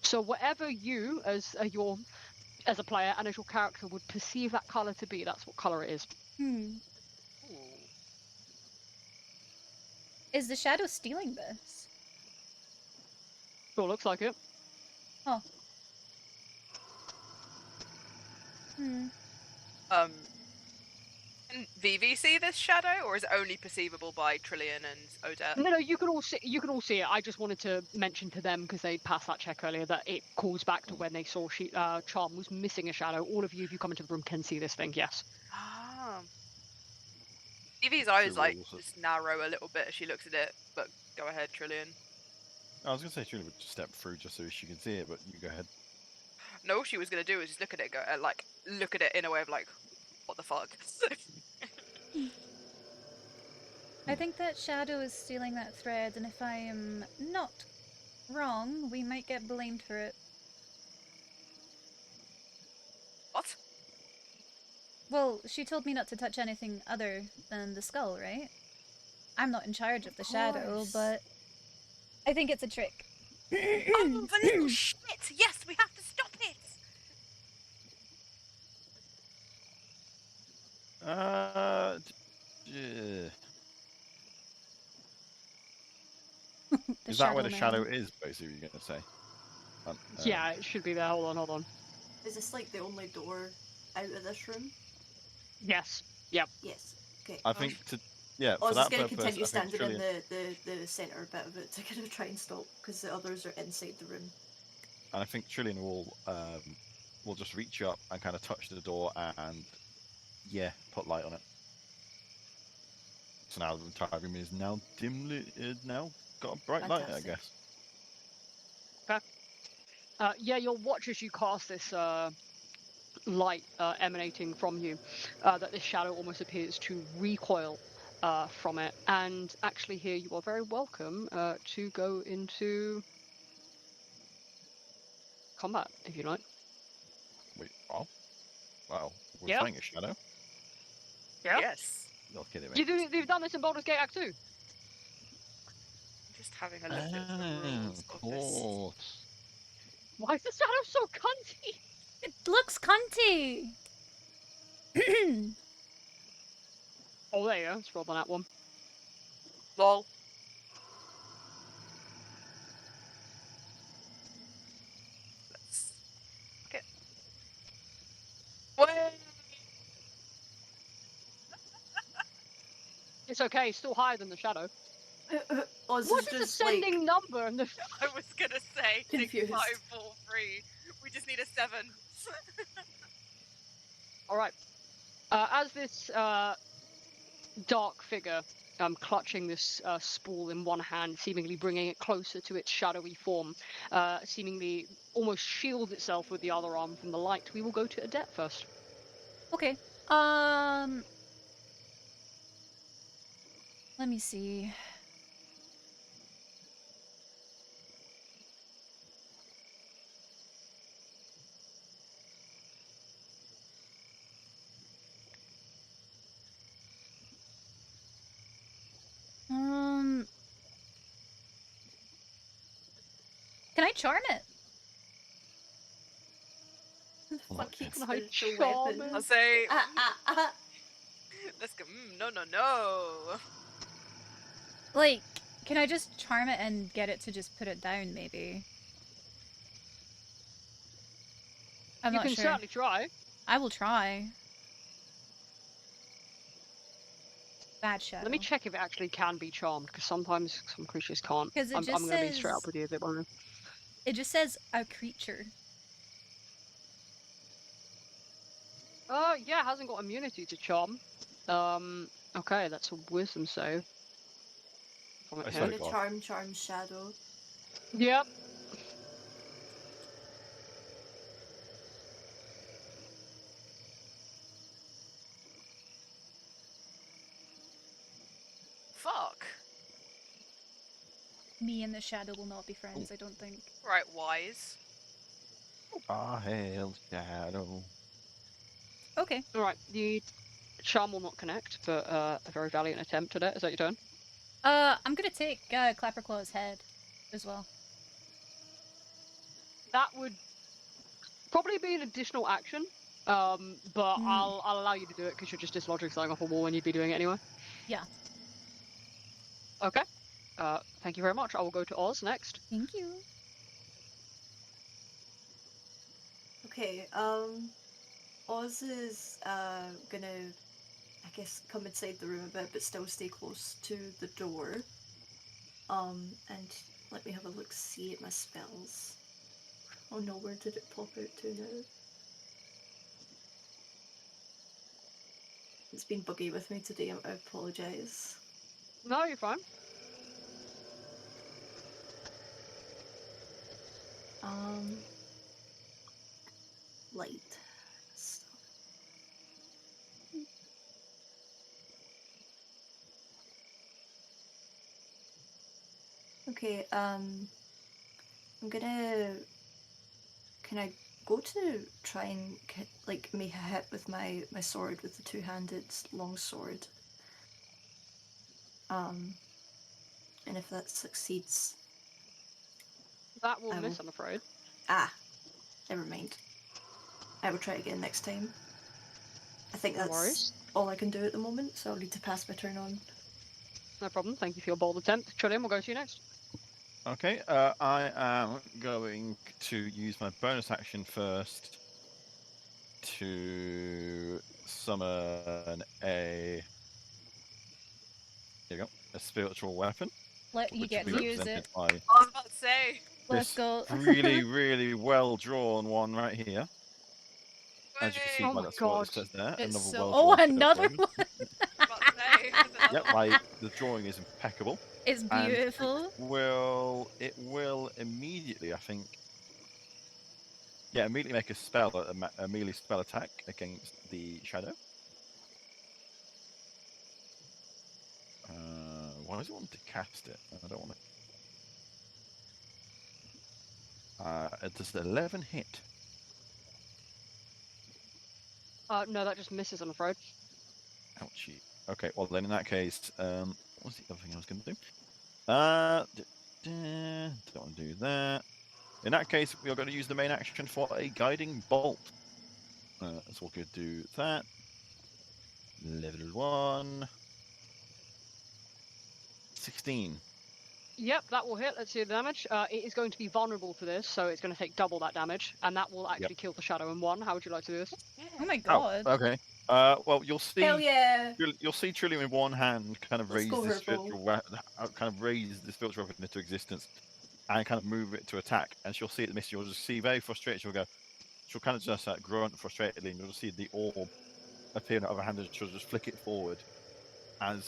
Speaker 2: So whatever you, as a player and as your character would perceive that color to be, that's what color it is.
Speaker 1: Is the shadow stealing this?
Speaker 2: Sure looks like it.
Speaker 1: Oh. Hmm.
Speaker 5: Can Vivi see this shadow, or is it only perceivable by Trillian and Odette?
Speaker 2: No, you can all see. You can all see it. I just wanted to mention to them because they passed that check earlier that it calls back to when they saw Charm was missing a shadow. All of you, if you come into the room, can see this thing. Yes.
Speaker 5: Ah. Vivi's eyes
Speaker 4: Truly
Speaker 5: like
Speaker 4: also-
Speaker 5: just narrow a little bit as she looks at it. But go ahead, Trillian.
Speaker 4: I was gonna say Truly would just step through just so she can see it, but you go ahead.
Speaker 5: No, all she was gonna do is just look at it, go like look at it in a way of like, what the fuck?
Speaker 1: I think that Shadow is stealing that thread, and if I am not wrong, we might get blamed for it.
Speaker 5: What?
Speaker 1: Well, she told me not to touch anything other than the skull, right? I'm not in charge of the Shadow,
Speaker 3: course.
Speaker 1: but I think it's a trick.
Speaker 5: Oh, the little shit! Yes, we have to stop it.
Speaker 4: Yeah.
Speaker 1: The
Speaker 4: Is that where
Speaker 1: Shadow
Speaker 4: the
Speaker 1: Man.
Speaker 4: shadow is? Basically, you're gonna say.
Speaker 2: Yeah, it should be there. Hold on.
Speaker 3: Is this like the only door out of this room?
Speaker 2: Yes. Yep.
Speaker 3: Yes. Okay.
Speaker 4: I think to yeah
Speaker 3: I
Speaker 4: for
Speaker 3: was just
Speaker 4: that
Speaker 3: going to
Speaker 4: purpose,
Speaker 3: continue
Speaker 4: I think
Speaker 3: standing in
Speaker 4: Trillian
Speaker 3: the centre bit of it to kind of try and stop because the others are inside the room.
Speaker 4: and I think Trillian will just reach up and kind of touch the door and yeah, put light on it. So now the entire room is now dimly now got a bright light, I
Speaker 3: Fantastic.
Speaker 4: guess.
Speaker 2: Yeah, you'll watch as you cast this light emanating from you, that this shadow almost appears to recoil from it. And actually, here you are very welcome to go into combat if you like.
Speaker 4: Wait, oh, wow, we're
Speaker 2: Yeah.
Speaker 4: fighting a shadow.
Speaker 2: Yeah.
Speaker 5: Yes.
Speaker 4: You're kidding me.
Speaker 2: You've done this in Baldur's Gate Act 2.
Speaker 5: I'm just having a look at the rules
Speaker 4: Of
Speaker 5: of this.
Speaker 4: course.
Speaker 2: Why is the shadow so cunty?
Speaker 1: It looks cunty!
Speaker 2: Oh, there you go. Let's roll on that one.
Speaker 5: Lol. Let's get. Wait.
Speaker 2: It's okay. It's still higher than the shadow.
Speaker 3: Oz
Speaker 2: What
Speaker 3: is
Speaker 2: is
Speaker 3: just
Speaker 2: ascending number? And the
Speaker 5: I was gonna say
Speaker 3: Confused.
Speaker 5: 6, 5, 4, 3. We just need a 7.
Speaker 2: all right. As this dark figure clutching this spool in one hand, seemingly bringing it closer to its shadowy form, seemingly almost shields itself with the other arm from the light, we will go to Adet first.
Speaker 1: Okay. Let me see. Can I charm it?
Speaker 3: fucking
Speaker 4: Can
Speaker 2: I
Speaker 3: spiritual
Speaker 2: charm
Speaker 3: weapon.
Speaker 5: I'll say.
Speaker 3: Ah.
Speaker 5: Let's go. No.
Speaker 1: Like, can I just charm it and get it to just put it down, maybe? I'm
Speaker 2: You
Speaker 1: not
Speaker 2: can
Speaker 1: sure.
Speaker 2: certainly try.
Speaker 1: I will try. Bad shadow.
Speaker 2: Let me check if it actually can be charmed, because sometimes some creatures can't.
Speaker 1: 'Cause it
Speaker 2: I'm
Speaker 1: just
Speaker 2: going to be straight up
Speaker 1: says-
Speaker 2: with you a bit more.
Speaker 1: It just says a creature.
Speaker 2: Yeah, it hasn't got immunity to charm. Okay, that's a wisdom save. From it
Speaker 4: I
Speaker 2: here.
Speaker 4: sorry.
Speaker 3: The charm shadow.
Speaker 2: Yep.
Speaker 5: Fuck.
Speaker 1: Me and the shadow will not be friends, I don't think.
Speaker 5: Right, wise.
Speaker 4: Ah, hail shadow.
Speaker 1: Okay.
Speaker 2: Alright, the charm will not connect, but a very valiant attempt at it. Is that your turn?
Speaker 1: I'm gonna take Clapperclaw's head as well.
Speaker 2: That would probably be an additional action, but I'll allow you to do it because you're just dislodging something off a wall and you'd be doing it anyway.
Speaker 1: Yeah.
Speaker 2: Okay. Thank you very much. I will go to Oz next.
Speaker 1: Thank you.
Speaker 3: Okay. Oz is gonna, I guess, come inside the room a bit, but still stay close to the door. And let me have a look, see at my spells. Oh no, where did it pop out to now? It's been buggy with me today, I apologise.
Speaker 2: No, you're fine.
Speaker 3: Light. Okay, I'm gonna... Can I go to try and like make a hit with my sword, with the two-handed long sword? And if that succeeds,
Speaker 2: That will
Speaker 3: I
Speaker 2: miss,
Speaker 3: will...
Speaker 2: I'm afraid.
Speaker 3: Ah, never mind. I will try again next time. I think
Speaker 2: No
Speaker 3: that's
Speaker 2: worries.
Speaker 3: all I can do at the moment, so I'll need to pass my turn on.
Speaker 2: No problem. Thank you for your bold attempt. Trillium, we'll go to you next.
Speaker 4: Okay, I am going to use my bonus action first to summon a. Here you go, a spiritual weapon,
Speaker 1: You
Speaker 4: which
Speaker 1: get
Speaker 4: will
Speaker 1: to
Speaker 4: be
Speaker 1: use
Speaker 4: represented
Speaker 1: it.
Speaker 4: by
Speaker 5: I was about to say.
Speaker 1: Let's
Speaker 4: this
Speaker 1: go.
Speaker 4: really, really well drawn one right here. As you can see
Speaker 2: Oh
Speaker 4: by
Speaker 2: my
Speaker 4: that sword,
Speaker 2: god.
Speaker 4: it says there,
Speaker 1: It's
Speaker 4: another
Speaker 1: so.
Speaker 4: well
Speaker 1: Oh,
Speaker 4: drawn
Speaker 1: another
Speaker 4: spiritual
Speaker 1: one.
Speaker 5: About to say. There's another
Speaker 4: Yep,
Speaker 5: one.
Speaker 4: like the drawing is impeccable,
Speaker 1: It's
Speaker 4: and
Speaker 1: beautiful.
Speaker 4: it will immediately, I think, yeah, immediately make a spell, a melee spell attack against the shadow. Why does it want to cast it? I don't want to. It does 11 hit.
Speaker 2: No, that just misses, I'm afraid.
Speaker 4: Ouchie. Okay, well then in that case, what was the other thing I was going to do? Don't want to do that. In that case, we are going to use the main action for a guiding bolt. So we're going to do that. Level 1. 16.
Speaker 2: Yep, that will hit. Let's see the damage. It is going to be vulnerable to this, so it's going to take double that damage, and that will actually kill the shadow in one. How would you like to do this?
Speaker 1: Oh my
Speaker 4: Oh,
Speaker 1: god.
Speaker 4: okay. Well, you'll
Speaker 3: Hell
Speaker 4: see.
Speaker 3: yeah!
Speaker 4: You'll see Trillium in one hand kind of
Speaker 3: Let's
Speaker 4: raise
Speaker 3: go,
Speaker 4: this
Speaker 3: Herbal.
Speaker 4: raise this spiritual weapon into existence, and kind of move it to attack. And she'll see it miss. You'll just see very frustrated. She'll kind of just grunt frustratedly, and you'll just see the orb appear in her other hand, and she'll just flick it forward and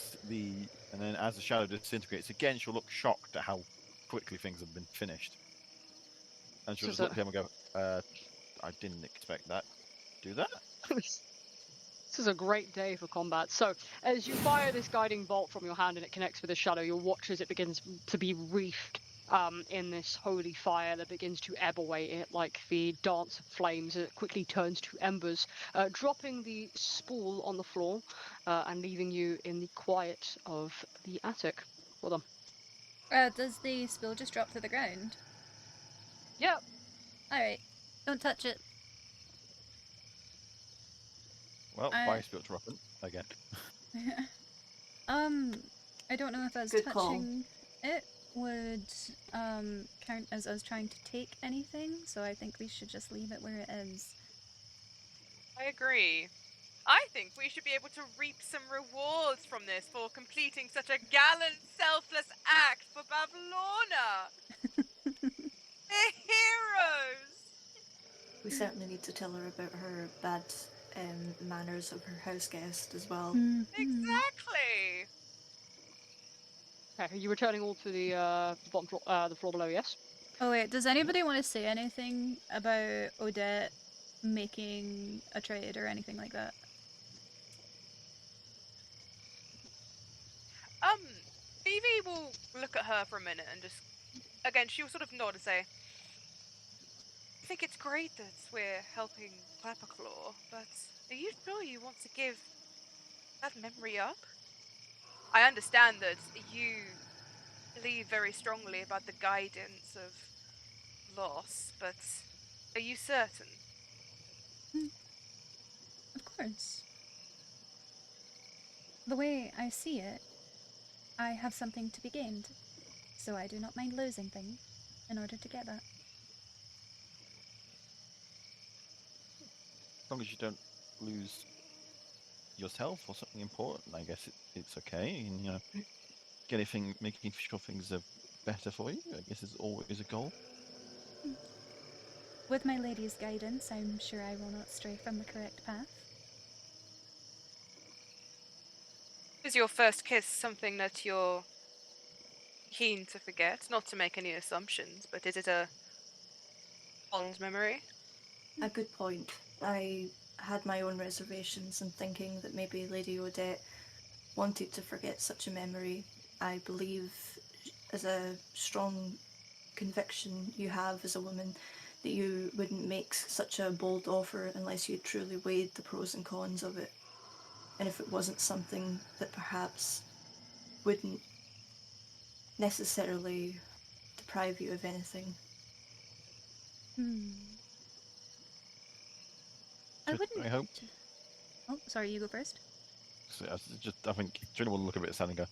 Speaker 4: then as the shadow disintegrates again, she'll look shocked at how quickly things have been finished, and she'll
Speaker 2: This
Speaker 4: just
Speaker 2: is
Speaker 4: look at him and go, "I didn't expect that. Do that."
Speaker 2: This is a great day for combat. So, as you fire this guiding bolt from your hand and it connects with the shadow, you'll watch as it begins to be wreathed in this holy fire that begins to ebb away it like the dance of flames. It quickly turns to embers, dropping the spool on the floor and leaving you in the quiet of the attic. Well done.
Speaker 1: Does the spill just drop to the ground?
Speaker 2: Yep.
Speaker 1: Alright. Don't touch it.
Speaker 4: Well,
Speaker 1: I
Speaker 4: by spiritual weapon again.
Speaker 1: I don't know if us
Speaker 3: Good call.
Speaker 1: touching it would count as us trying to take anything, so I think we should just leave it where it is.
Speaker 5: I agree. I think we should be able to reap some rewards from this for completing such a gallant, selfless act for Babylona. They're heroes.
Speaker 3: We certainly need to tell her about her bad manners of her house guest as well.
Speaker 5: Exactly.
Speaker 2: Okay, are you returning all to the bottom floor, the floor below? Yes.
Speaker 1: Oh wait, does anybody want to say anything about Odette making a trade or anything like that?
Speaker 5: Vivi will look at her for a minute and just, again, she'll sort of nod and say, I think it's great that we're helping Clapperclaw, but are you sure you want to give that memory up? I understand that you believe very strongly about the guidance of loss, but are you certain?
Speaker 1: Of course. The way I see it, I have something to be gained, so I do not mind losing things in order to get that.
Speaker 4: As long as you don't lose yourself or something important, I guess it's okay. And making sure things are better for you, I guess, is always a goal.
Speaker 1: With my lady's guidance, I'm sure I will not stray from the correct path.
Speaker 5: Is your first kiss something that you're keen to forget? Not to make any assumptions, but is it a fond memory?
Speaker 3: A good point. I had my own reservations in thinking that maybe Lady Odette wanted to forget such a memory. I believe, as a strong conviction you have as a woman, that you wouldn't make such a bold offer unless you truly weighed the pros and cons of it. And if it wasn't something that perhaps wouldn't necessarily deprive you of anything.
Speaker 1: I wouldn't.
Speaker 4: I hope.
Speaker 1: Oh, sorry, you go first.
Speaker 4: So I think Trina will look a bit sad and go,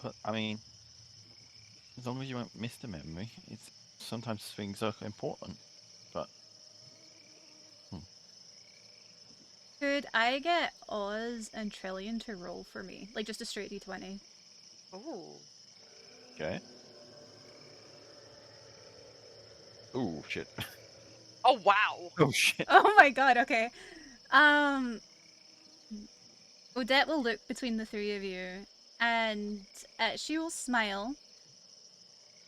Speaker 4: but I mean, as long as you won't miss the memory, it's sometimes things are important. But
Speaker 1: Could I get Oz and Trillion to roll for me? Like just a straight d20.
Speaker 5: Ooh.
Speaker 4: okay. Oh shit.
Speaker 5: Oh wow.
Speaker 4: Oh shit.
Speaker 1: Oh my god, okay. Odette will look between the three of you and she will smile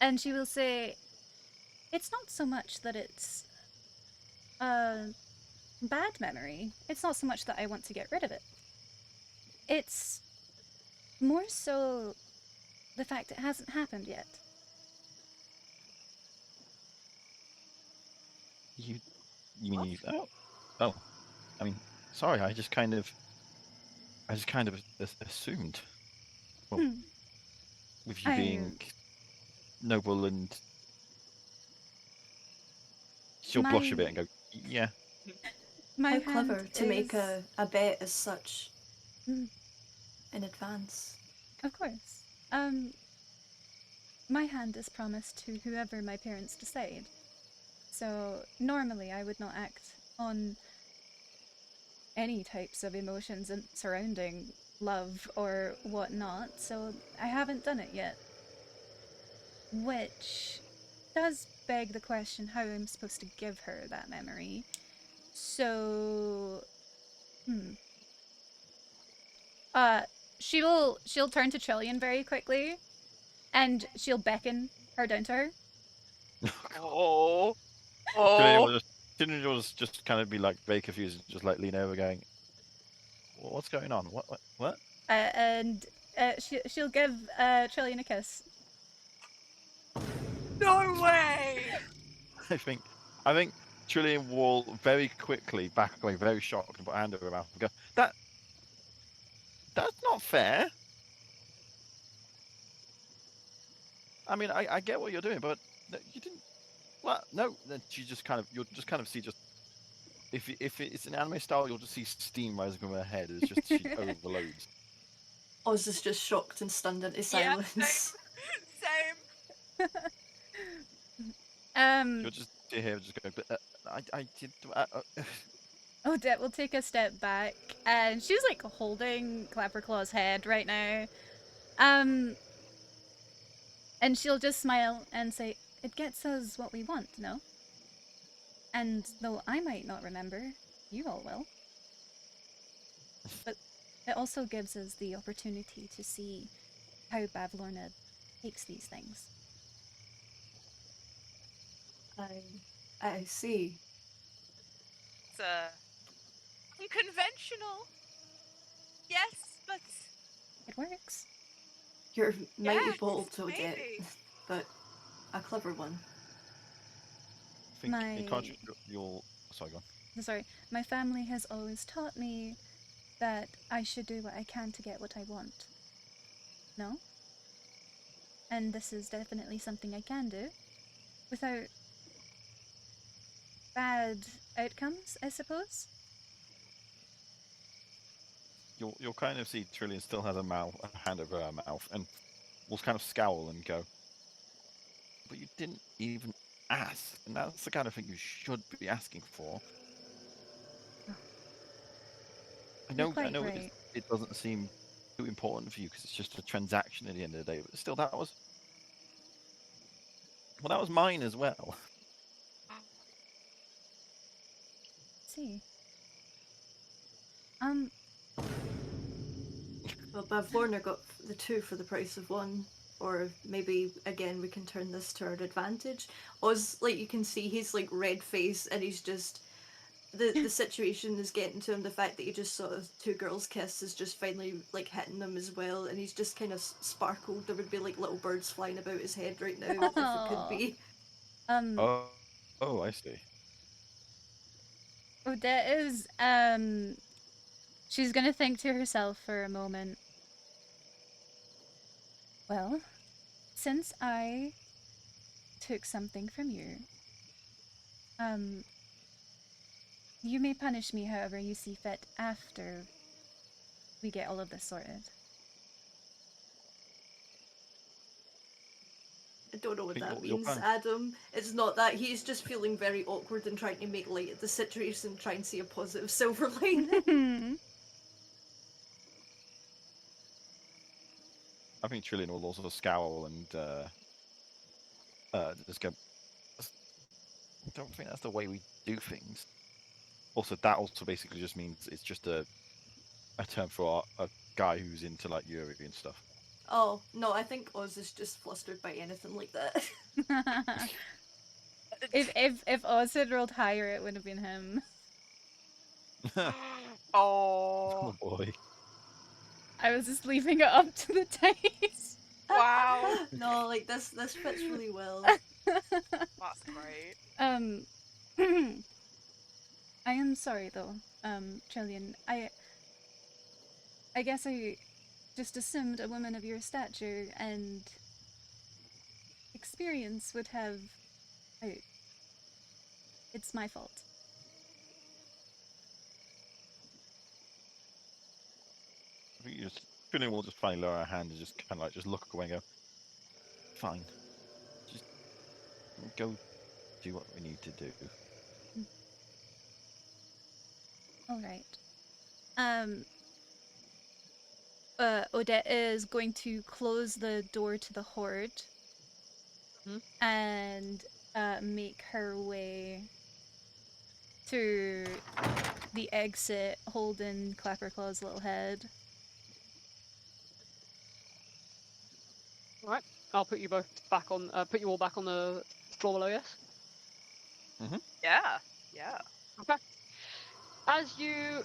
Speaker 1: and she will say, it's not so much that it's a bad memory. It's not so much that I want to get rid of it. It's more so the fact it hasn't happened yet.
Speaker 4: You mean you? Oh. I mean, sorry. I just kind of assumed. Well, with you being noble, and she'll blush a bit and go, yeah.
Speaker 3: How clever to make a bet as such in advance.
Speaker 1: Of course. My hand is promised to whoever my parents decide. So normally I would not act on any types of emotions surrounding love or whatnot, so I haven't done it yet. Which does beg the question how I'm supposed to give her that memory. So, she'll turn to Trillian very quickly, and she'll beckon her down to her.
Speaker 5: Oh.
Speaker 4: Trillian will just kind of be like very confused, and just like lean over, going, "What's going on? What?"
Speaker 1: And she'll give Trillian a kiss.
Speaker 5: No way!
Speaker 4: I think Trillian will very quickly back away, very shocked, and put a hand over her mouth and go, That's not fair. I mean, I get what you're doing, but you didn't. What? No. Then you'll just kind of see just if it's an anime style, you'll just see steam rising from her head as just she overloads.
Speaker 3: Oz is just shocked and stunned into silence.
Speaker 5: Same.
Speaker 4: You'll just sit here just go, but I did.
Speaker 1: Odette will take a step back, and she's like holding Clapperclaw's head right now. And she'll just smile and say, "It gets us what we want, no? And though I might not remember, you all will. But it also gives us the opportunity to see how Bavlorna takes these things."
Speaker 3: I see.
Speaker 5: It's unconventional. Yes, but
Speaker 1: It works.
Speaker 3: You're mighty
Speaker 5: yes,
Speaker 3: bold, Odette,
Speaker 5: maybe.
Speaker 3: but a clever one.
Speaker 4: I think in contrast, you'll. Sorry, go on.
Speaker 1: Sorry, my family has always taught me that I should do what I can to get what I want. No? And this is definitely something I can do without bad outcomes, I suppose.
Speaker 4: You'll kind of see Trillian still has a hand over her mouth, and will kind of scowl and go, "But you didn't even ask, and that's the kind of thing you should be asking for." I
Speaker 1: You're
Speaker 4: know,
Speaker 1: quite right.
Speaker 4: it doesn't seem too important for you because it's just a transaction at the end of the day. But still, that was mine as well.
Speaker 1: See.
Speaker 3: Well, Bavlorna got the two for the price of one. Or maybe again we can turn this to our advantage. Oz, like you can see, he's like red face, and he's just the situation is getting to him. The fact that he just saw two girls kiss is just finally like hitting him as well, and he's just kind of sparkled. There would be like little birds flying about his head right now if it could be.
Speaker 4: Oh, I see.
Speaker 1: Odette is she's gonna think to herself for a moment. Well, since I took something from you, you may punish me however you see fit after we get all of this sorted.
Speaker 3: I don't know what that
Speaker 4: Your
Speaker 3: means,
Speaker 4: plan.
Speaker 3: Adam. It's not that. He's just feeling very awkward and trying to make light of the situation, try and see a positive silver lining.
Speaker 4: I think Trillian will also scowl and just go. I don't think that's the way we do things. Also, that also basically just means it's just a term for a guy who's into like Yuri and stuff.
Speaker 3: Oh, no, I think Oz is just flustered by anything like that.
Speaker 1: if Oz had rolled higher, it would have been him.
Speaker 5: Oh,
Speaker 4: Oh boy.
Speaker 1: I was just leaving it up to the dice.
Speaker 5: wow.
Speaker 3: No, like this fits really well.
Speaker 5: That's great.
Speaker 1: I am sorry though, Trillian. I guess I just assumed a woman of your stature and experience would have. It's my fault.
Speaker 4: I think Trillian will just finally lower her hand and just kind of like just look away and go, "Fine, just go do what we need to do."
Speaker 1: All right. Odette is going to close the door to the horde and make her way to the exit, holding Clapperclaw's little head.
Speaker 2: All right, I'll put you both back on. Put you all back on the floor below. Yes.
Speaker 5: Yeah, yeah.
Speaker 2: Okay. As you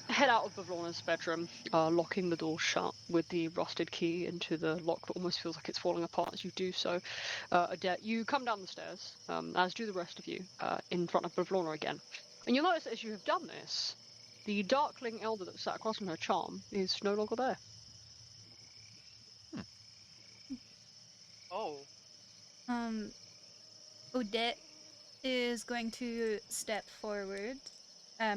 Speaker 2: head out of Bavlorna's bedroom, locking the door shut with the rusted key into the lock that almost feels like it's falling apart as you do so, Odette, you come down the stairs, as do the rest of you, in front of Bavlorna again. And you'll notice that as you have done this, the Darkling Elder that sat across from her charm is no longer there.
Speaker 5: Oh.
Speaker 1: Odette is going to step forward,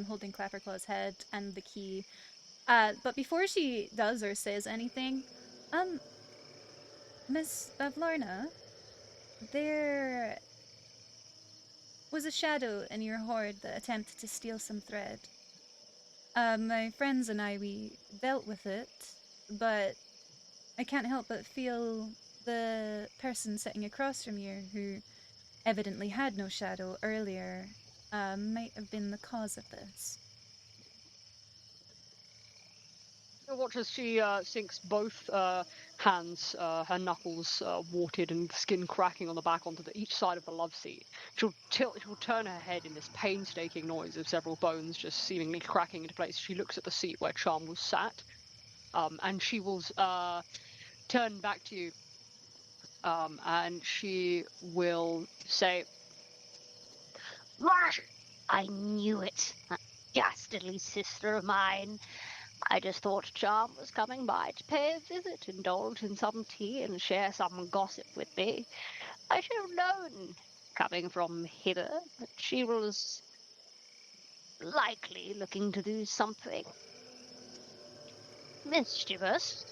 Speaker 1: holding Clapperclaw's head and the key. But before she does or says anything, Miss Bavlorna, there was a shadow in your hoard that attempted to steal some thread. My friends and we dealt with it, but I can't help but feel the person sitting across from you, who evidently had no shadow earlier, might have been the cause of this.
Speaker 2: You'll watch as she sinks both hands, her knuckles warted and skin cracking on the back onto each side of the love seat. She'll turn her head in this painstaking noise of several bones just seemingly cracking into place. She looks at the seat where Charm was sat, and she will turn back to you, and she will say,
Speaker 6: I knew it. That dastardly sister of mine. I just thought Charm was coming by to pay a visit, indulge in some tea, and share some gossip with me. I should have known, coming from hither, that she was likely looking to do something mischievous.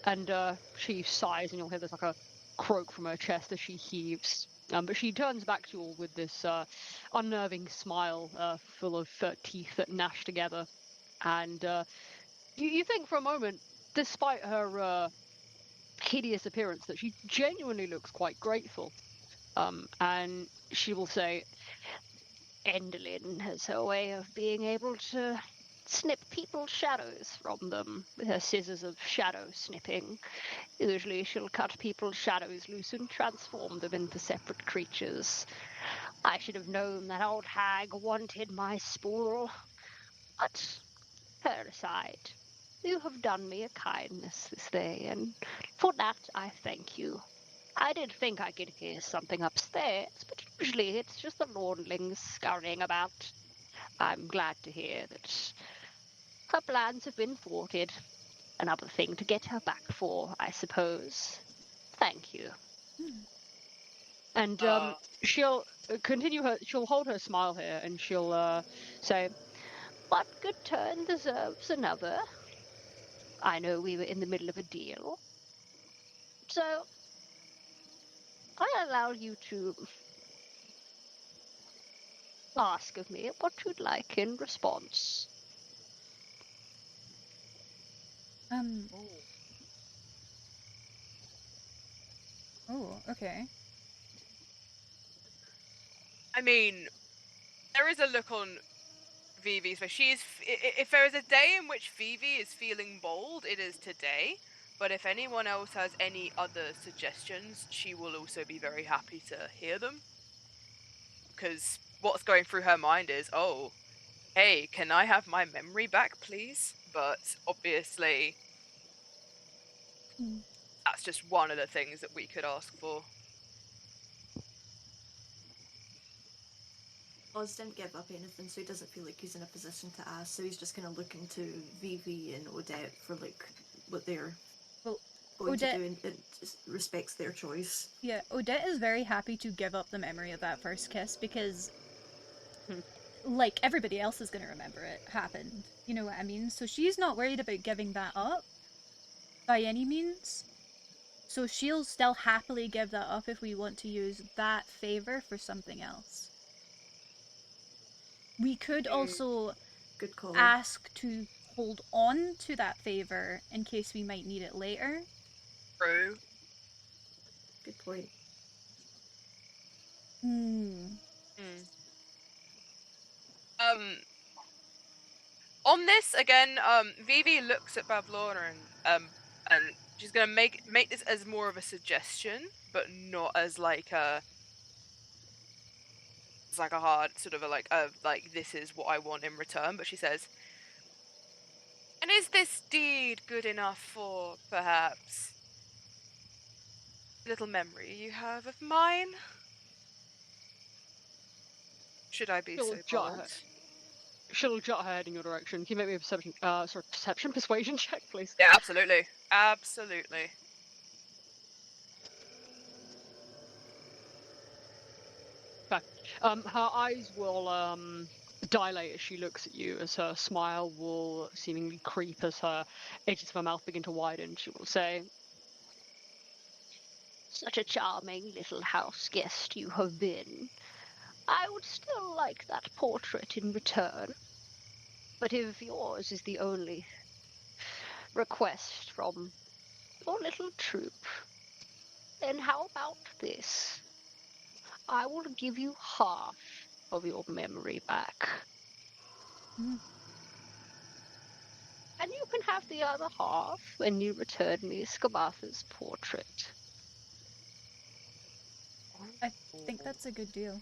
Speaker 2: and she sighs, and you'll hear there's like a croak from her chest as she heaves. But she turns back to you all with this unnerving smile, full of teeth that gnash together, And you think for a moment, despite her hideous appearance, that she genuinely looks quite grateful. And she will say, Endelyn has her way of being able to snip people's shadows from them with her scissors of shadow snipping. Usually she'll cut people's shadows loose and transform them into separate creatures. I should have known that old hag wanted my spool. But, her aside, you have done me a kindness this day, and for that I thank you. I did think I could hear something upstairs, but usually it's just the lordlings scurrying about. I'm glad to hear that her plans have been thwarted. Another thing to get her back for, I suppose. Thank you. And she'll she'll hold her smile here, and she'll say, "One good turn deserves another. I know we were in the middle of a deal, so I allow you to ask of me what you'd like in response."
Speaker 1: Oh, okay.
Speaker 5: I mean, there is a look on Vivi's face. If there is a day in which Vivi is feeling bold, it is today. But if anyone else has any other suggestions, she will also be very happy to hear them. Because what's going through her mind is, oh, hey, can I have my memory back, please? But obviously, that's just one of the things that we could ask for.
Speaker 3: Oz didn't give up anything, so he doesn't feel like he's in a position to ask. So he's just going to look into Vivi and Odette for like what they're
Speaker 1: Well,
Speaker 3: going
Speaker 1: Odette,
Speaker 3: to do, and it just respects their choice.
Speaker 1: yeah, Odette is very happy to give up the memory of that first kiss because, like, everybody else is going to remember it happened. You know what I mean? So she's not worried about giving that up by any means. So she'll still happily give that up if we want to use that favor for something else. We could also
Speaker 3: Good call.
Speaker 1: ask to hold on to that favor in case we might need it later.
Speaker 5: True.
Speaker 3: Good point.
Speaker 1: Hmm.
Speaker 5: On this again, Vivi looks at Bavlorna and she's gonna make this as more of a suggestion, but not as like a hard sort of like this is what I want in return. But she says, "And is this deed good enough for perhaps a little memory you have of mine? Should I be so bold?"
Speaker 2: She'll jot her head in your direction. Can you make me a perception persuasion check, please?
Speaker 5: Yeah, absolutely, absolutely.
Speaker 2: Okay. Her eyes will dilate as she looks at you, as her smile will seemingly creep as her edges of her mouth begin to widen. She will say, "Such a charming little house guest you have been. I would still like that portrait in return. But if yours is the only request from your little troop, then how about this? I will give you half of your memory back.
Speaker 1: Mm.
Speaker 6: And you can have the other half when you return me Skabatha's portrait."
Speaker 1: I think that's a good deal.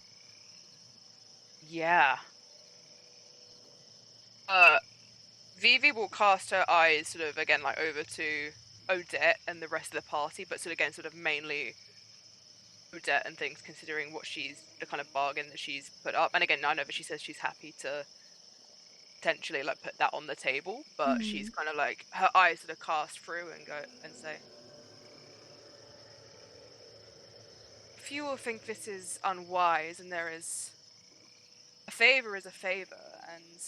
Speaker 5: Yeah. Vivi will cast her eyes sort of again like over to Odette and the rest of the party, but sort of again sort of mainly Odette and things, considering what the kind of bargain that she's put up. And again, I know that she says she's happy to potentially like put that on the table, but she's kind of like her eyes sort of cast through and go and say, "If you will think this is unwise, and there is a favor is a favor, and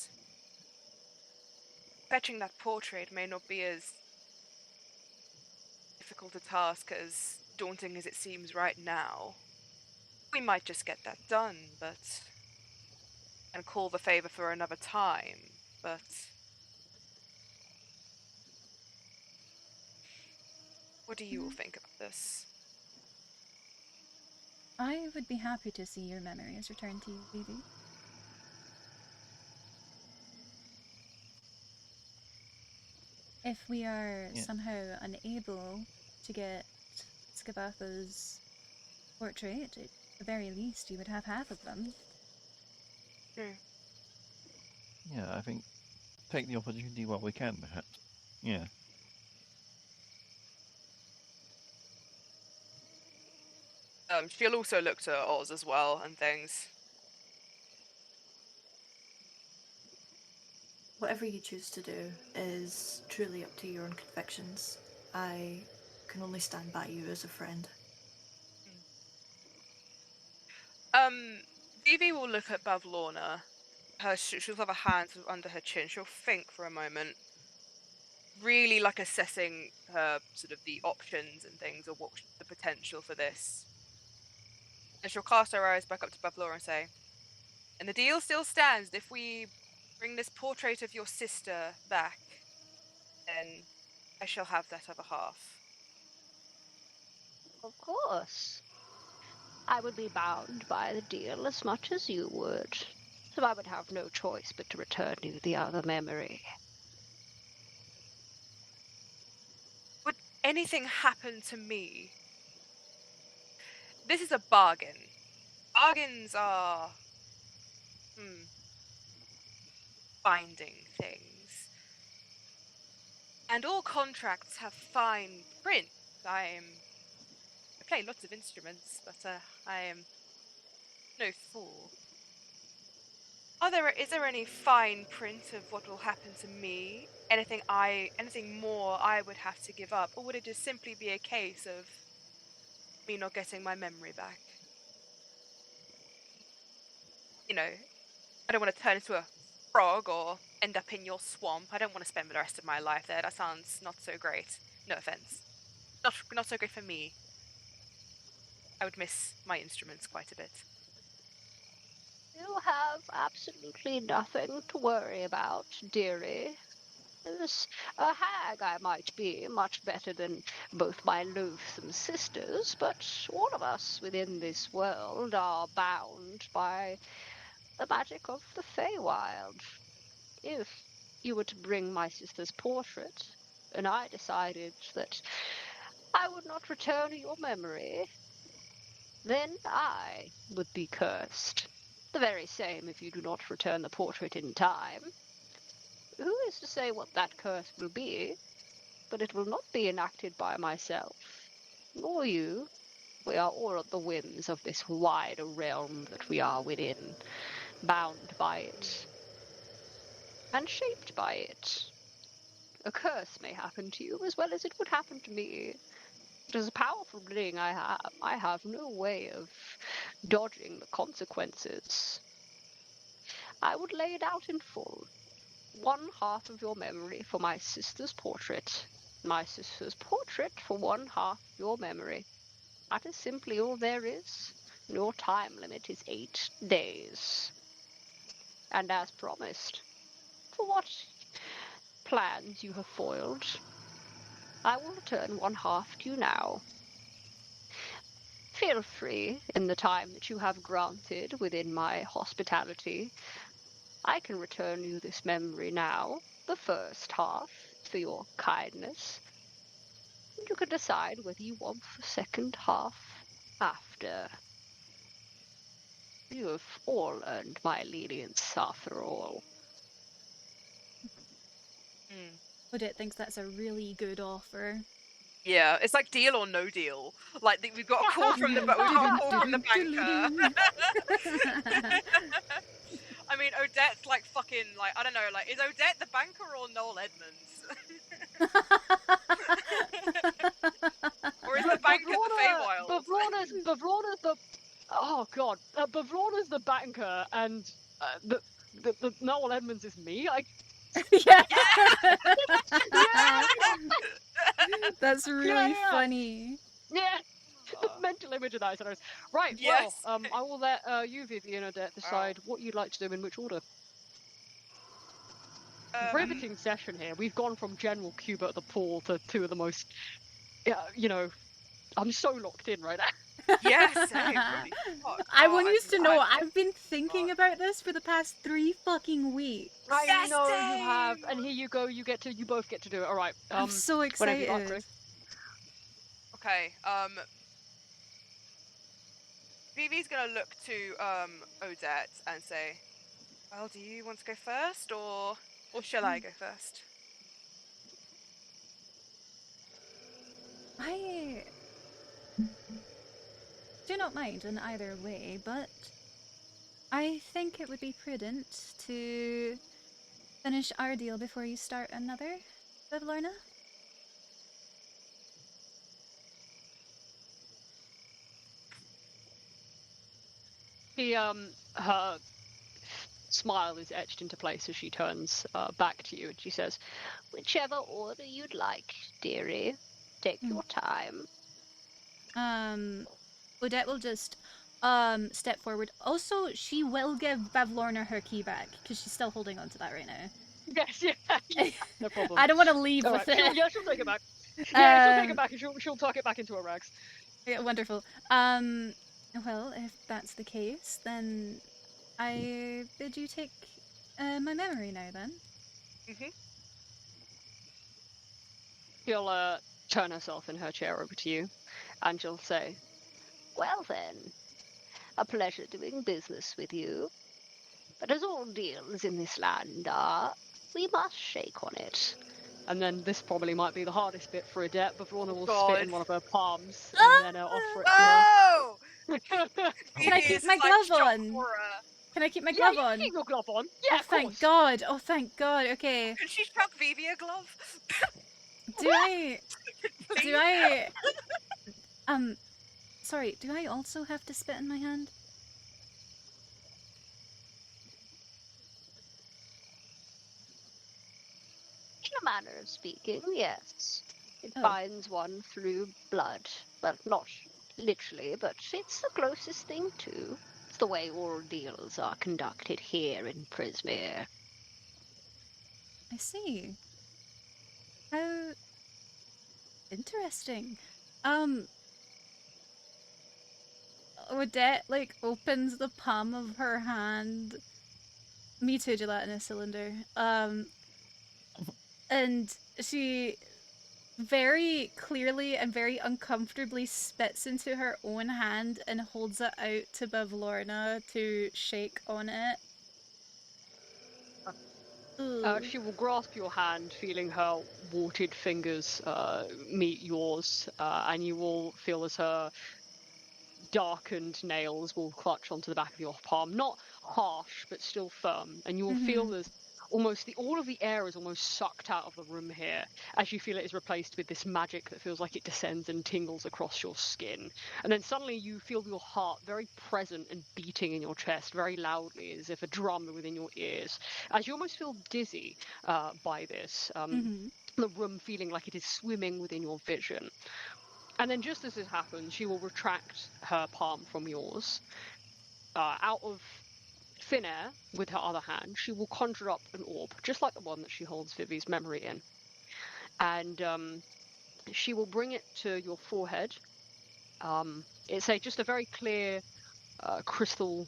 Speaker 5: fetching that portrait may not be as difficult a task as daunting as it seems right now. We might just get that done, and call the favor for another time. But What do you all think about this?
Speaker 1: I would be happy to see your memories return to you, Vivi. If we are
Speaker 4: Yeah.
Speaker 1: somehow unable to get Scabatha's portrait, at the very least you would have half of them.
Speaker 5: True.
Speaker 4: Yeah, I think take the opportunity while we can, perhaps. Yeah.
Speaker 5: She'll also look to Oz as well and things.
Speaker 3: Whatever you choose to do is truly up to your own convictions. I can only stand by you as a friend.
Speaker 5: Vivi will look at Bavlorna. She'll have her hands under her chin. She'll think for a moment, really like assessing her sort of the options and things, or what the potential for this. And she'll cast her eyes back up to Bavlorna and say, "And the deal still stands. If we bring this portrait of your sister back, then I shall have that other half."
Speaker 6: Of course. I would be bound by the deal as much as you would, so I would have no choice but to return you the other memory.
Speaker 5: Would anything happen to me? This is a bargain. Bargains are binding things. And all contracts have fine print. I play lots of instruments, but I am no fool. Is there any fine print of what will happen to me? Anything more I would have to give up, or would it just simply be a case of me not getting my memory back? You know, I don't want to turn into a frog or end up in your swamp. I don't want to spend the rest of my life there. That sounds not so great. No offense. Not so great for me. I would miss my instruments quite a bit.
Speaker 6: You have absolutely nothing to worry about, dearie. As a hag I might be, much better than both my loathsome sisters, but all of us within this world are bound by the magic of the Feywild. If you were to bring my sister's portrait, and I decided that I would not return your memory, then I would be cursed. The very same if you do not return the portrait in time. Who is to say what that curse will be? But it will not be enacted by myself, nor you. We are all at the whims of this wider realm that we are within, bound by it, and shaped by it. A curse may happen to you as well as it would happen to me. It is a powerful ring I have. I have no way of dodging the consequences. I would lay it out in full. One half of your memory for my sister's portrait. My sister's portrait for one half your memory. That is simply all there is. Your time limit is 8 days. And as promised, for what plans you have foiled, I will return one half to you now. Feel free, in the time that you have granted within my hospitality, I can return you this memory now, the first half, for your kindness. And you can decide whether you want the second half after. You have all earned my lenience after all.
Speaker 1: Odette thinks that's a really good offer.
Speaker 5: Yeah, it's like deal or no deal. Like we've got a call from the banker. I mean, Odette's like fucking like I don't know. Like, is Odette the banker or Noel Edmonds? Or is the banker the Feywild?
Speaker 2: Bavrona's the oh god, Bavrona's the banker, and the Noel Edmonds is me.
Speaker 1: Yeah.
Speaker 2: Yeah.
Speaker 1: That's really
Speaker 2: Yeah.
Speaker 1: funny.
Speaker 2: Yeah. The mental image of that is right.
Speaker 5: Yes.
Speaker 2: Well, I will let you, Vivi, and Odette decide what you'd like to do in which order. Riveting session here. We've gone from General Cuba at the pool to two of the most you know, I'm so locked in right now.
Speaker 5: Yes, same. Holy fuck.
Speaker 1: I
Speaker 5: Oh,
Speaker 1: want you to know,
Speaker 5: I'm
Speaker 1: I've been thinking about this for the past 3 fucking weeks.
Speaker 2: I
Speaker 5: Yes,
Speaker 2: know you have,
Speaker 5: same!
Speaker 2: and here you go. You both get to do it. All right.
Speaker 1: I'm so
Speaker 2: Whenever you like,
Speaker 1: excited.
Speaker 2: Ray.
Speaker 5: Okay, Vivi's gonna look to Odette and say, "Well, do you want to go first, or shall I go first?"
Speaker 1: I do not mind in either way, but I think it would be prudent to finish our deal before you start another, Lorna.
Speaker 2: Her smile is etched into place as she turns back to you and she says, "Whichever order you'd like, dearie. Take your time."
Speaker 1: Odette will just step forward. Also, she will give Bavlorna her key back because she's still holding on to that right now.
Speaker 2: Yes, yeah, no problem.
Speaker 1: I don't want to leave
Speaker 2: All
Speaker 1: with
Speaker 2: right,
Speaker 1: it.
Speaker 2: she'll take it back. Yeah, she'll take it
Speaker 1: Um,
Speaker 2: back and she'll tuck it back into her rags.
Speaker 1: Yeah, wonderful. Well, if that's the case, then I bid you take my memory now. Then.
Speaker 5: Mhm.
Speaker 2: She'll turn herself in her chair over to you, and she'll say, "Well then, a pleasure doing business with you. But as all deals in this land are, we must shake on it." And then this probably might be the hardest bit for Adet, but Verona will spit in
Speaker 5: God.
Speaker 2: one of her palms and then offer it to her.
Speaker 5: Oh!
Speaker 1: Can I
Speaker 5: Vivi
Speaker 1: keep
Speaker 5: is
Speaker 1: my
Speaker 5: just like
Speaker 1: glove
Speaker 5: shock
Speaker 1: on?
Speaker 5: horror.
Speaker 1: Can I keep my
Speaker 2: Yeah,
Speaker 1: glove
Speaker 2: you can
Speaker 1: on?
Speaker 2: keep your glove on.
Speaker 1: Oh,
Speaker 2: Yeah, of
Speaker 1: thank
Speaker 2: course.
Speaker 1: God! Oh, thank God! Okay.
Speaker 5: Can she chuck Vivi a glove?
Speaker 1: Do I?
Speaker 5: Please?
Speaker 1: Do I? Sorry. Do I also have to spit in my hand?
Speaker 6: In a manner of speaking, yes. It
Speaker 1: Oh,
Speaker 6: binds one through blood. Well, not literally, but it's the closest thing to. It's the way oral deals are conducted here in Prismere.
Speaker 1: I see. How interesting. Um, Odette like opens the palm of her hand. Me too, gelatinous cylinder. And she very clearly and very uncomfortably spits into her own hand and holds it out to Bavlorna to shake on it. Ooh.
Speaker 2: She will grasp your hand, feeling her warted fingers meet yours, and you will feel as her darkened nails will clutch onto the back of your palm. Not harsh, but still firm. And you will feel there's almost all of the air is almost sucked out of the room here as you feel it is replaced with this magic that feels like it descends and tingles across your skin. And then suddenly you feel your heart very present and beating in your chest very loudly as if a drum within your ears. As you almost feel dizzy by this. The room feeling like it is swimming within your vision. And then just as this happens, she will retract her palm from yours. Out of thin air, with her other hand, she will conjure up an orb, just like the one that she holds Vivi's memory in. And she will bring it to your forehead. It's just a very clear crystal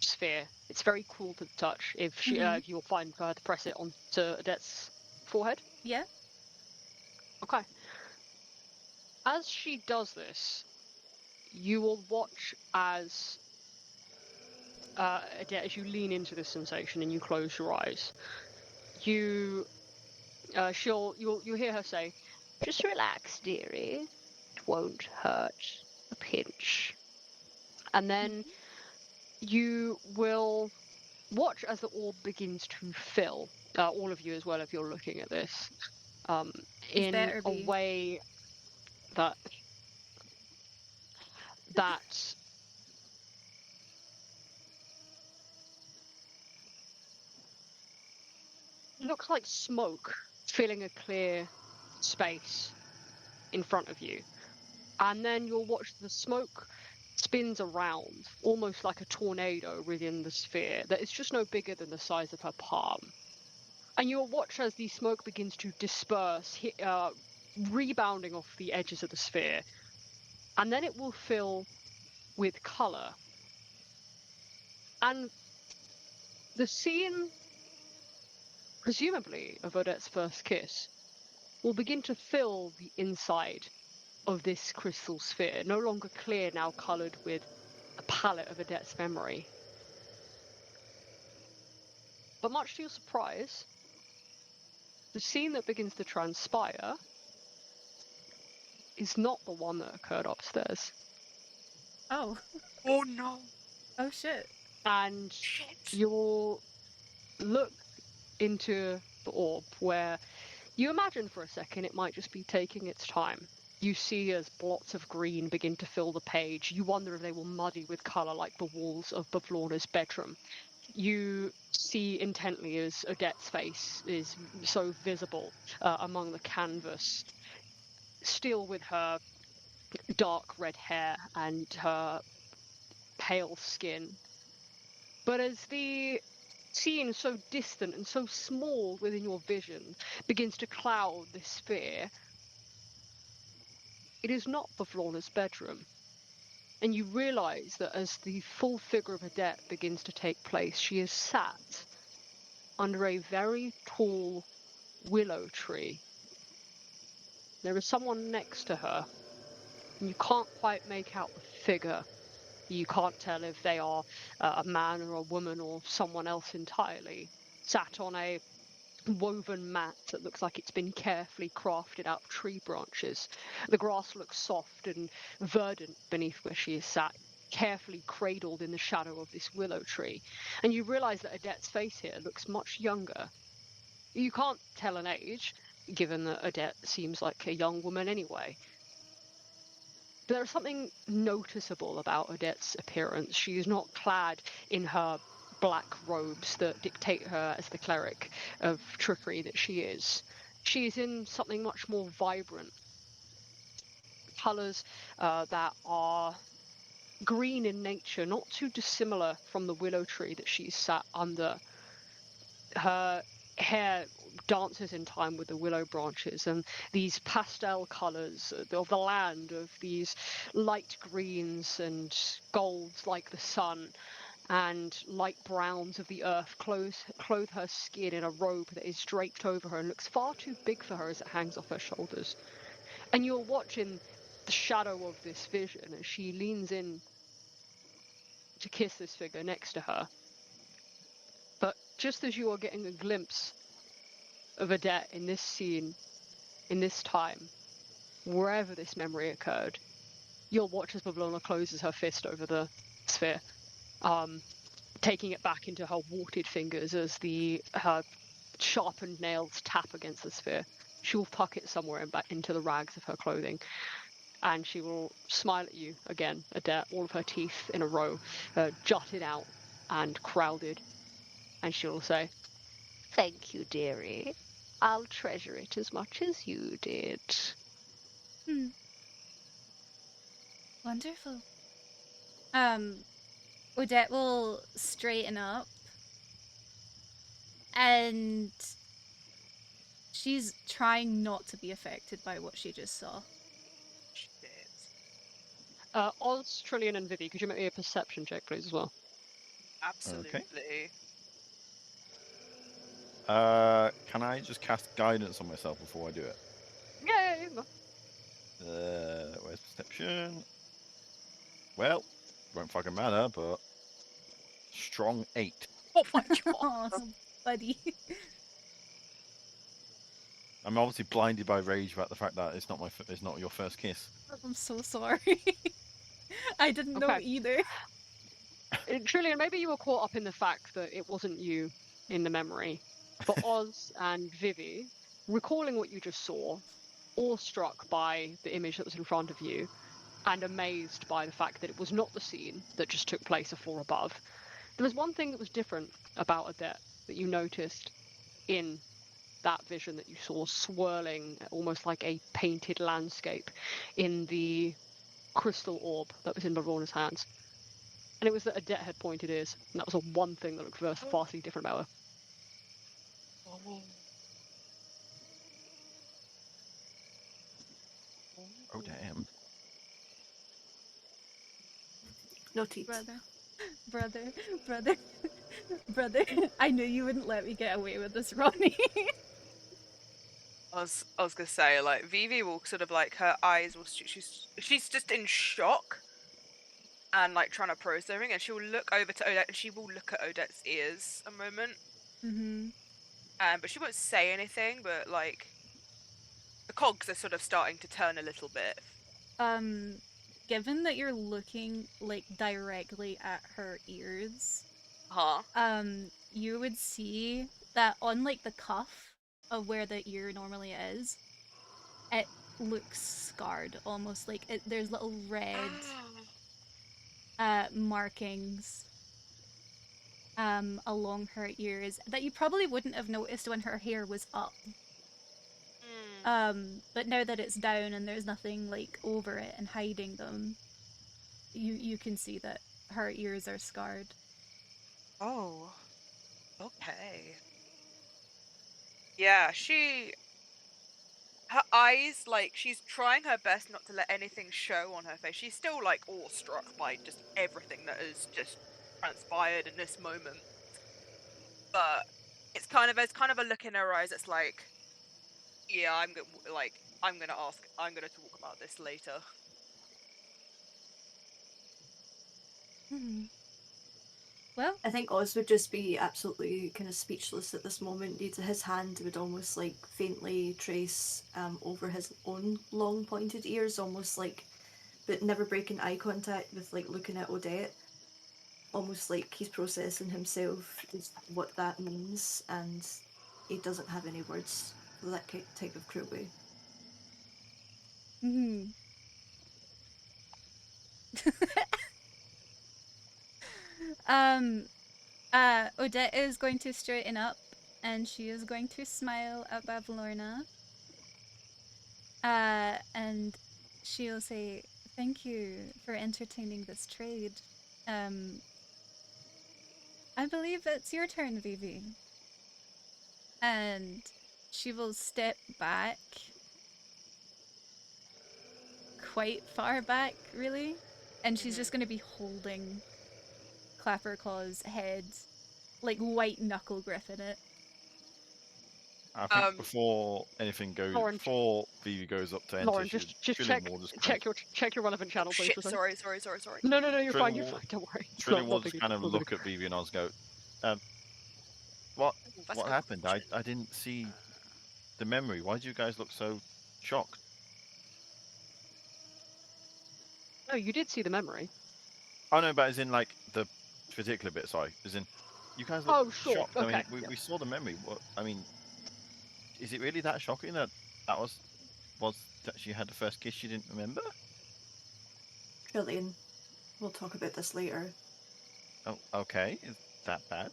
Speaker 2: sphere. It's very cool to the touch. If you'll find her to press it onto Adette's forehead.
Speaker 1: Yeah.
Speaker 2: Okay. As she does this, you will watch as as you lean into this sensation and you close your eyes, you'll hear her say,
Speaker 6: Just relax, dearie. It won't hurt a pinch.
Speaker 2: and then you will watch as the orb begins to fill. All of you as well, if you're looking at this, in
Speaker 1: better
Speaker 2: a
Speaker 1: be.
Speaker 2: way that that looks like smoke filling a clear space in front of you. And then you'll watch the smoke spins around, almost like a tornado within the sphere that is just no bigger than the size of her palm. And you'll watch as the smoke begins to disperse, rebounding off the edges of the sphere, and then it will fill with colour. And the scene, presumably of Odette's first kiss, will begin to fill the inside of this crystal sphere, no longer clear, now coloured with a palette of Odette's memory. But much to your surprise, the scene that begins to transpire is not the one that occurred upstairs.
Speaker 1: Oh.
Speaker 5: Oh no!
Speaker 1: Oh shit.
Speaker 2: And
Speaker 5: Shit!
Speaker 2: you'll look into the orb where you imagine for a second it might just be taking its time. You see as blots of green begin to fill the page. You wonder if they will muddy with colour like the walls of Bavlorna's bedroom. You see intently as Odette's face is so visible among the canvas, still with her dark red hair and her pale skin. But as the scene so distant and so small within your vision begins to cloud this sphere, it is not Bavlorna's bedroom. And you realise that as the full figure of Odette begins to take place, she is sat under a very tall willow tree. There is someone next to her, and you can't quite make out the figure. You can't tell if they are a man or a woman or someone else entirely, sat on a woven mat that looks like it's been carefully crafted out of tree branches. The grass looks soft and verdant beneath where she is sat, carefully cradled in the shadow of this willow tree. And you realise that Odette's face here looks much younger. You can't tell an age, given that Odette seems like a young woman anyway. But there is something noticeable about Odette's appearance. She is not clad in her black robes that dictate her as the cleric of trickery that she is. She is in something much more vibrant. Colours that are green in nature, not too dissimilar from the willow tree that she's sat under. Her hair dances in time with the willow branches, and these pastel colours of the land, of these light greens and golds like the sun, and light browns of the earth clothe her skin in a robe that is draped over her and looks far too big for her as it hangs off her shoulders. And you're watching the shadow of this vision as she leans in to kiss this figure next to her. But just as you are getting a glimpse of Odette in this scene, in this time, wherever this memory occurred, you'll watch as Bavlorna closes her fist over the sphere, taking it back into her warted fingers as her sharpened nails tap against the sphere. She will tuck it somewhere back into the rags of her clothing, and she will smile at you again, Odette, all of her teeth in a row, jutted out and crowded, and she will say,
Speaker 6: Thank you, dearie. I'll treasure it as much as you did.
Speaker 1: Hmm. Wonderful. Odette will straighten up and she's trying not to be affected by what she just saw.
Speaker 5: Shit.
Speaker 2: Oz, Trillian, and Vivi, could you make me a perception check, please, as well?
Speaker 5: Absolutely.
Speaker 4: Can I just cast guidance on myself before I do it?
Speaker 2: Yeah.
Speaker 4: Where's perception? Well, won't fucking matter, but strong 8.
Speaker 5: Oh my god!
Speaker 1: Oh, buddy.
Speaker 4: I'm obviously blinded by rage about the fact that it's not your first kiss.
Speaker 1: I'm so sorry. I didn't know
Speaker 2: Okay.
Speaker 1: either.
Speaker 2: Trillian, maybe you were caught up in the fact that it wasn't you in the memory. But Oz and Vivi, recalling what you just saw, awestruck by the image that was in front of you, and amazed by the fact that it was not the scene that just took place a floor above, there was one thing that was different about Odette that you noticed in that vision that you saw swirling almost like a painted landscape in the crystal orb that was in Bavlorna's hands. And it was that Odette had pointed ears, and that was the one thing that looked vastly different about her.
Speaker 5: Oh.
Speaker 4: Oh damn.
Speaker 3: Noted.
Speaker 1: Brother, brother, brother, brother. I knew you wouldn't let me get away with this, Ronnie.
Speaker 5: I was gonna say, like, Vivi will sort of like her eyes will she's just in shock and like trying to process everything, and she'll look over to Odette and she will look at Odette's ears a moment,
Speaker 1: Mm-hmm.
Speaker 5: but she won't say anything. But like the cogs are sort of starting to turn a little bit.
Speaker 1: Given that you're looking like directly at her ears,
Speaker 5: Huh?
Speaker 1: you would see that on like the cuff of where the ear normally is, it looks scarred, almost like there's little red markings along her ears that you probably wouldn't have noticed when her hair was up. But now that it's down and there's nothing like over it and hiding them, you can see that her ears are scarred.
Speaker 5: Oh, okay. Yeah, her eyes, like, she's trying her best not to let anything show on her face. She's still like awestruck by just everything that has just transpired in this moment. But there's kind of a look in her eyes that's like, yeah, I'm gonna talk about this later.
Speaker 1: Hmm. Well,
Speaker 3: I think Oz would just be absolutely kind of speechless at this moment. His hand would almost like faintly trace over his own long pointed ears, almost like, but never breaking eye contact with like looking at Odette. Almost like he's processing himself just what that means, and he doesn't have any words for that type of cruelty.
Speaker 1: hmm. um, Odette is going to straighten up and she is going to smile at Bavlorna. And she'll say, "Thank you for entertaining this trade. Um, I believe it's your turn, Vivi." And she will step back, quite far back, really. And she's just going to be holding Clapperclaw's head, like white knuckle grip in it.
Speaker 4: I think before anything goes,
Speaker 2: Lauren,
Speaker 4: before Vivi goes up to enter,
Speaker 2: Lauren, just check check your relevant channel, please.
Speaker 5: Shit, sorry.
Speaker 2: No, you're fine.
Speaker 4: Trilling
Speaker 2: You're fine. Don't worry. It's
Speaker 4: Trilling will
Speaker 2: not
Speaker 4: just
Speaker 2: big.
Speaker 4: kind of
Speaker 2: Not
Speaker 4: look
Speaker 2: big.
Speaker 4: at Vivi and Oz go, what
Speaker 5: That's good
Speaker 4: happened?
Speaker 5: question.
Speaker 4: I didn't see the memory. Why do you guys look so shocked?
Speaker 2: No, you did see the memory.
Speaker 4: Oh no, but as in like the particular bit. Sorry, as in you guys look
Speaker 2: Oh, sure.
Speaker 4: shocked.
Speaker 2: Okay.
Speaker 4: I mean, we saw the memory. What I mean, is it really that shocking that was that she had the first kiss she didn't remember?
Speaker 3: Trillian, we'll talk about this later.
Speaker 4: Oh, okay. Is that bad?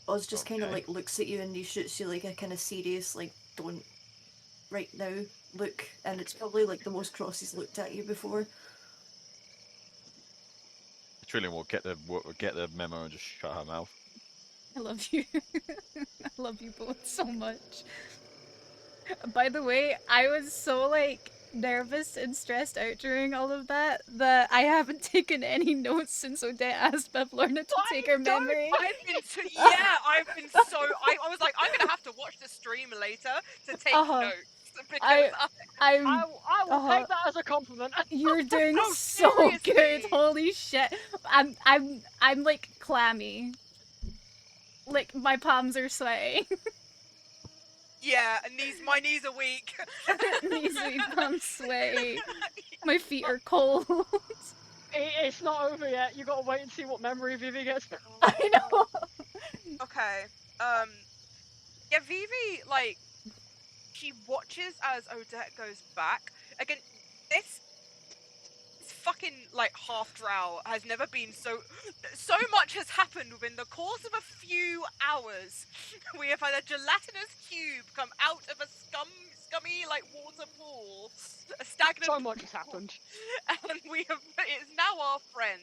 Speaker 3: Oz just kind of
Speaker 4: Okay.
Speaker 3: like looks at you and he shoots you like a kind of serious, like, don't right now look, and it's probably like the most cross he's looked at you before.
Speaker 4: Trillian will get the memo and just shut her mouth.
Speaker 1: I love you. I love you both so much. By the way, I was so like nervous and stressed out during all of that that I haven't taken any notes since Odette asked Bevlorna to take her memory.
Speaker 5: I've been so I was like, I'm gonna have to watch the stream later to take notes because
Speaker 1: I
Speaker 2: will take that as a compliment.
Speaker 1: You're doing
Speaker 5: No,
Speaker 1: so
Speaker 5: seriously.
Speaker 1: good. Holy shit. I'm like clammy. Like my palms are sweating.
Speaker 5: Yeah, my knees are weak.
Speaker 1: Knees weak, palms sweaty. My feet are cold.
Speaker 2: It's not over yet. You gotta wait and see what memory Vivi gets.
Speaker 1: I know.
Speaker 5: Okay. Yeah, Vivi, like, she watches as Odette goes back. Again, this fucking like half drow has never been so much has happened within the course of a few hours. We have had a gelatinous cube come out of a scummy like water pool, a stagnant
Speaker 2: So much has happened,
Speaker 5: and it's now our friend,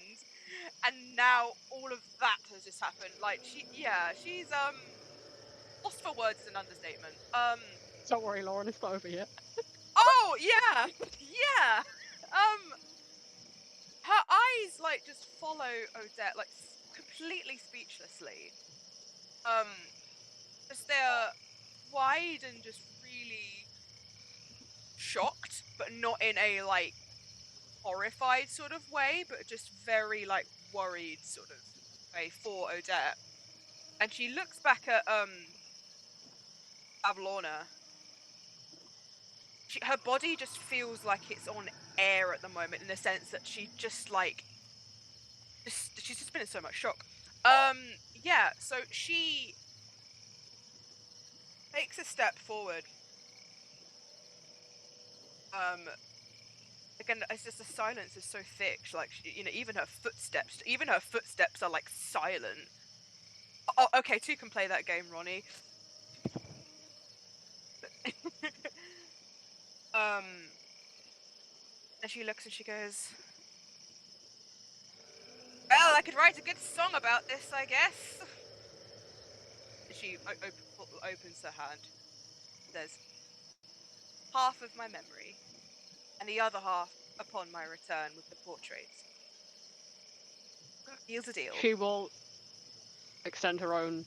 Speaker 5: and now all of that has just happened. Like she's lost for words is an understatement.
Speaker 2: Don't worry, Lauren, it's not over yet.
Speaker 5: Oh yeah, yeah. Her eyes like just follow Odette like completely speechlessly. Just they're wide and just really shocked, but not in a like horrified sort of way, but just very like worried sort of way for Odette. And she looks back at Avalorna. Her body just feels like it's on air at the moment in the sense that she just like she's just been in so much shock. Yeah, so she takes a step forward. Again, it's just the silence is so thick. Like you know, even her footsteps are like silent. Oh, okay, two can play that game, Ronnie. um, and she looks and she goes, "Well, I could write a good song about this, I guess." And she opens her hand. Says, "Half of my memory, and the other half upon my return with the portraits. Deal's a deal."
Speaker 2: She will extend her own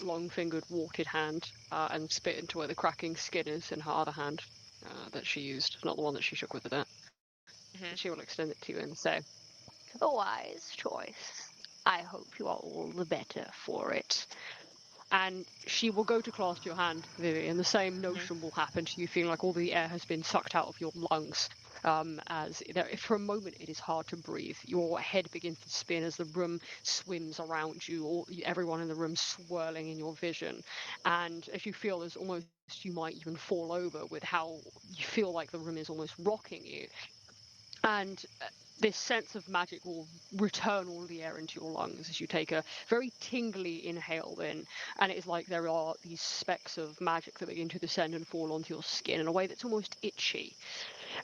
Speaker 2: long-fingered, warted hand and spit into where the cracking skin is in her other hand that she used, not the one that she shook with the net.
Speaker 5: Mm-hmm.
Speaker 2: She will extend it to you and say,
Speaker 6: A wise choice. I hope you are all the better for it.
Speaker 2: and she will go to clasp your hand, Vivi, and the same notion will happen to you, feeling like all the air has been sucked out of your lungs. As for a moment it is hard to breathe. Your head begins to spin as the room swims around you, or everyone in the room swirling in your vision. And as you feel as almost you might even fall over with how you feel like the room is almost rocking you. And this sense of magic will return all the air into your lungs as you take a very tingly inhale in, and it is like there are these specks of magic that begin to descend and fall onto your skin in a way that's almost itchy.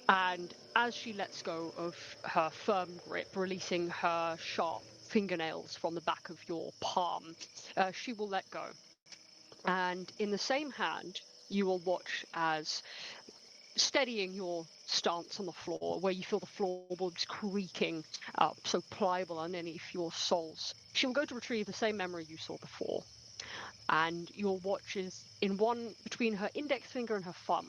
Speaker 2: And as she lets go of her firm grip, releasing her sharp fingernails from the back of your palm, she will let go. And in the same hand, you will watch as, steadying your stance on the floor, where you feel the floorboards creaking, so pliable underneath your soles, she will go to retrieve the same memory you saw before. And you'll watch as, in one between her index finger and her thumb,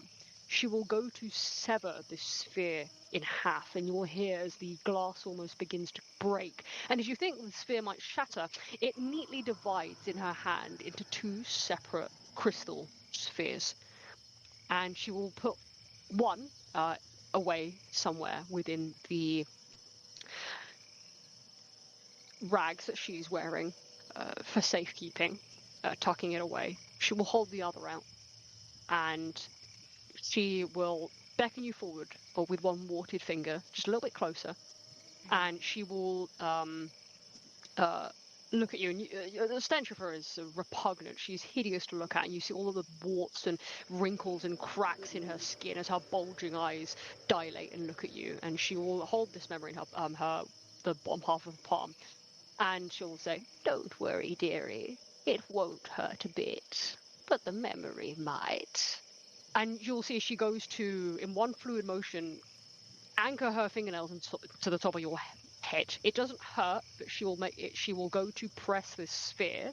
Speaker 2: she will go to sever this sphere in half, and you will hear as the glass almost begins to break. And as you think the sphere might shatter, it neatly divides in her hand into two separate crystal spheres. And she will put one away somewhere within the rags that she's wearing for safekeeping, tucking it away. She will hold the other out, and she will beckon you forward, or with one warted finger, just a little bit closer, and she will uh, look at you, and the stench of her is repugnant. She's hideous to look at, and you see all of the warts and wrinkles and cracks in her skin as her bulging eyes dilate and look at you. And she will hold this memory in the bottom half of her palm, and she'll say,
Speaker 6: Don't worry, dearie. It won't hurt a bit, but the memory might.
Speaker 2: and you'll see she goes to, in one fluid motion, anchor her fingernails to the top of your head. It doesn't hurt, but she will make it. She will go to press this sphere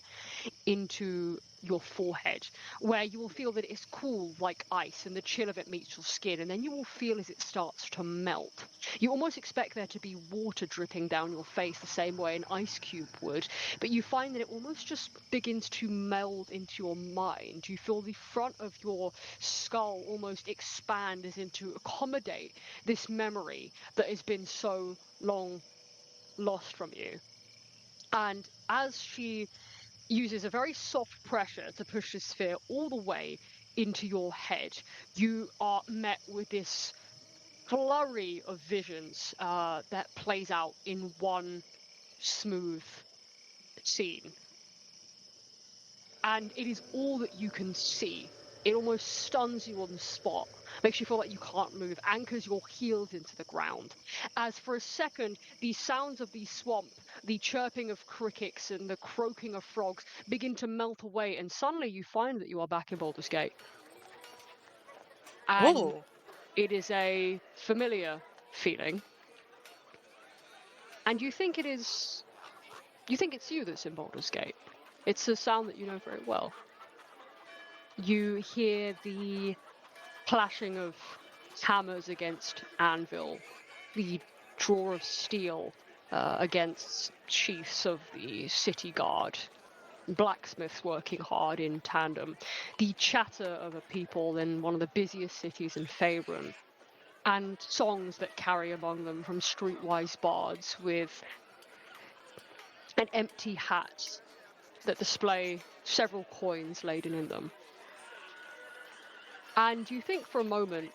Speaker 2: into your forehead, where you will feel that it's cool like ice, and the chill of it meets your skin, and then you will feel as it starts to melt. You almost expect there to be water dripping down your face the same way an ice cube would, but you find that it almost just begins to meld into your mind. You feel the front of your skull almost expand as in to accommodate this memory that has been so long lost from you. And as she uses a very soft pressure to push the sphere all the way into your head, you are met with this flurry of visions that plays out in one smooth scene. And it is all that you can see It almost stuns you on the spot, makes you feel like you can't move, anchors your heels into the ground. As for a second, the sounds of the swamp, the chirping of crickets and the croaking of frogs begin to melt away, and suddenly you find that you are back in Baldur's Gate. And
Speaker 5: Oh,
Speaker 2: it is a familiar feeling. And you think it's you that's in Baldur's Gate. It's a sound that you know very well. You hear the clashing of hammers against anvil, the draw of steel against sheaths of the city guard, blacksmiths working hard in tandem, the chatter of a people in one of the busiest cities in Faerun, and songs that carry among them from streetwise bards with an empty hat that display several coins laden in them. And you think for a moment,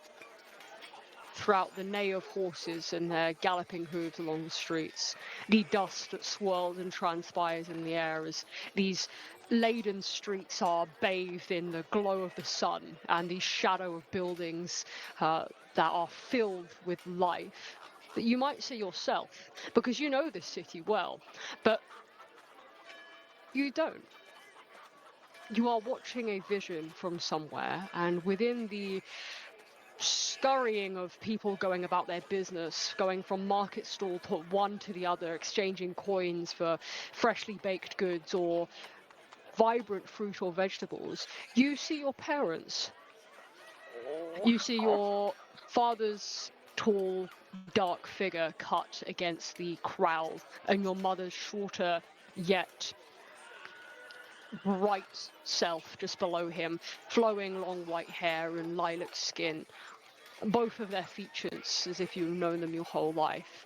Speaker 2: throughout the neigh of horses and their galloping hooves along the streets, the dust that swirls and transpires in the air as these laden streets are bathed in the glow of the sun and the shadow of buildings that are filled with life, that you might see yourself, because you know this city well, but you don't. You are watching a vision from somewhere, and within the scurrying of people going about their business, going from market stall to one to the other, exchanging coins for freshly baked goods or vibrant fruit or vegetables, you see your parents. You see your father's tall, dark figure cut against the crowd, and your mother's shorter, yet bright self just below him, flowing long white hair and lilac skin, both of their features as if you've known them your whole life.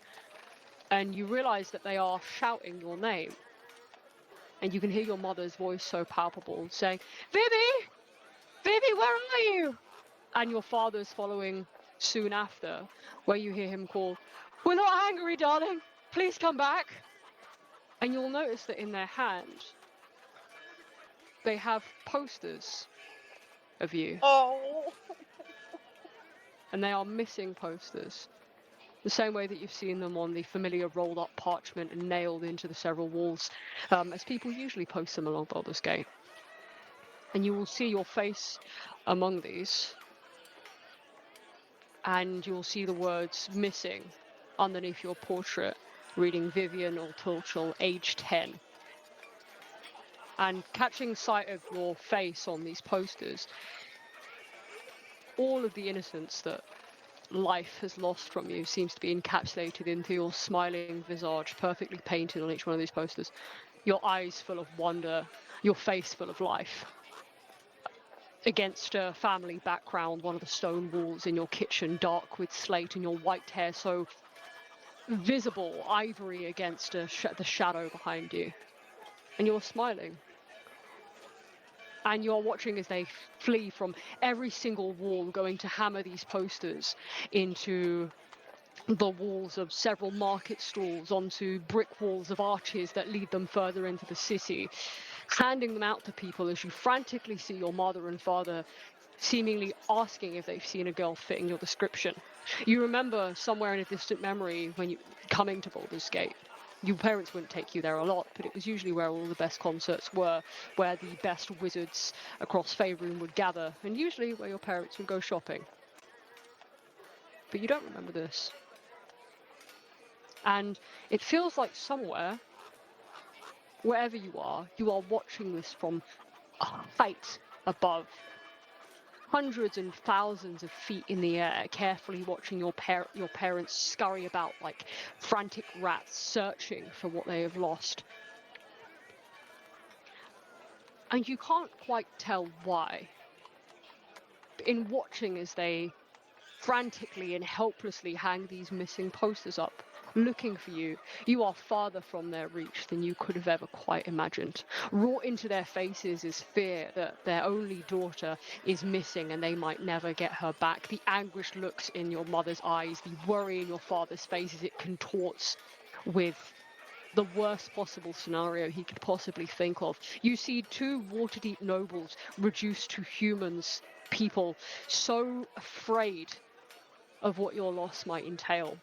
Speaker 2: And you realize that they are shouting your name. And you can hear your mother's voice so palpable saying, Vivi! Vivi, where are you? And your father's following soon after, where you hear him call, We're not angry, darling. Please come back. And you'll notice that in their hand, they have posters of you.
Speaker 5: oh,
Speaker 2: And they are missing posters. The same way that you've seen them on the familiar rolled up parchment and nailed into the several walls, as people usually post them along Baldur's Gate. And you will see your face among these, and you will see the words missing underneath your portrait, reading Vivian or Tulchel, age 10. And catching sight of your face on these posters, all of the innocence that life has lost from you seems to be encapsulated into your smiling visage, perfectly painted on each one of these posters. Your eyes full of wonder, your face full of life. Against a family background, one of the stone walls in your kitchen dark with slate, and your white hair so visible, ivory against the shadow behind you. And you're smiling. And you're watching as they flee from every single wall, going to hammer these posters into the walls of several market stalls, onto brick walls of arches that lead them further into the city, handing them out to people as you frantically see your mother and father seemingly asking if they've seen a girl fitting your description. You remember somewhere in a distant memory when you coming to Baldur's Gate. Your parents wouldn't take you there a lot, but it was usually where all the best concerts were, where the best wizards across Faerun would gather, and usually where your parents would go shopping. But you don't remember this. And it feels like somewhere, wherever you are watching this from a height above, hundreds and thousands of feet in the air, carefully watching your parents scurry about like frantic rats searching for what they have lost. And you can't quite tell why. But in watching as they frantically and helplessly hang these missing posters up, looking for you, you are farther from their reach than you could have ever quite imagined. Wrought into their faces is fear that their only daughter is missing and they might never get her back. The anguished looks in your mother's eyes, the worry in your father's face as it contorts with the worst possible scenario he could possibly think of. You see two Waterdeep nobles reduced to humans, people so afraid of what your loss might entail.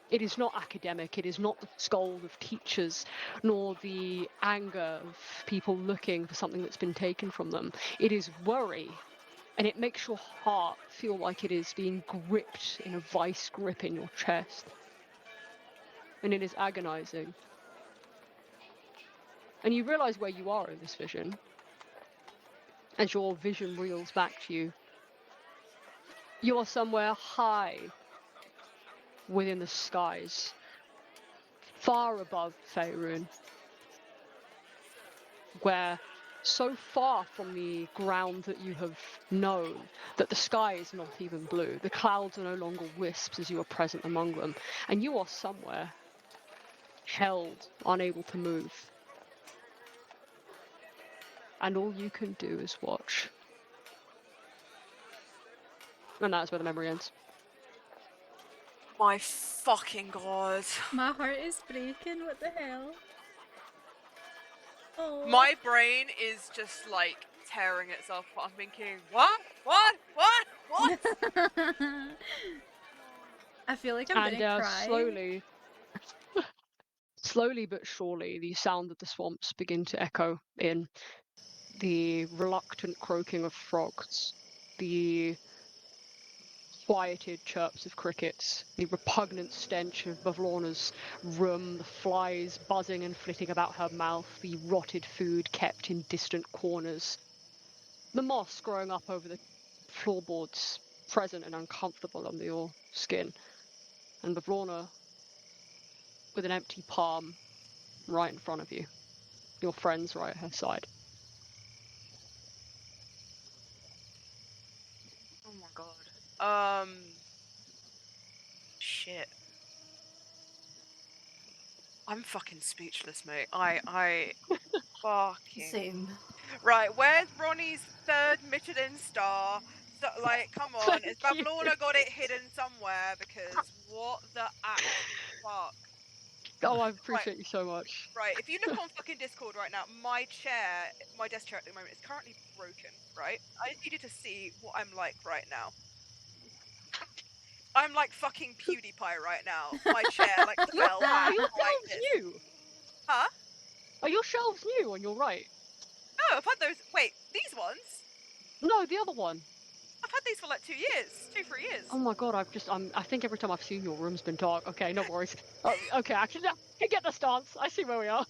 Speaker 2: It is not academic, it is not the scold of teachers, nor the anger of people looking for something that's been taken from them. It is worry, and it makes your heart feel like it is being gripped in a vice grip in your chest. And it is agonizing. And you realize where you are in this vision, as your vision reels back to you. You are somewhere high within the skies, far above Faerun, where so far from the ground that you have known that the sky is not even blue. The clouds are no longer wisps as you are present among them, and you are somewhere held, unable to move. And all you can do is watch. And that's where the memory ends.
Speaker 5: My fucking god.
Speaker 1: My heart is breaking. What the hell? Oh.
Speaker 5: My brain is just like tearing itself apart. I'm thinking, what?
Speaker 1: I feel like I'm gonna cry.
Speaker 2: Slowly but surely, the sound of the swamps begin to echo in. The reluctant croaking of frogs, the quieted chirps of crickets, the repugnant stench of Bavlorna's room, the flies buzzing and flitting about her mouth, the rotted food kept in distant corners, the moss growing up over the floorboards, present and uncomfortable under your skin, and Bavlorna with an empty palm right in front of you, your friends right at her side.
Speaker 5: Oh my god. Shit. I'm fucking speechless, mate. I fucking...
Speaker 3: Same.
Speaker 5: Right, where's Ronnie's 3rd Michelin star? So, like, come on, has
Speaker 2: Thank you.
Speaker 5: Bavlorna got it hidden somewhere? Because what the actual fuck?
Speaker 2: Oh, I appreciate you so much.
Speaker 5: Right, if you look on fucking Discord right now, my desk chair at the moment is currently broken, right? I just need you to see what I'm like right now. I'm like fucking PewDiePie right now. My chair, like, fell back
Speaker 2: Are your
Speaker 5: like
Speaker 2: shelves
Speaker 5: this.
Speaker 2: new?
Speaker 5: Huh?
Speaker 2: Are your shelves new on your right?
Speaker 5: No, I've had those. Wait, these ones?
Speaker 2: No, the other one.
Speaker 5: I've had these for like 2 years, 2-3 years.
Speaker 2: Oh my god, I think every time I've seen your room's been dark. Okay, no worries. Oh, okay, actually, I get the stance. I see where we are.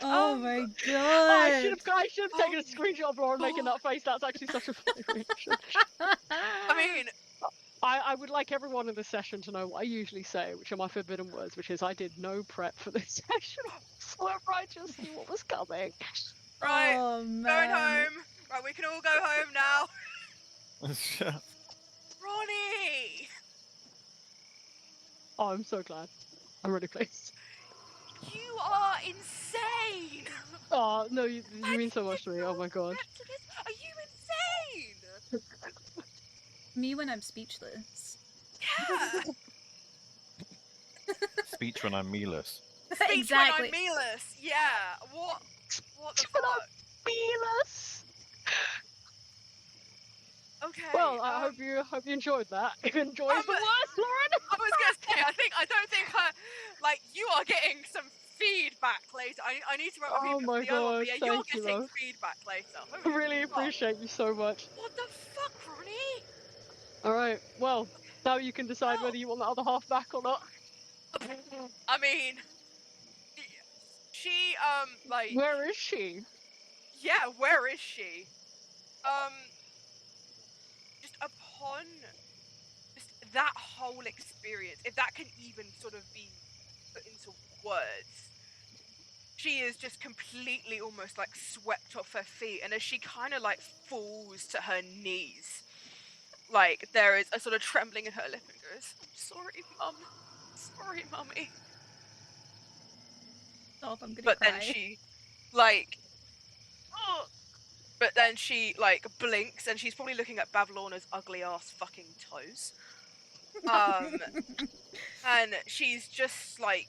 Speaker 1: Oh my god.
Speaker 2: Oh, I should have taken a screenshot of Lauren making that face. That's actually such a funny reaction.
Speaker 5: I mean,
Speaker 2: I would like everyone in this session to know what I usually say, which are my forbidden words, which is I did no prep for this session whatsoever. I just knew what was coming.
Speaker 5: right,
Speaker 1: Oh man.
Speaker 5: going home. Right, we can all go home now. Ronnie!
Speaker 2: Oh, I'm so glad. I'm really pleased.
Speaker 5: You are insane!
Speaker 2: Oh, no, you mean so much to me. Oh my god.
Speaker 5: Are you insane?
Speaker 1: Me when I'm speechless.
Speaker 5: Yeah!
Speaker 4: Speech when I'm mealess.
Speaker 5: Speech
Speaker 1: Exactly.
Speaker 5: when I'm mealess. Yeah. What the
Speaker 2: When I'm
Speaker 5: fuck?
Speaker 2: fearless.
Speaker 5: Okay.
Speaker 2: Well, I hope you enjoyed that. If you enjoyed the worst, Lauren.
Speaker 5: I was gonna say, I don't think like you are getting some feedback later. I need to write my
Speaker 2: Oh
Speaker 5: feedback
Speaker 2: my
Speaker 5: for the other one,
Speaker 2: god,
Speaker 5: but yeah,
Speaker 2: thank
Speaker 5: you're
Speaker 2: you,
Speaker 5: getting
Speaker 2: love.
Speaker 5: feedback later.
Speaker 2: I
Speaker 5: Holy
Speaker 2: really
Speaker 5: fuck.
Speaker 2: appreciate you so much.
Speaker 5: What the fuck, Ronnie?
Speaker 2: Alright, well, now you can decide whether you want the other half back or not.
Speaker 5: I mean, she like,
Speaker 2: Where is she?
Speaker 5: yeah, where is she? Just upon just that whole experience, if that can even sort of be put into words, she is just completely almost like swept off her feet, and as she kind of like falls to her knees, like there is a sort of trembling in her lip and goes, "I'm sorry, Mum. Sorry, Mummy."
Speaker 1: Stop, I'm gonna
Speaker 5: But
Speaker 1: cry.
Speaker 5: then she like but then she like blinks, and she's probably looking at Bavlorna's ugly ass fucking toes. And she's just like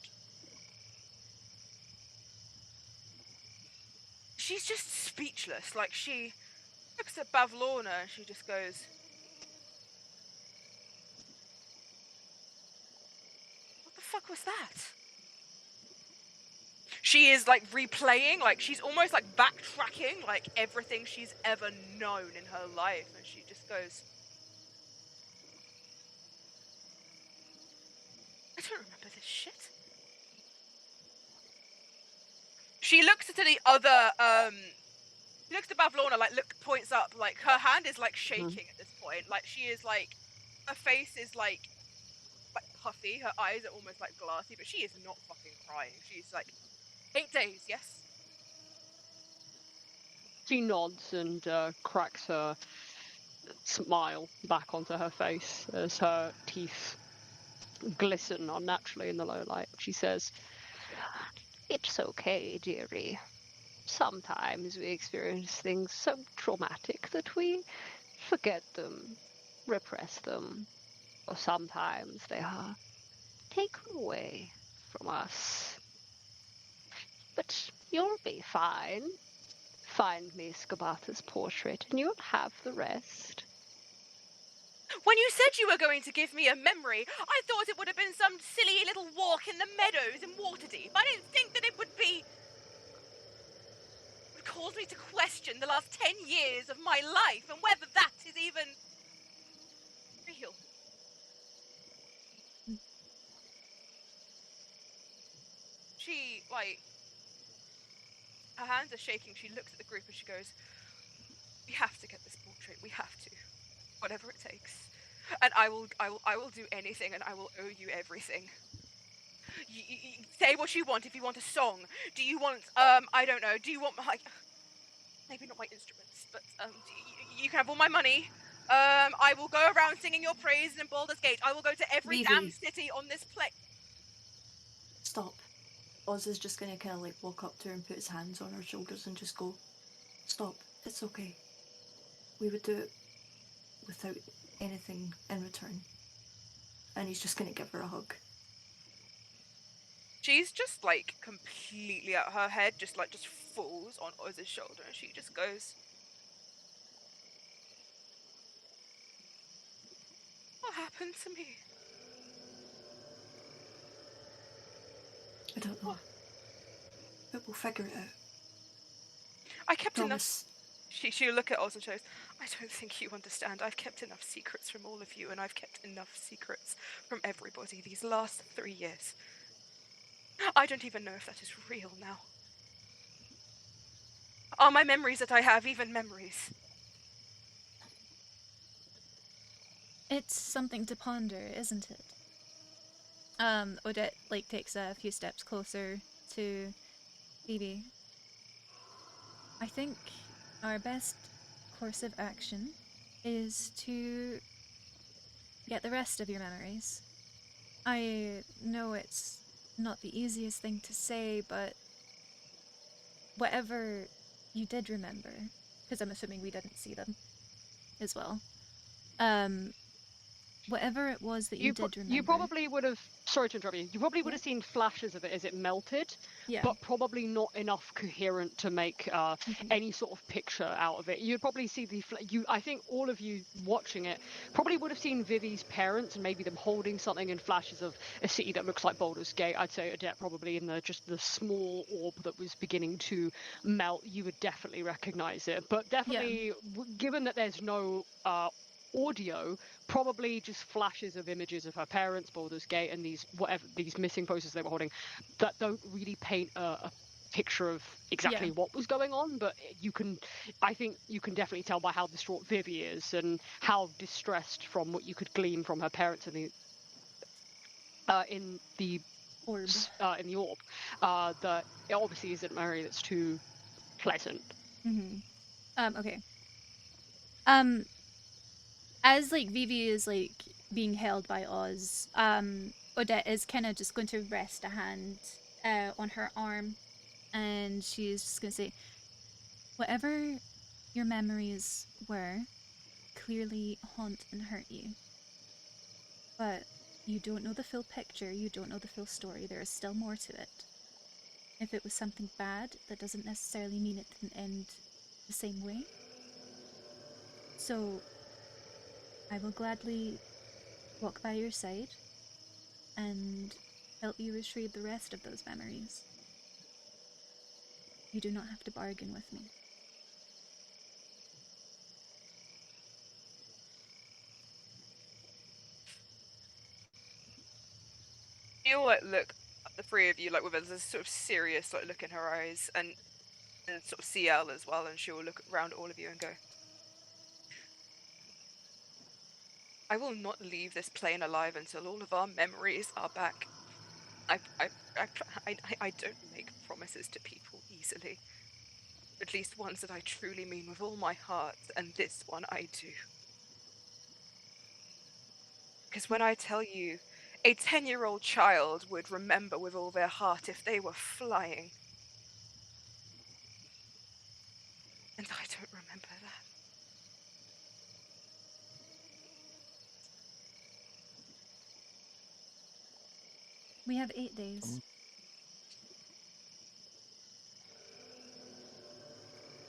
Speaker 5: she's just speechless. Like, she looks at Bavlorna and she just goes, what the fuck was that? She is like replaying, like she's almost like backtracking like everything she's ever known in her life, and she just goes, I don't remember this shit. She looks to the other she looks to Bavlorna, like points up, like her hand is like shaking at this point. Like she is like, her face is like puffy, her eyes are almost like glassy, but she is not fucking crying. She's like, 8 days, yes?
Speaker 2: She nods and cracks her smile back onto her face as her teeth glisten unnaturally in the low light. She says, "It's okay, dearie. Sometimes we experience things so traumatic that we forget them, repress them, or sometimes they are taken away from us. But you'll be fine. Find me Scabata's portrait and you'll have the rest."
Speaker 5: When you said you were going to give me a memory, I thought it would have been some silly little walk in the meadows in Waterdeep. I didn't think that it would cause me to question the last 10 years of my life and whether that is even real. She, like, her hands are shaking. She looks at the group and she goes, we have to get this portrait. We have to. Whatever it takes. And I will do anything, and I will owe you everything. You say what you want. If you want a song, do you want I don't know, do you want like, maybe not my instruments, but you can have all my money. I will go around singing your praises in Baldur's Gate. I will go to every damn
Speaker 3: Vivi.
Speaker 5: city on this place.
Speaker 3: Stop. Oz is just gonna kind of like walk up to her and put his hands on her shoulders and just go, stop, it's okay. We would do it without anything in return. And he's just gonna give her a hug.
Speaker 5: She's just like completely out of her head, just falls on Oz's shoulder, and she just goes, what happened to me?
Speaker 3: I don't know. But we'll figure it out.
Speaker 5: I kept
Speaker 3: Promise.
Speaker 5: enough. She'll look at Oz and she goes, I don't think you understand. I've kept enough secrets from all of you, and I've kept enough secrets from everybody these last 3 years. I don't even know if that is real now. Are my memories that I have even memories?
Speaker 1: It's something to ponder, isn't it? Odette like takes a few steps closer to Phoebe. I think our best course of action is to get the rest of your memories. I know it's not the easiest thing to say, but whatever you did remember, because I'm assuming we didn't see them as well. Whatever it was that you did remember.
Speaker 2: You probably would have. Sorry to interrupt you. You probably would have seen flashes of it as it melted, but probably not enough coherent to make any sort of picture out of it. You'd probably see I think all of you watching it probably would have seen Vivi's parents and maybe them holding something in flashes of a city that looks like Baldur's Gate. I'd say Odette probably in the small orb that was beginning to melt. You would definitely recognize it, but definitely given that there's no audio, probably just flashes of images of her parents, Baldur's Gate, and these missing posters they were holding that don't really paint a picture of exactly what was going on, but I think you can definitely tell by how distraught Vivi is and how distressed from what you could glean from her parents in the orb that it obviously isn't Mary that's too pleasant.
Speaker 1: Okay. As like Vivi is like being held by Oz, Odette is kind of just going to rest a hand on her arm, and she's just going to say, whatever your memories were clearly haunt and hurt you, but you don't know the full picture, you don't know the full story, there is still more to it. If it was something bad, that doesn't necessarily mean it didn't end the same way. So I will gladly walk by your side and help you retrieve the rest of those memories. You do not have to bargain with me.
Speaker 5: She'll like look at the three of you like with a sort of serious like look in her eyes, and sort of CL as well, and she'll look around all of you and go, I will not leave this plane alive until all of our memories are back. I don't make promises to people easily. At least ones that I truly mean with all my heart, and this one I do. Because when I tell you, a 10-year-old child would remember with all their heart if they were flying. And I don't remember that.
Speaker 1: We have 8 days.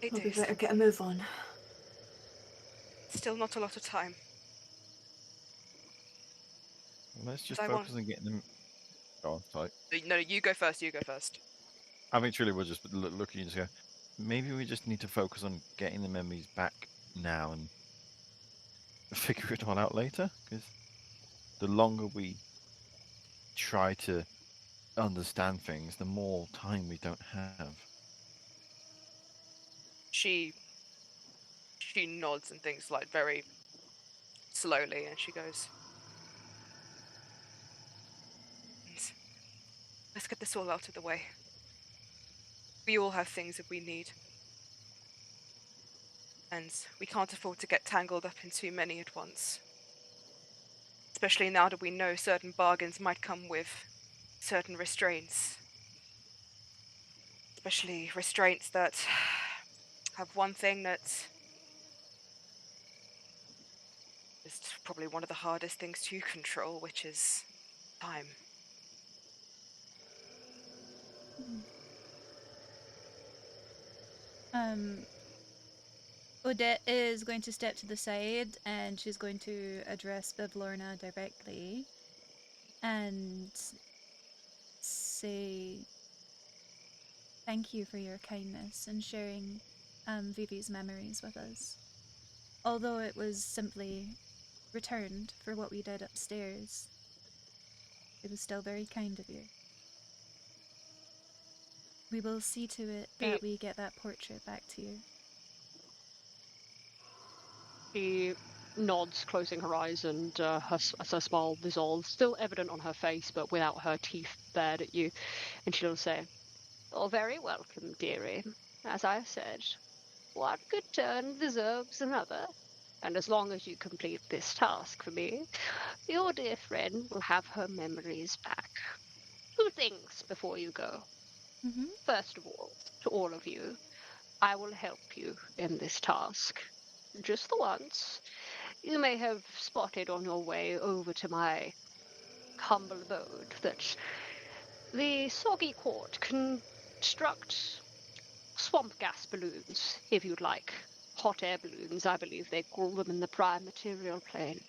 Speaker 5: 8
Speaker 3: Well, we
Speaker 5: days.
Speaker 3: better get a move on.
Speaker 5: Still not a lot of time.
Speaker 4: Let's just
Speaker 5: I
Speaker 4: focus
Speaker 5: want-
Speaker 4: on getting them. Go on, sorry.
Speaker 5: No, you go first, you go first.
Speaker 4: I think truly we'll just look at you and just go, maybe we just need to focus on getting the memories back now and figure it all out later. Because the longer we try to understand things, the more time we don't have.
Speaker 5: She nods and thinks like very slowly, and she goes, let's get this all out of the way. We all have things that we need. And we can't afford to get tangled up in too many at once. Especially now that we know certain bargains might come with certain restraints. Especially restraints that have one thing that is probably one of the hardest things to control, which is time.
Speaker 1: Odette is going to step to the side and she's going to address Bivlorna directly and say thank you for your kindness and sharing Vivi's memories with us. Although it was simply returned for what we did upstairs, it was still very kind of you. We will see to it that we get that portrait back to you.
Speaker 2: She nods, closing her eyes, and her smile dissolves, still evident on her face, but without her teeth bared at you. And she'll say, "You're very welcome, dearie. As I said, one good turn deserves another. And as long as you complete this task for me, your dear friend will have her memories back. 2 things before you go.
Speaker 1: Mm-hmm.
Speaker 2: First of all, to all of you, I will help you in this task. Just the once. You may have spotted on your way over to my humble abode that the soggy court construct swamp gas balloons, if you'd like. Hot air balloons, I believe they call them in the prime material plane.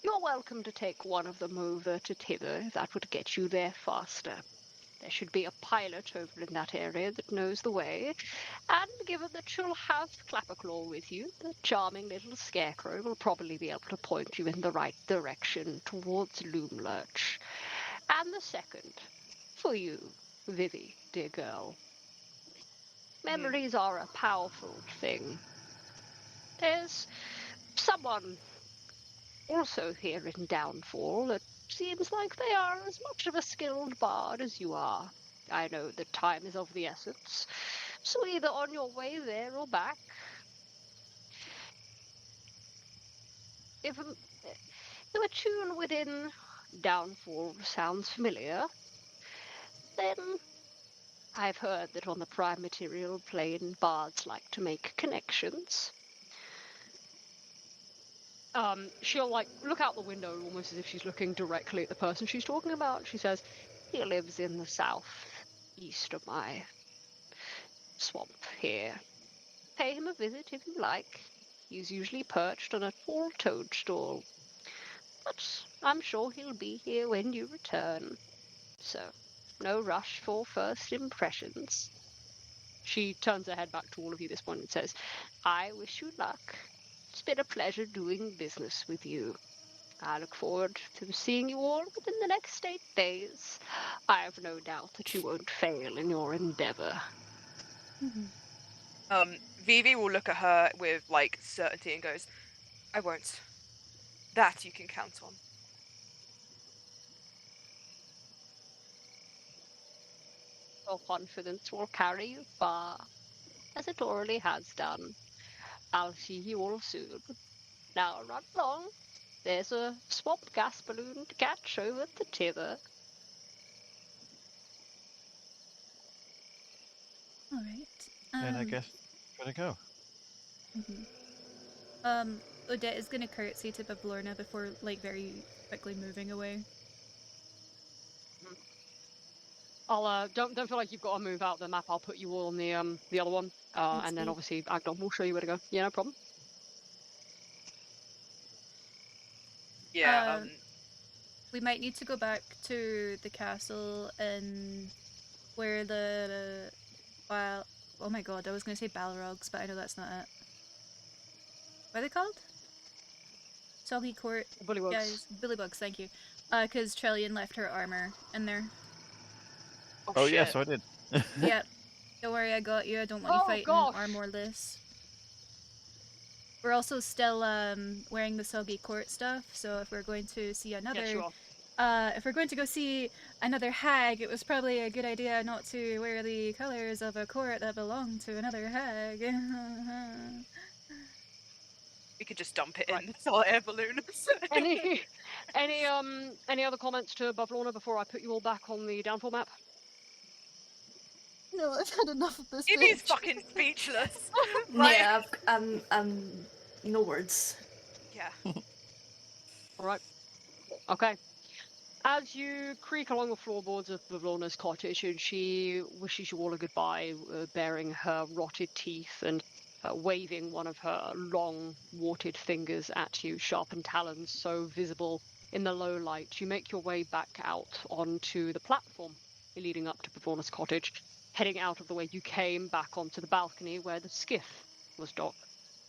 Speaker 2: You're welcome to take one of them over to Tither if that would get you there faster. There should be a pilot over in that area that knows the way, and given that you'll have Clapperclaw with you, the charming little scarecrow will probably be able to point you in the right direction towards Loomlurch. And the second, for you, Vivi, dear girl. Memories are a powerful thing. There's someone also here in Downfall that seems like they are as much of a skilled bard as you are. I know that time is of the essence, so either on your way there or back, if a tune within Downfall sounds familiar, then I've heard that on the prime material plane, bards like to make connections. She'll like look out the window almost as if she's looking directly at the person she's talking about. She says, he lives in the south.
Speaker 6: east of my swamp here. Pay him a visit if you like. He's usually perched on a tall toadstool. But I'm sure he'll be here when you return. So, no rush for first impressions. She turns her head back to all of you this point and says, I wish you luck. It's been a pleasure doing business with you. I look forward to seeing you all within the next 8 days. I have no doubt that you won't fail in your endeavor.
Speaker 5: Vivi will look at her with like certainty and goes, I won't. That you can count on.
Speaker 6: Your confidence will carry you far, as it already has done. I'll see you all soon. Now run along. There's a swamp gas balloon to catch over the Tiver.
Speaker 1: All right.
Speaker 4: And I guess gotta go.
Speaker 1: Odette is gonna curtsy to Bablorna before, like, very quickly moving away.
Speaker 2: I'll don't feel like you've got to move out the map. I'll put you all on the other one, and then
Speaker 1: Steve.
Speaker 2: obviously Agdon will show you where to go. Yeah, no problem.
Speaker 5: Yeah.
Speaker 1: We might need to go back to the castle and where the oh my god, I was gonna say Balrogs, but I know that's not it. What are they called? Soggy Court.
Speaker 2: Bullywugs.
Speaker 1: Guys, Billybugs, thank you. Because Trillian left her armor in there.
Speaker 4: Oh
Speaker 5: shit.
Speaker 4: yes, I did.
Speaker 1: Yep. Don't worry, I got you. I don't want you
Speaker 2: Oh,
Speaker 1: fighting
Speaker 2: gosh.
Speaker 1: armorless. We're also still wearing the Soggy Court stuff, so if we're going to see another
Speaker 2: Yes, you are.
Speaker 1: if we're going to go see another hag, it was probably a good idea not to wear the colors of a court that belonged to another hag.
Speaker 5: We could just dump it
Speaker 2: Right.
Speaker 5: in the hot air balloon.
Speaker 2: Any other comments to Bavlorna before I put you all back on the downfall map?
Speaker 1: No, I've had enough of this
Speaker 5: Vivi's
Speaker 1: bitch.
Speaker 5: fucking speechless. Like,
Speaker 3: Yeah, no words.
Speaker 5: yeah.
Speaker 2: All right. Okay. As you creak along the floorboards of Bavlorna's cottage, and she wishes you all a goodbye, baring her rotted teeth and waving one of her long, warted fingers at you, sharpened talons so visible in the low light, you make your way back out onto the platform leading up to Bavlorna's cottage, heading out of the way you came back onto the balcony where the skiff was docked.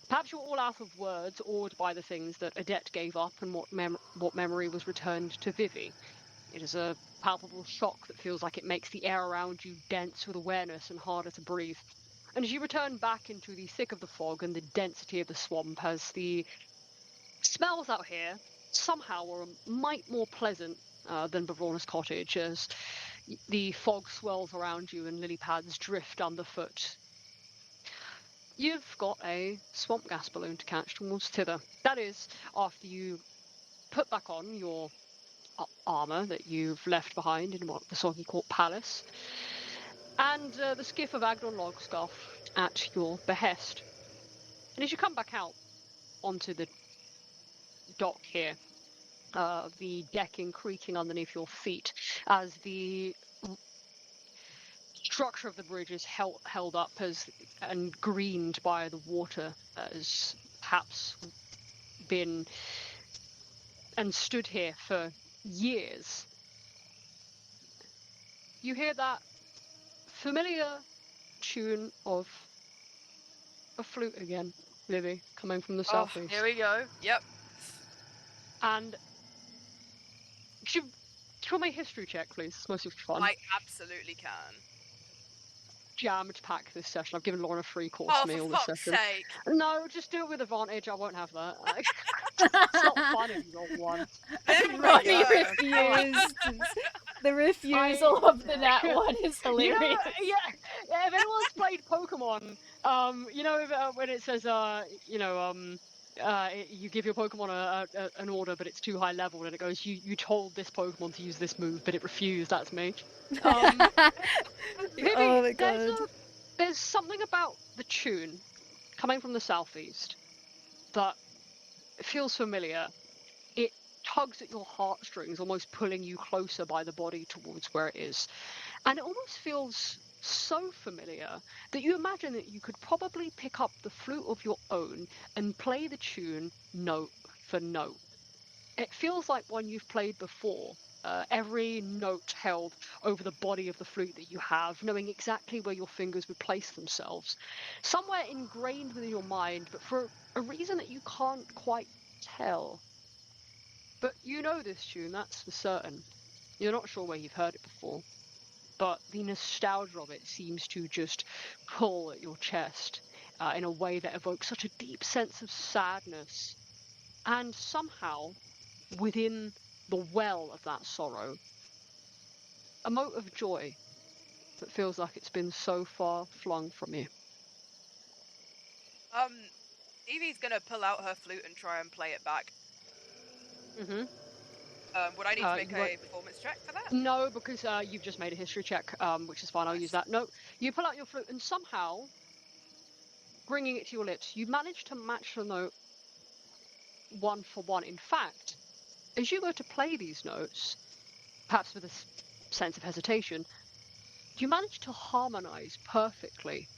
Speaker 2: Perhaps you're all out of words, awed by the things that Odette gave up and what memory was returned to Vivi. It is a palpable shock that feels like it makes the air around you dense with awareness and harder to breathe. And as you return back into the thick of the fog and the density of the swamp, as the smells out here somehow are a mite more pleasant than Bavlorna's cottage, as the fog swirls around you and lily pads drift underfoot. You've got a swamp gas balloon to catch towards Tither. That is, after you put back on your armor that you've left behind in the Soggy Court Palace, and the skiff of Agdon Logscoff at your behest. And as you come back out onto the dock here, the decking creaking underneath your feet, as the structure of the bridge is held up and greened by the water, as perhaps been and stood here for years. You hear that familiar tune of a flute again, Livy, coming from the southeast.
Speaker 5: Here we go. Yep.
Speaker 2: And should me a history check, please? It's mostly for fun.
Speaker 5: I absolutely can.
Speaker 2: Jammed pack this session. I've given Lauren a free course
Speaker 5: Oh,
Speaker 2: meal
Speaker 5: for
Speaker 2: this
Speaker 5: fuck's
Speaker 2: session.
Speaker 5: sake.
Speaker 2: No, just do it with advantage. I won't have that. It's not fun if you roll one.
Speaker 1: Ronnie
Speaker 5: Yeah.
Speaker 1: refused. The refusal of the nat one is hilarious.
Speaker 2: You know, yeah. If anyone's played Pokemon, when it says, you give your Pokemon an order, but it's too high level, and it goes, you told this Pokemon to use this move, but it refused. That's me. Vivi,
Speaker 1: Oh my god.
Speaker 2: There's something about the tune coming from the southeast that feels familiar. It tugs at your heartstrings, almost pulling you closer by the body towards where it is. And it almost feels so familiar that you imagine that you could probably pick up the flute of your own and play the tune note for note. It feels like one you've played before. Every note held over the body of the flute that you have, knowing exactly where your fingers would place themselves. Somewhere ingrained within your mind, but for a reason that you can't quite tell. But you know this tune, that's for certain. You're not sure where you've heard it before, but the nostalgia of it seems to just pull at your chest in a way that evokes such a deep sense of sadness. And somehow, within the well of that sorrow, a mote of joy that feels like it's been so far flung from you.
Speaker 5: Evie's gonna pull out her flute and try and play it back.
Speaker 2: Mm-hmm.
Speaker 5: Would I need to make
Speaker 2: You won't...
Speaker 5: a performance check for that?
Speaker 2: No, because you've just made a history check, which is fine. I'll use that. No, you pull out your flute and somehow, bringing it to your lips, you manage to match the note one for one. In fact, as you go to play these notes, perhaps with a sense of hesitation, you manage to harmonize perfectly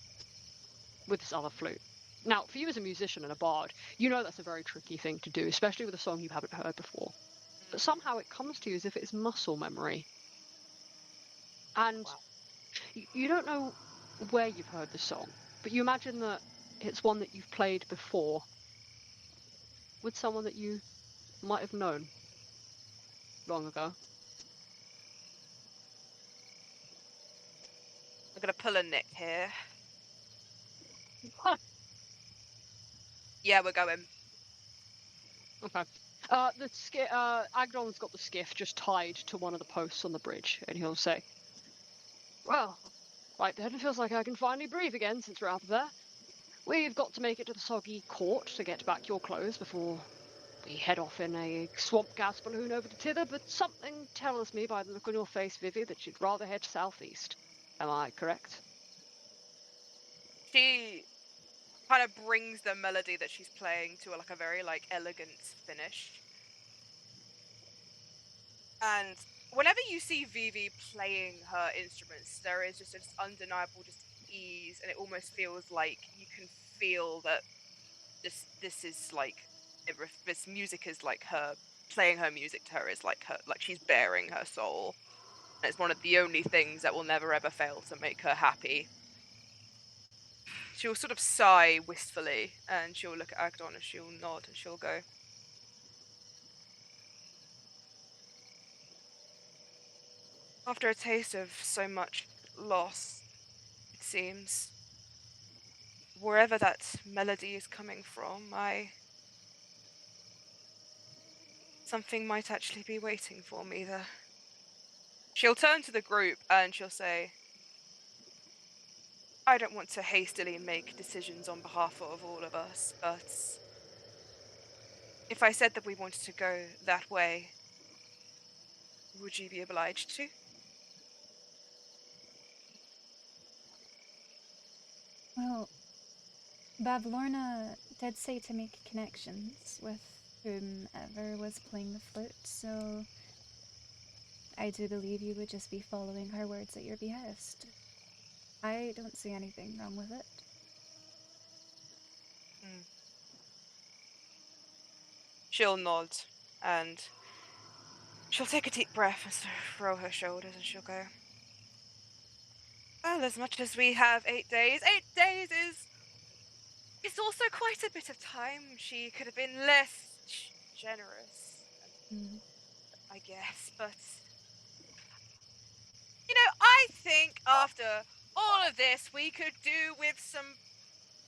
Speaker 2: with this other flute. Now, for you as a musician and a bard, you know that's a very tricky thing to do, especially with a song you haven't heard before. But somehow it comes to you as if it's muscle memory. And
Speaker 5: Wow.
Speaker 2: you don't know where you've heard the song, but you imagine that it's one that you've played before with someone that you might have known long ago.
Speaker 5: I'm gonna pull a Nick here. Yeah, we're going.
Speaker 2: Okay. Agdon's got the skiff just tied to one of the posts on the bridge, and he'll say, "Well, right then, it feels like I can finally breathe again since we're out of there. We've got to make it to the soggy court to get back your clothes before we head off in a swamp gas balloon over to thither, but something tells me by the look on your face, Vivi, that you'd rather head southeast. Am I correct?"
Speaker 5: She kind of brings the melody that she's playing to a very elegant finish. And whenever you see Vivi playing her instruments, there is just this undeniable ease, and it almost feels like you can feel that this is this music is like her playing her music to her is like she's bearing her soul. And it's one of the only things that will never ever fail to make her happy. She'll sort of sigh wistfully, and she'll look at Agdon and she'll nod and she'll go, "After a taste of so much loss, it seems, wherever that melody is coming from, something might actually be waiting for me there." She'll turn to the group and she'll say, "I don't want to hastily make decisions on behalf of all of us, but if I said that we wanted to go that way, would you be obliged to?"
Speaker 1: Well, Bavlorna did say to make connections with whomever was playing the flute, so I do believe you would just be following her words at your behest. I don't see anything wrong with it.
Speaker 5: She'll nod and she'll take a deep breath and sort of roll her shoulders and she'll go, "Well, as much as we have 8 days, 8 days is it's also quite a bit of time. She could have been less generous,
Speaker 1: Mm.
Speaker 5: I guess, but I think after all of this, we could do with some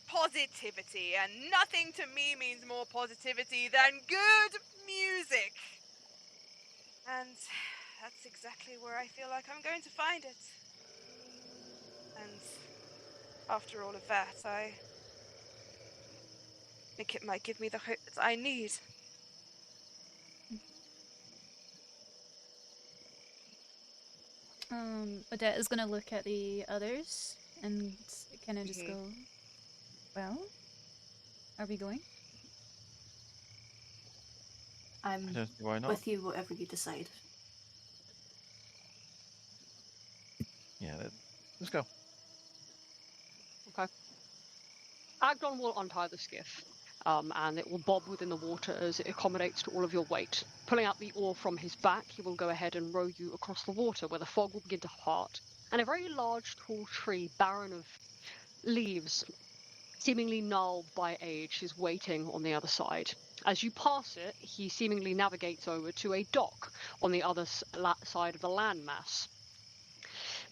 Speaker 5: positivity, and nothing to me means more positivity than good music. And that's exactly where I feel like I'm going to find it. And after all of that, I think it might give me the hope that I need."
Speaker 1: Odette is gonna look at the others and kind of just
Speaker 5: Mhm.
Speaker 1: go, "Well, are we going?"
Speaker 4: I
Speaker 3: I'm
Speaker 4: don't see why not.
Speaker 3: with you, whatever you decide.
Speaker 4: Yeah, let's go.
Speaker 2: Okay. Agdon will untie the skiff, and it will bob within the water as it accommodates to all of your weight. Pulling out the oar from his back, he will go ahead and row you across the water, where the fog will begin to part, and a very large, tall tree, barren of leaves, seemingly gnarled by age, is waiting on the other side. As you pass it, he seemingly navigates over to a dock on the other side of the landmass.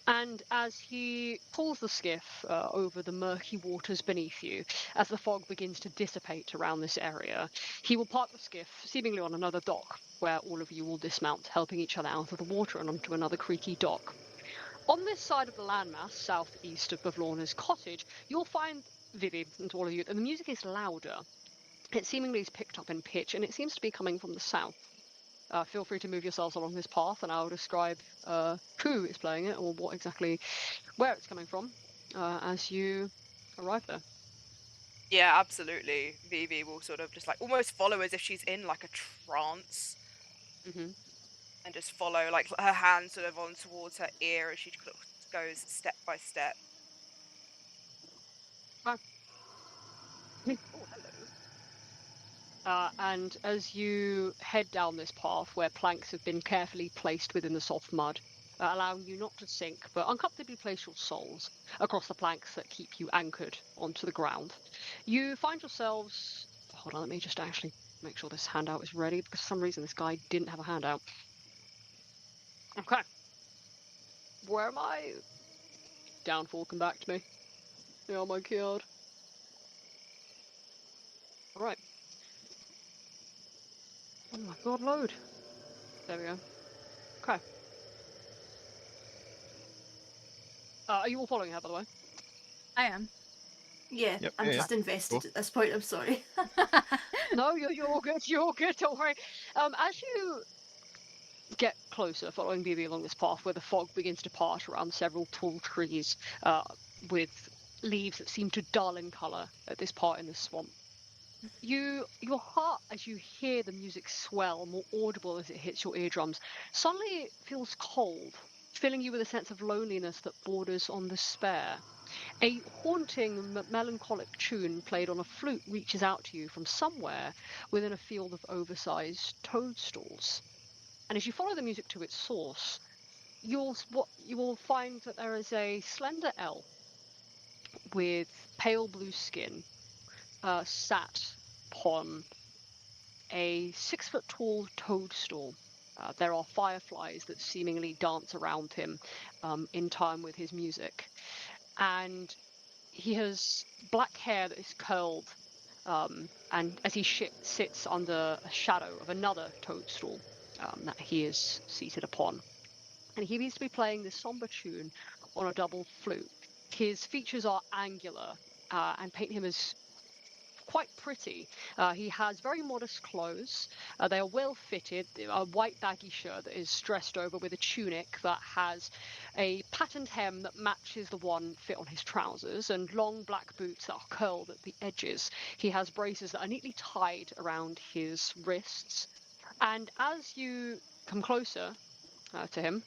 Speaker 2: And as he pulls the skiff over the murky waters beneath you, as the fog begins to dissipate around this area, he will park the skiff seemingly on another dock, where all of you will dismount, helping each other out of the water and onto another creaky dock. On this side of the landmass, southeast of Bavlorna's cottage, you'll find Vivi and all of you, and the music is louder. It seemingly is picked up in pitch, and it seems to be coming from the south. Feel free to move yourselves along this path, and I'll describe who is playing it or what exactly, where it's coming from, as you arrive there.
Speaker 5: Yeah, absolutely. Vivi will sort of just like almost follow as if she's in like a trance
Speaker 2: Mm-hmm.
Speaker 5: and just follow like her hand sort of on towards her ear as she goes step by step.
Speaker 2: Oh, hello. And as you head down this path, where planks have been carefully placed within the soft mud, allowing you not to sink, but uncomfortably place your soles across the planks that keep you anchored onto the ground, you find yourselves. Hold on, let me just actually make sure this handout is ready, because for some reason this guy didn't have a handout. Okay. Where am I? Downfall, come back to me. Oh my god. Alright. Oh my god, load. There we go. Okay. Are you all following her, by the way?
Speaker 1: I am.
Speaker 3: Yeah,
Speaker 4: Yep,
Speaker 3: I'm
Speaker 4: yeah,
Speaker 3: just invested at this point. I'm sorry.
Speaker 2: No, you're all good. You're all good. Don't worry. As you get closer, following Bibi along this path, where the fog begins to part around several tall trees, with leaves that seem to dull in color at this part in the swamp, your heart, as you hear the music swell, more audible as it hits your eardrums, suddenly feels cold, filling you with a sense of loneliness that borders on despair. A haunting, melancholic tune played on a flute reaches out to you from somewhere within a field of oversized toadstools. And as you follow the music to its source, you will find that there is a slender elf with pale blue skin, sat upon a 6 foot tall toadstool. There are fireflies that seemingly dance around him in time with his music. And he has black hair that is curled, and as he sits under a shadow of another toadstool that he is seated upon. And he needs to be playing this somber tune on a double flute. His features are angular and paint him as quite pretty. He has very modest clothes. They are well fitted. A white baggy shirt that is dressed over with a tunic that has a patterned hem that matches the one fit on his trousers, and long black boots that are curled at the edges. He has braces that are neatly tied around his wrists. And as you come closer to him,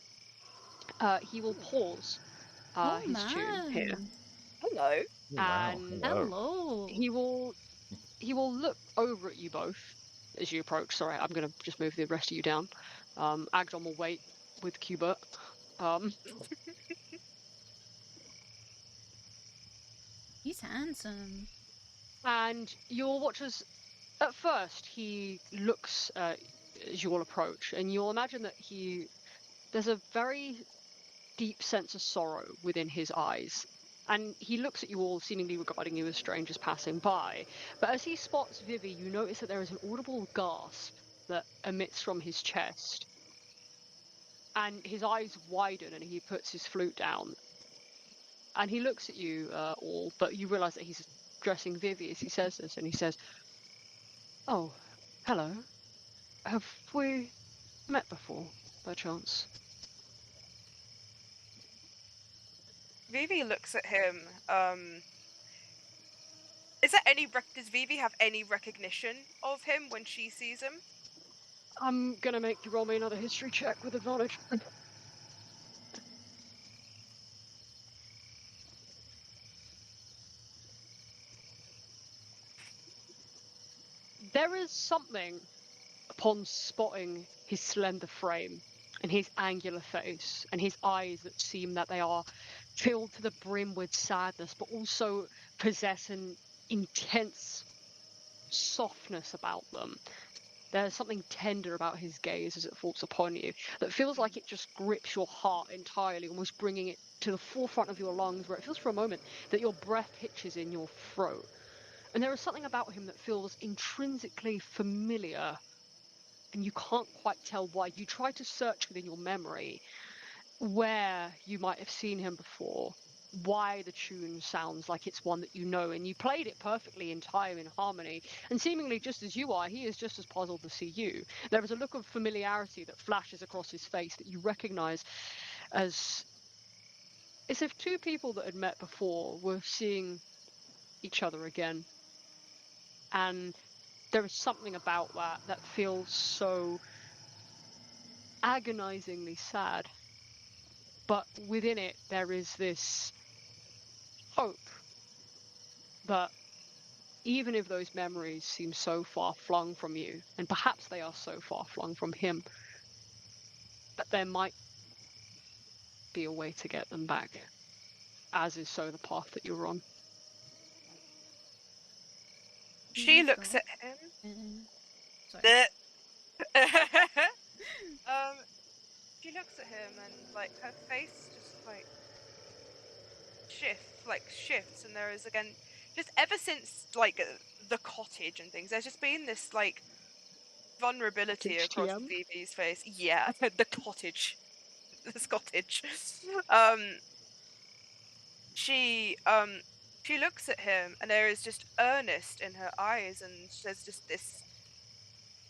Speaker 2: he will pause
Speaker 1: Oh
Speaker 2: his tune here,
Speaker 1: man.
Speaker 5: Hello.
Speaker 4: Wow,
Speaker 2: and
Speaker 4: hello.
Speaker 1: Hello.
Speaker 2: he will look over at you both as you approach. Sorry, I'm going to just move the rest of you down. Agdon will wait with Cubert. Um,
Speaker 1: He's handsome.
Speaker 2: and you'll watch as, at first, he looks as you all approach, and you'll imagine that there's a very deep sense of sorrow within his eyes. And he looks at you all, seemingly regarding you as strangers passing by. But as he spots Vivi, you notice that there is an audible gasp that emits from his chest. And his eyes widen and he puts his flute down. And he looks at you all, but you realise that he's addressing Vivi as he says this, and he says, "Oh, hello. Have we met before, by chance?"
Speaker 5: Vivi looks at him. Is there any does Vivi have any recognition of him when she sees him?
Speaker 2: I'm gonna make you roll me another history check with advantage. There is something upon spotting his slender frame and his angular face and his eyes that seem that they are filled to the brim with sadness, but also possess an intense softness about them. There's something tender about his gaze as it falls upon you that feels like it just grips your heart entirely, almost bringing it to the forefront of your lungs, where it feels for a moment that your breath hitches in your throat. And there is something about him that feels intrinsically familiar, and you can't quite tell why. You try to search within your memory where you might have seen him before, why the tune sounds like it's one that you know, and you played it perfectly in time, in harmony, and seemingly just as you are, he is just as puzzled to see you. There is a look of familiarity that flashes across his face that you recognize as if two people that had met before were seeing each other again. And there is something about that feels so agonizingly sad, but within it there is this hope that even if those memories seem so far flung from you, and perhaps they are so far flung from him, that there might be a way to get them back, as is so the path that you're on.
Speaker 5: She looks at him.
Speaker 1: Sorry.
Speaker 5: um, she looks at him and like her face just like shifts, and there is again just ever since like the cottage and things. There's just been this like vulnerability
Speaker 2: Cottage
Speaker 5: across
Speaker 2: TM.
Speaker 5: Phoebe's face. Yeah, the cottage, this cottage. Um, she um she looks at him and there is just earnest in her eyes, and there's just this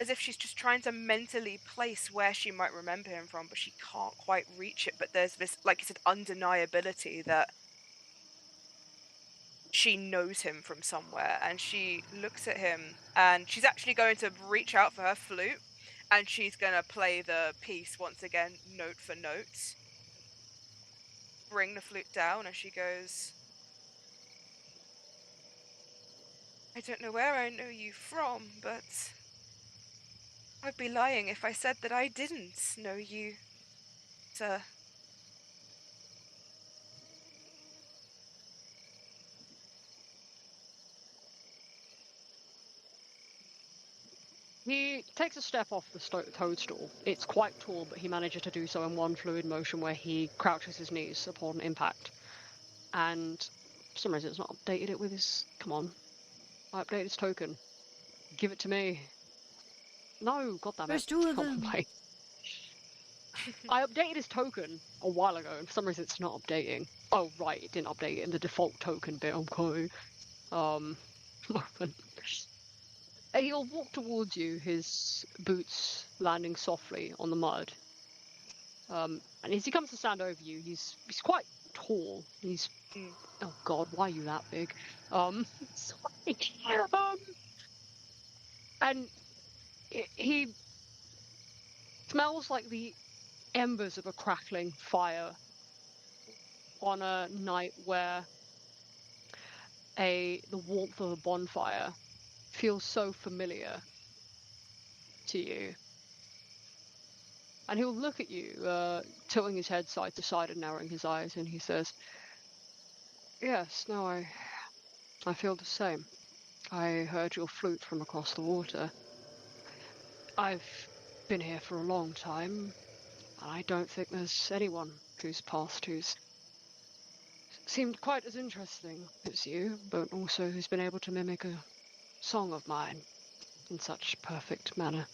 Speaker 5: as if she's just trying to mentally place where she might remember him from, but she can't quite reach it. But there's this, like you said, undeniability that she knows him from somewhere, and she looks at him and she's actually going to reach out for her flute, and she's going to play the piece once again, note for note, bring the flute down, and she goes, I don't know where I know you from, but I'd be lying if I said that I didn't know you, sir.
Speaker 2: He takes a step off the toadstool. It's quite tall, but he manages to do so in one fluid motion where he crouches his knees upon impact. And for some reason, it's not updated it with his. Come on. I updated his token. Give it to me. No, goddammit.
Speaker 1: There's two of
Speaker 2: Come on,
Speaker 1: them.
Speaker 2: mate. I updated his token a while ago, and for some reason it's not updating. Oh, right, it didn't update it in the default token bit. Okay. Moment. He'll walk towards you, his boots landing softly on the mud. And as he comes to stand over you, he's quite tall. He's oh god, why are you that big? Sorry. And he smells like the embers of a crackling fire on a night where the warmth of a bonfire feels so familiar to you. And he'll look at you, tilting his head side to side and narrowing his eyes, and he says, yes, no, I feel the same. I heard your flute from across the water. I've been here for a long time, and I don't think there's anyone who's passed who's seemed quite as interesting as you, but also who's been able to mimic a song of mine in such perfect manner.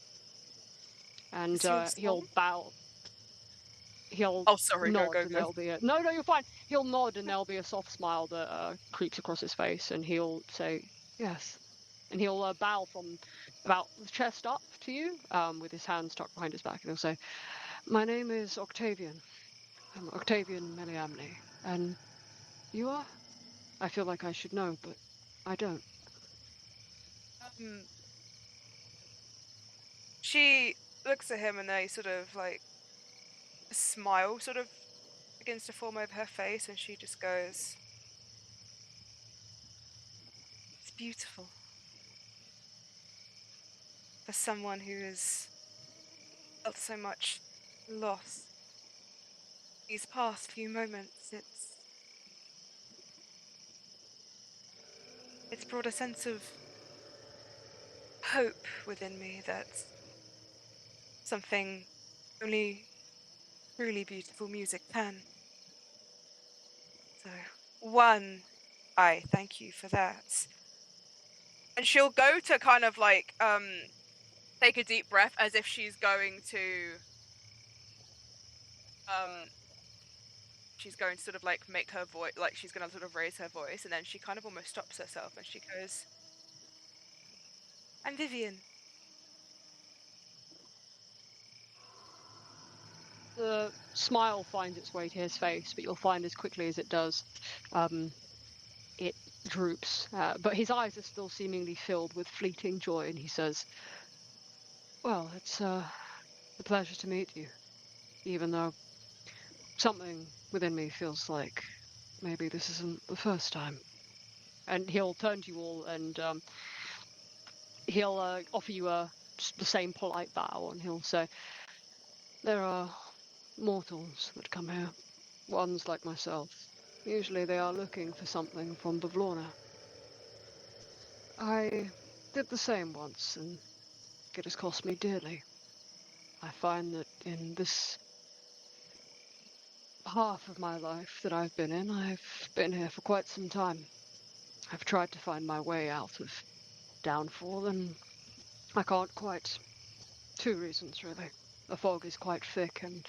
Speaker 2: And
Speaker 5: Is your
Speaker 2: he'll
Speaker 5: song?
Speaker 2: bow. He'll
Speaker 5: Oh, sorry, go,
Speaker 2: nod,
Speaker 5: go,
Speaker 2: and
Speaker 5: go.
Speaker 2: there'll be a no, you're fine. He'll nod, and there'll be a soft smile that creeps across his face, and he'll say yes, and he'll bow from about the chest up to you, with his hands tucked behind his back, and he'll say, "My name is Octavian. I'm Octavian Meliamne, and you are? I feel like I should know, but I don't."
Speaker 5: Um, she looks at him and a sort of like a smile sort of begins to form over her face, and she just goes, "It's beautiful for someone who has felt so much loss these past few moments. It's brought a sense of hope within me that something only truly beautiful music can. So, one, I thank you for that." And she'll go to kind of like take a deep breath as if she's going to um sort of like make her voice, like she's going to sort of raise her voice, and then she kind of almost stops herself and she goes, "I'm Vivian."
Speaker 2: The smile finds its way to his face, but you'll find as quickly as it does, it droops. But his eyes are still seemingly filled with fleeting joy, and he says, "Well, it's a pleasure to meet you, even though something within me feels like maybe this isn't the first time." And he'll turn to you all, and he'll offer you just the same polite bow, and he'll say, "There are mortals that come here, ones like myself. Usually they are looking for something from Bavlorna. I did the same once, and it has cost me dearly. I find that in this half of my life that I've been here for quite some time. I've tried to find my way out of downfall, and I can't quite. Two reasons, really. The fog is quite thick, and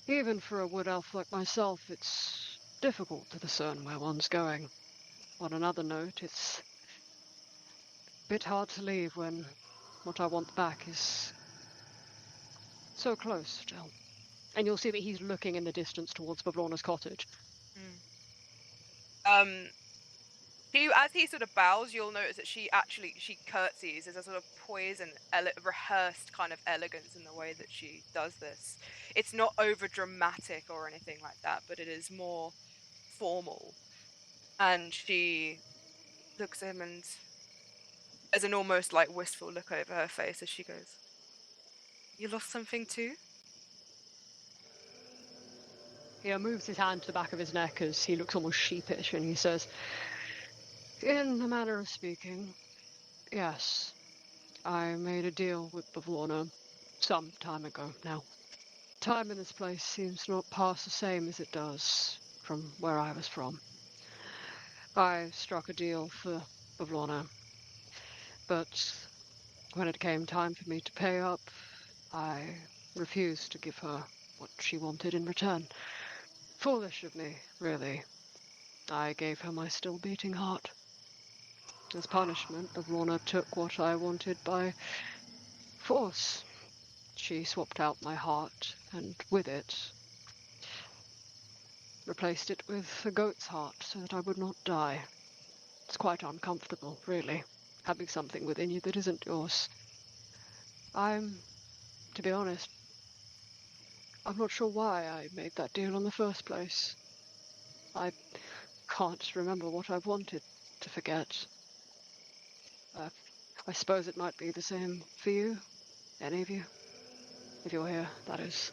Speaker 2: even for a wood elf like myself, it's difficult to discern where one's going. On another note, it's a bit hard to leave when what I want back is so close still." And you'll see that he's looking in the distance towards Bavlorna's cottage.
Speaker 5: Um, as he sort of bows, you'll notice that she curtsies. There's a sort of poise and rehearsed kind of elegance in the way that she does this. It's not over dramatic or anything like that, but it is more formal. And she looks at him, and there's an almost like wistful look over her face as she goes, "You lost something too?"
Speaker 2: He moves his hand to the back of his neck as he looks almost sheepish, and he says, "In a manner of speaking, yes. I made a deal with Bavlorna some time ago now. Time in this place seems not pass the same as it does from where I was from. I struck a deal for Bavlorna, but when it came time for me to pay up, I refused to give her what she wanted in return. Foolish of me, really. I gave her my still beating heart. As punishment, Bavlorna took what I wanted by force. She swapped out my heart, and with it, replaced it with a goat's heart so that I would not die. It's quite uncomfortable, really, having something within you that isn't yours. To be honest, I'm not sure why I made that deal in the first place. I can't remember what I wanted to forget. I suppose it might be the same for you, any of you, if you're here, that is."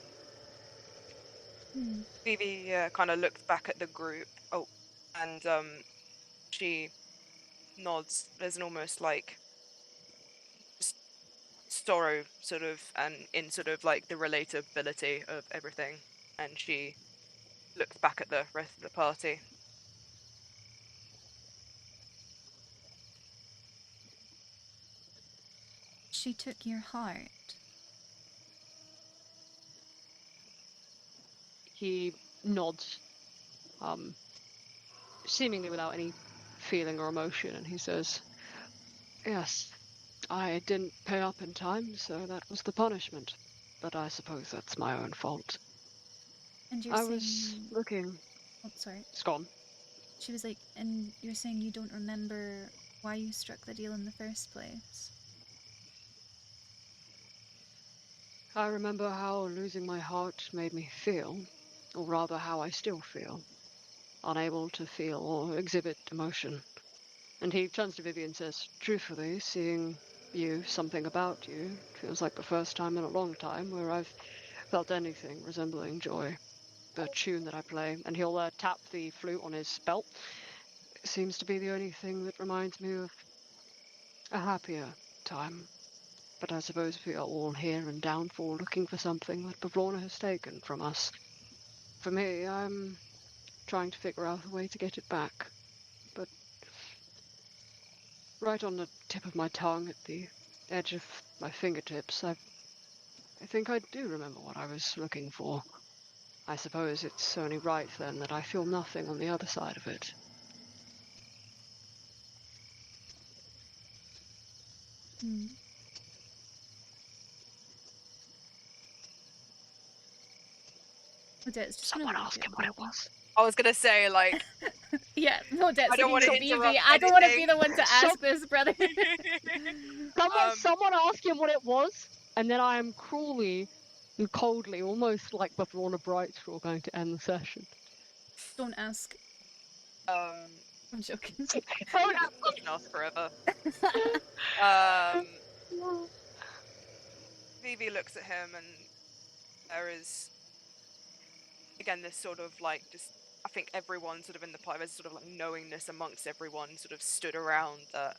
Speaker 5: Phoebe kind of looks back at the group. Oh, and she nods. There's an almost like just sorrow sort of, and in sort of like the relatability of everything. And she looks back at the rest of the party.
Speaker 1: She took your heart.
Speaker 2: He nods, seemingly without any feeling or emotion, and he says, "Yes, I didn't pay up in time, so that was the punishment. But I suppose that's my own fault.
Speaker 1: And you're
Speaker 2: I was
Speaker 1: saying,
Speaker 2: looking..."
Speaker 1: oh, sorry.
Speaker 2: It's gone.
Speaker 1: She was like, and you're saying you don't remember why you struck the deal in the first place?
Speaker 2: I remember how losing my heart made me feel, or rather how I still feel, unable to feel or exhibit emotion. And he turns to Vivi and says, truthfully, seeing you, something about you, feels like the first time in a long time where I've felt anything resembling joy. The tune that I play, and he'll tap the flute on his belt. It seems to be the only thing that reminds me of a happier time. But I suppose we are all here in Downfall looking for something that Bavlorna has taken from us. For me, I'm trying to figure out a way to get it back. But right on the tip of my tongue, at the edge of my fingertips, I think I do remember what I was looking for. I suppose it's only right then that I feel nothing on the other side of it.
Speaker 1: Hmm. Odette's just gonna
Speaker 6: Someone
Speaker 1: look
Speaker 6: ask
Speaker 1: at
Speaker 6: him what it
Speaker 1: Vivi.
Speaker 6: was.
Speaker 5: I was gonna say, like,
Speaker 1: Yeah, Odette's
Speaker 5: I don't
Speaker 1: looking
Speaker 5: want
Speaker 1: at
Speaker 5: to
Speaker 1: Vivi.
Speaker 5: interrupt
Speaker 1: I don't want to be
Speaker 5: anything.
Speaker 1: the one to
Speaker 2: So-
Speaker 1: ask this, brother.
Speaker 2: Someone ask him what it was, and then I am cruelly and coldly, almost like Bavlorna Brightstraw, going to end the session.
Speaker 1: Don't ask.
Speaker 5: um,
Speaker 1: I'm joking.
Speaker 2: Oh
Speaker 5: you can ask forever. Um,
Speaker 2: no!
Speaker 5: Vivi looks at him, and there is again this sort of like just. I think everyone sort of in the party, there's sort of like knowingness amongst everyone, sort of stood around that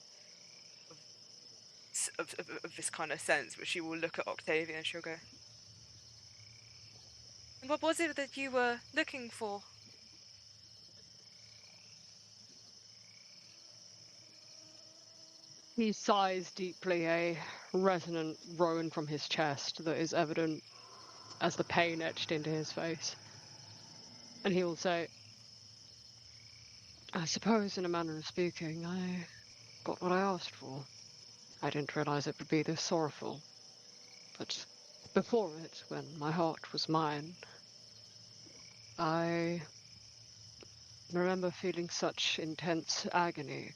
Speaker 5: of this kind of sense. But she will look at Octavia and she'll go, "What was it that you were looking for?"
Speaker 2: He sighs deeply, a resonant groan from his chest that is evident as the pain etched into his face. And he will say, I suppose, in a manner of speaking, I got what I asked for. I didn't realize it would be this sorrowful. But before it, when my heart was mine, I remember feeling such intense agony,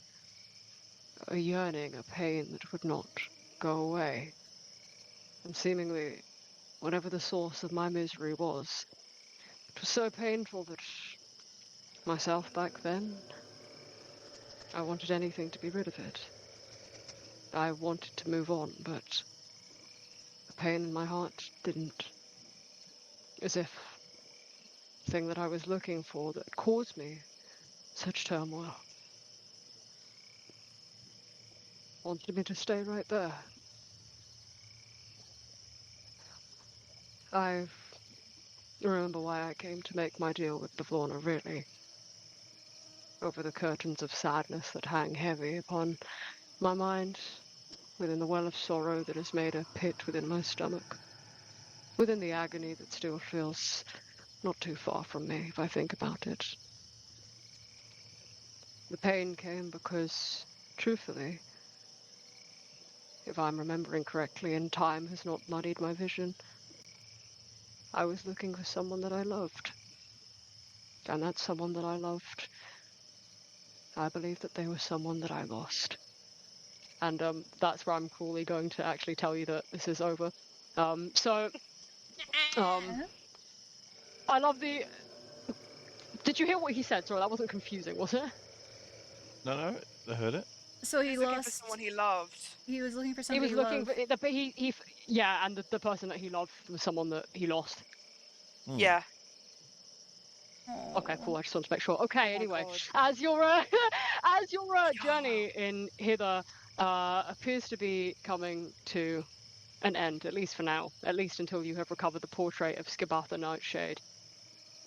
Speaker 2: a yearning, a pain that would not go away. And seemingly, whatever the source of my misery was, it was so painful that myself back then, I wanted anything to be rid of it. I wanted to move on, but the pain in my heart didn't. As if the thing that I was looking for that caused me such turmoil wanted me to stay right there. I remember why I came to make my deal with Bavlorna, really. Over the curtains of sadness that hang heavy upon my mind, within the well of sorrow that has made a pit within my stomach, within the agony that still feels not too far from me if I think about it. The pain came because, truthfully, if I'm remembering correctly and time has not muddied my vision, I was looking for someone that I loved. And that someone that I loved, I believe that they were someone that I lost. And that's where I'm cruelly going to actually tell you that this is over. So, I love the... Did you hear what he said? Sorry, that wasn't confusing, was it?
Speaker 4: No, I heard it.
Speaker 1: So he
Speaker 5: He's looking for
Speaker 1: lost.
Speaker 5: someone he loved.
Speaker 1: He was looking for
Speaker 2: He was
Speaker 1: somebody
Speaker 2: looking
Speaker 1: loved.
Speaker 2: for... Yeah, and the person that he loved was someone that he lost.
Speaker 5: Yeah.
Speaker 2: Okay,
Speaker 1: Aw.
Speaker 2: cool. I just want to make sure. Okay,
Speaker 5: Oh my
Speaker 2: anyway,
Speaker 5: God.
Speaker 2: as your journey in hither appears to be coming to an end, at least for now, at least until you have recovered the portrait of Skibatha Nightshade,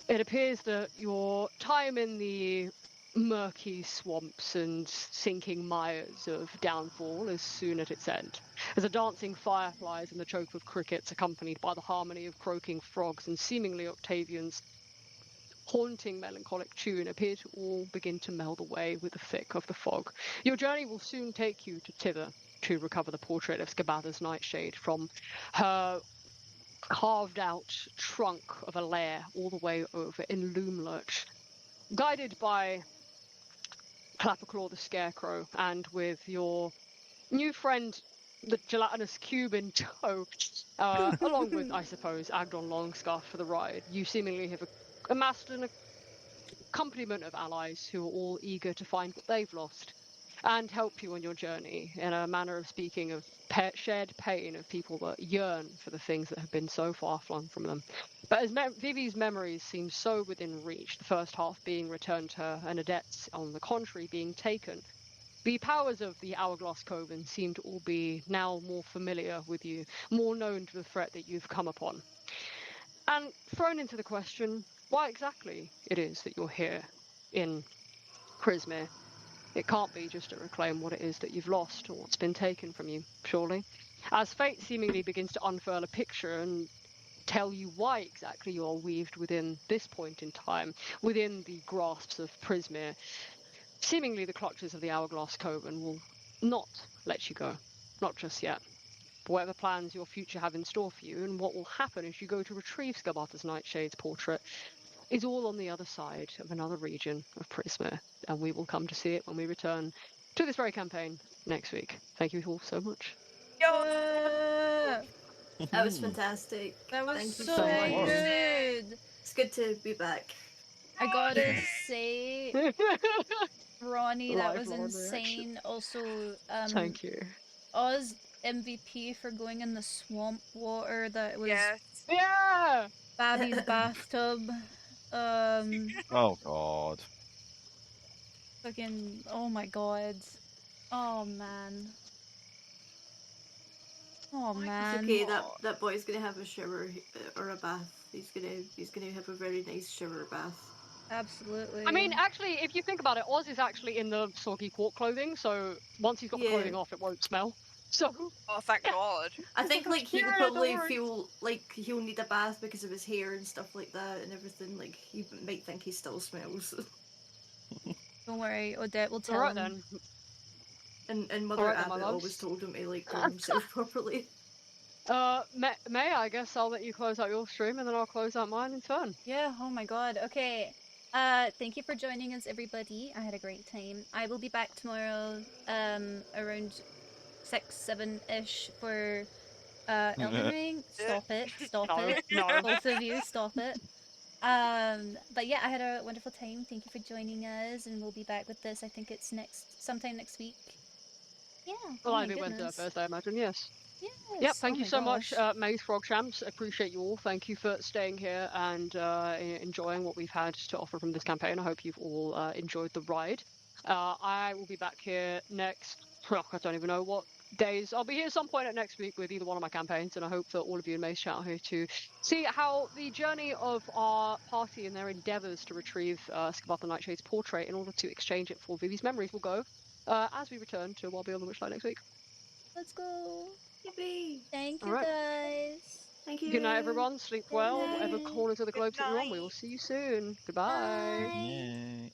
Speaker 2: it appears that your time in the murky swamps and sinking mires of Downfall is soon at its end. As the dancing fireflies and the choke of crickets, accompanied by the harmony of croaking frogs and seemingly Octavian's haunting melancholic tune, appear to all begin to meld away with the thick of the fog. Your journey will soon take you to Tither to recover the portrait of Skibatha's Nightshade from her carved out trunk of a lair all the way over in Loomlurch. Guided by Clapperclaw the Scarecrow and with your new friend the gelatinous cube in tow, along with, I suppose, Agdon Longscarf for the ride. You seemingly have amassed an accompaniment of allies who are all eager to find what they've lost and help you on your journey, in a manner of speaking of shared pain of people that yearn for the things that have been so far flung from them. But as Vivi's memories seem so within reach, the first half being returned to her and Adette's, on the contrary, being taken, the powers of the Hourglass Coven seem to all be now more familiar with you, more known to the threat that you've come upon. And thrown into the question why exactly it is that you're here in Prismere. It can't be just to reclaim what it is that you've lost or what's been taken from you, surely. As fate seemingly begins to unfurl a picture and tell you why exactly you are weaved within this point in time, within the grasps of Prismere, seemingly the clutches of the Hourglass Coven will not let you go. Not just yet. But whatever plans your future have in store for you, and what will happen as you go to retrieve Scarbatha's Nightshade's portrait, is all on the other side of another region of Prisma, and we will come to see it when we return to this very campaign next week. Thank you all so much.
Speaker 1: Uh,
Speaker 3: That was fantastic.
Speaker 1: that was
Speaker 3: Thank you
Speaker 1: so
Speaker 3: so
Speaker 2: Thank
Speaker 3: much.
Speaker 2: you.
Speaker 1: good.
Speaker 3: It's good to be back.
Speaker 1: I gotta say, Ronnie, that was
Speaker 2: Lifelong reaction.
Speaker 1: insane. Also,
Speaker 2: Thank you.
Speaker 1: Oz MVP for going in the swamp water that was
Speaker 5: Yes.
Speaker 2: Yeah!
Speaker 1: Babby's bathtub.
Speaker 4: Oh God.
Speaker 1: Fucking, oh my god. Oh man. Oh
Speaker 3: It's
Speaker 1: man.
Speaker 3: okay. That boy's gonna have a shower or a bath. He's gonna have a very nice shower bath.
Speaker 1: Absolutely.
Speaker 2: I mean, actually, if you think about it, Oz is actually in the soggy quark clothing, so once he's got the
Speaker 3: Yeah.
Speaker 2: clothing off, it won't smell. So,
Speaker 5: Oh, thank God.
Speaker 3: I think like he will
Speaker 2: Yeah, don't
Speaker 3: probably
Speaker 2: worry.
Speaker 3: feel like he'll need a bath because of his hair and stuff like that and everything. Like he might think he still smells.
Speaker 1: Don't worry, Odette will tell
Speaker 2: Alright
Speaker 1: him.
Speaker 2: then.
Speaker 3: And Mother
Speaker 2: Alright then, my
Speaker 3: Abbott always
Speaker 2: loves.
Speaker 3: told him to like groom himself properly.
Speaker 2: May, I guess I'll let you close out your stream and then I'll close out mine in turn.
Speaker 1: Yeah, oh my god. Okay. Thank you for joining us, everybody. I had a great time. I will be back tomorrow, around 6, 7-ish for Elden Ring. Stop it. Stop
Speaker 2: No,
Speaker 1: it.
Speaker 2: no.
Speaker 1: Both of you, stop it. But yeah, I had a wonderful time. Thank you for joining us, and we'll be back with this. I think it's sometime next week. Yeah.
Speaker 2: Well,
Speaker 1: Oh my
Speaker 2: either Wednesday or
Speaker 1: goodness.
Speaker 2: Thursday, I imagine, yes.
Speaker 1: Yes.
Speaker 2: Yep,
Speaker 1: Oh
Speaker 2: thank you
Speaker 1: my
Speaker 2: so much,
Speaker 1: gosh.
Speaker 2: Maze Frog Champs. Appreciate you all. Thank you for staying here and enjoying what we've had to offer from this campaign. I hope you've all enjoyed the ride. I will be back here next, well, I don't even know what days. I'll be here some point at next week with either one of my campaigns, and I hope that all of you in Maze Chat are here to see how the journey of our party and their endeavours to retrieve Scabatha Nightshade's portrait in order to exchange it for Vivi's memories will go as we return to Wild Beyond the Witchlight next week.
Speaker 1: Let's go.
Speaker 3: Yippee!
Speaker 1: Thank
Speaker 2: All
Speaker 1: you
Speaker 2: right.
Speaker 1: guys.
Speaker 3: Thank you.
Speaker 2: Good night, everyone. Sleep
Speaker 1: Good
Speaker 2: well. Whatever
Speaker 1: night.
Speaker 2: corners of the
Speaker 5: Good
Speaker 2: globes that you're on, we will
Speaker 5: night.
Speaker 2: see you soon. Goodbye.
Speaker 1: Bye.
Speaker 4: Yeah.